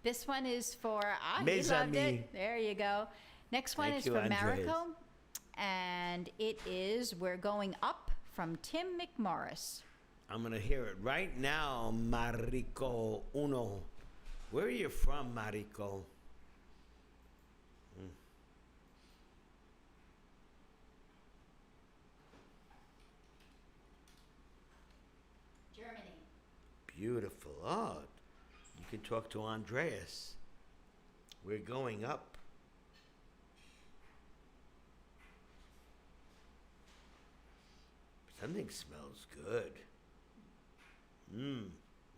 This one is for he Mes loved amis. it. There you go. Next one Thank is you, for Andreas. Mariko, and it is "We're Going Up" from Tim McMorris. I'm gonna hear it right now, Mariko Uno. Where are you from, Mariko? Germany. Beautiful. Oh, you can talk to Andreas. We're going up. Something smells good.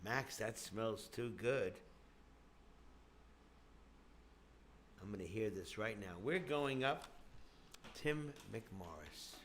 Max, that smells too good. I'm going to hear this right now. We're going up. Tim McMorris.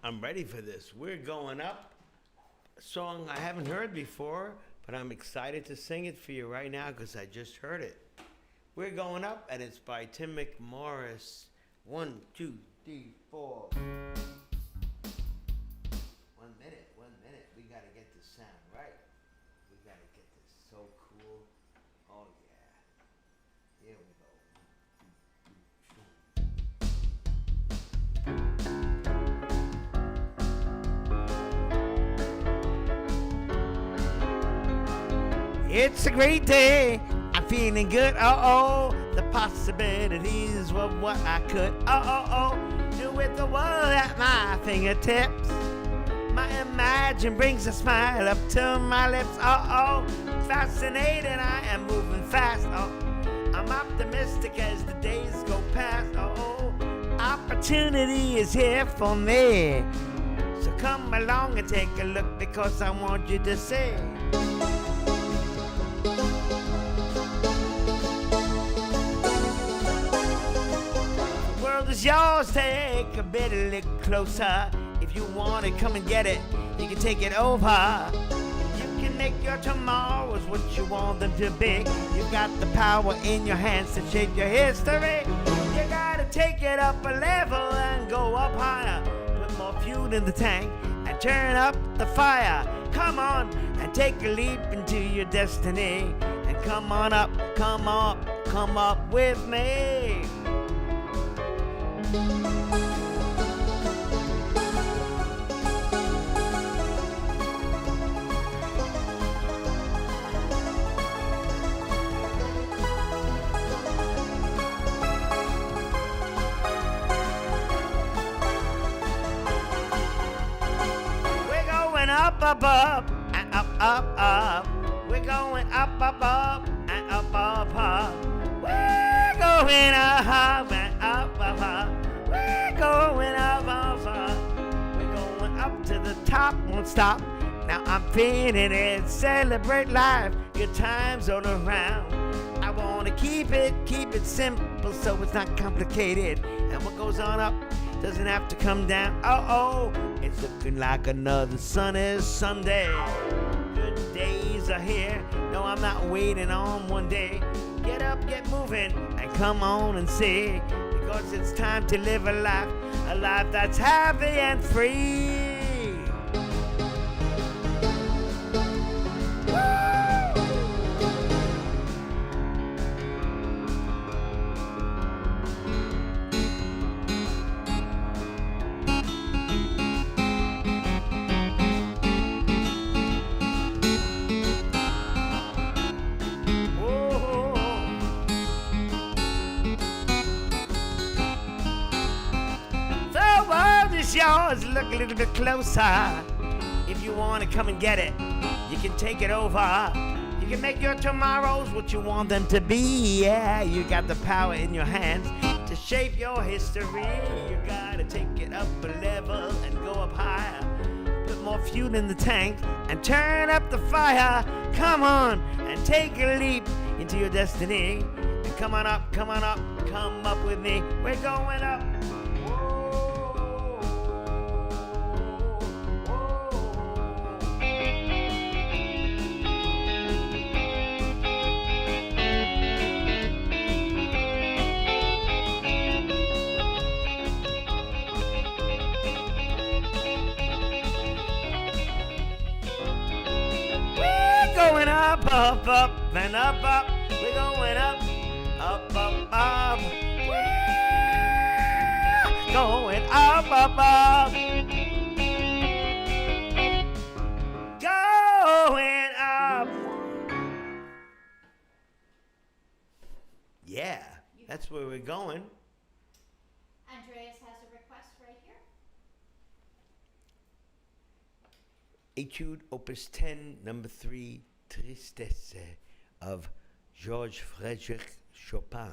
I'm ready for this. We're going up. A song I haven't heard before, but I'm excited to sing it for you right now because I just heard it. We're going up, and it's by Tim McMorris. 1, 2, 3, 4. 1 minute, 1 minute. We got to get the sound right. We got to get this so cool. Oh, yeah. Here we go. It's a great day. I'm feeling good. Oh, the possibilities of what I could. Do with the world at my fingertips. My imagine brings a smile up to my lips. Fascinated. I am moving fast. I'm optimistic as the days go past. Opportunity is here for me. So come along and take a look because I want you to see. Is yours, take a bit a little closer. If you want it, come and get it. You can take it over. You can make your tomorrows what you want them to be. You got the power in your hands to shape your history. You gotta take it up a level and go up higher. Put more fuel in the tank and turn up the fire. Come on and take a leap into your destiny. And come on up, come up with me. up above and up. We're going up above and up. We're going up and up. We're going up. We're going up to the top, won't stop. Now I'm feeling it, celebrate life, good times all around. I wanna keep it simple so it's not complicated. And what goes on up doesn't have to come down. Oh, it's looking like another sunny Sunday. Good days are here, no I'm not waiting on one day. Get up, get moving, and come on and see. Because it's time to live a life that's happy and free. Yours, look a little bit closer. If you want to come and get it, you can take it over. You can make your tomorrows what you want them to be. Yeah, you got the power in your hands to shape your history. You gotta take it up a level and go up higher. Put more fuel in the tank and turn up the fire. Come on and take a leap into your destiny. And come on up, come up with me. We're going up. Up and up. We're going up. We're going up. Going up. Yeah, that's where we're going. Andreas has a request right here. Etude Opus 10, number 3, Tristesse of Georges Frédéric Chopin.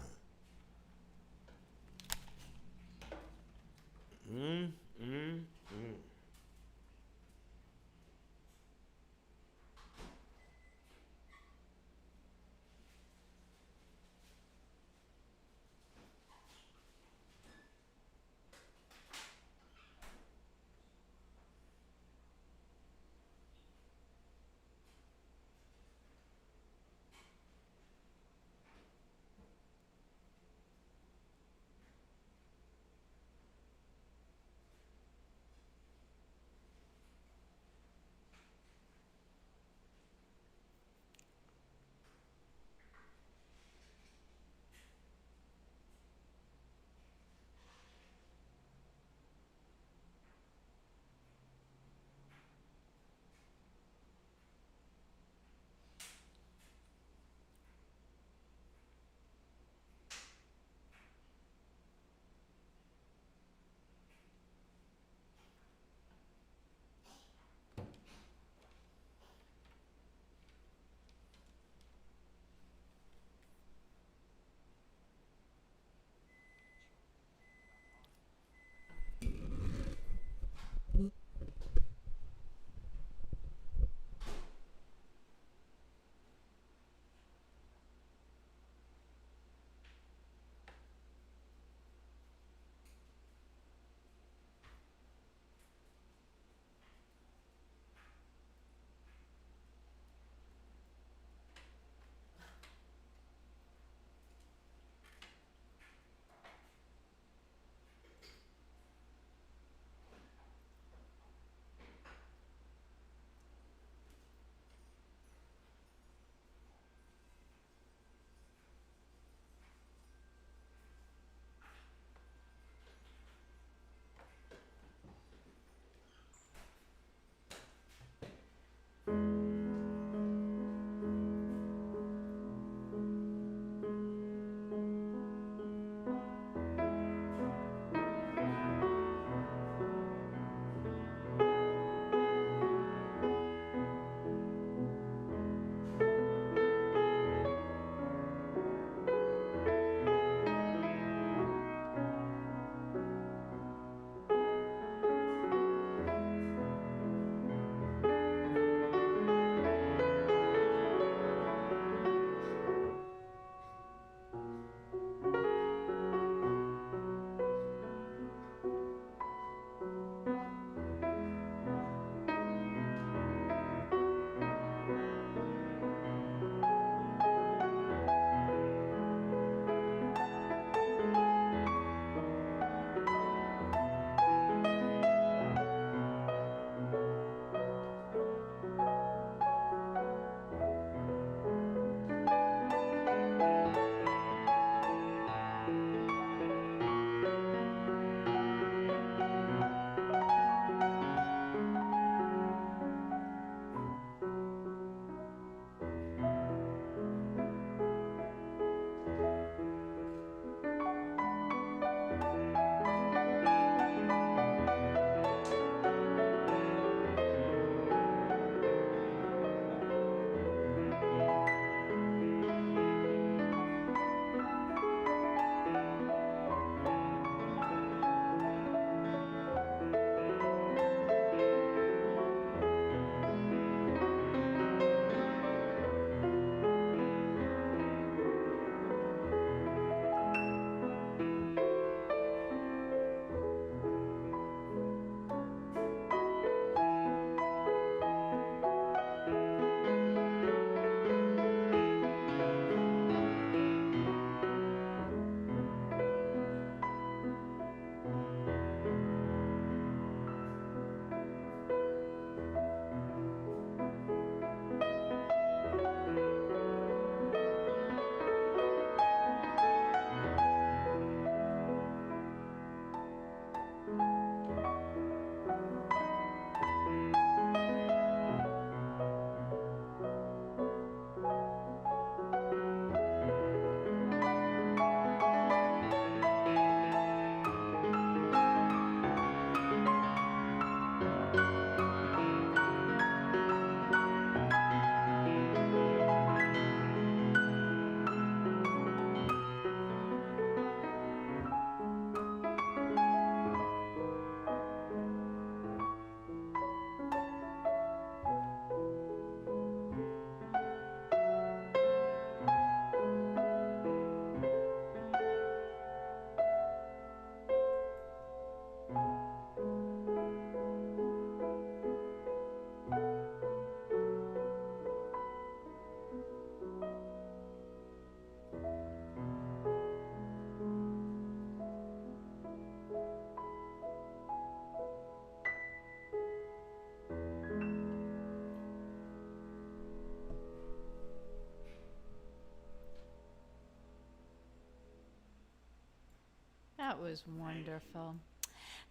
was wonderful.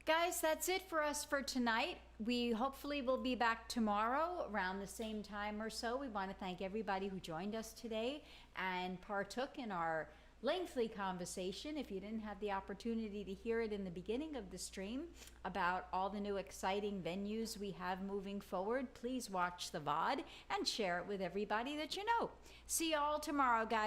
Guys, that's it for us for tonight. We hopefully will be back tomorrow around the same time or so. We want to thank everybody who joined us today and partook in our lengthy conversation. If you didn't have the opportunity to hear it in the beginning of the stream about all the new exciting venues we have moving forward, please watch the VOD and share it with everybody that you know. See you all tomorrow, guys.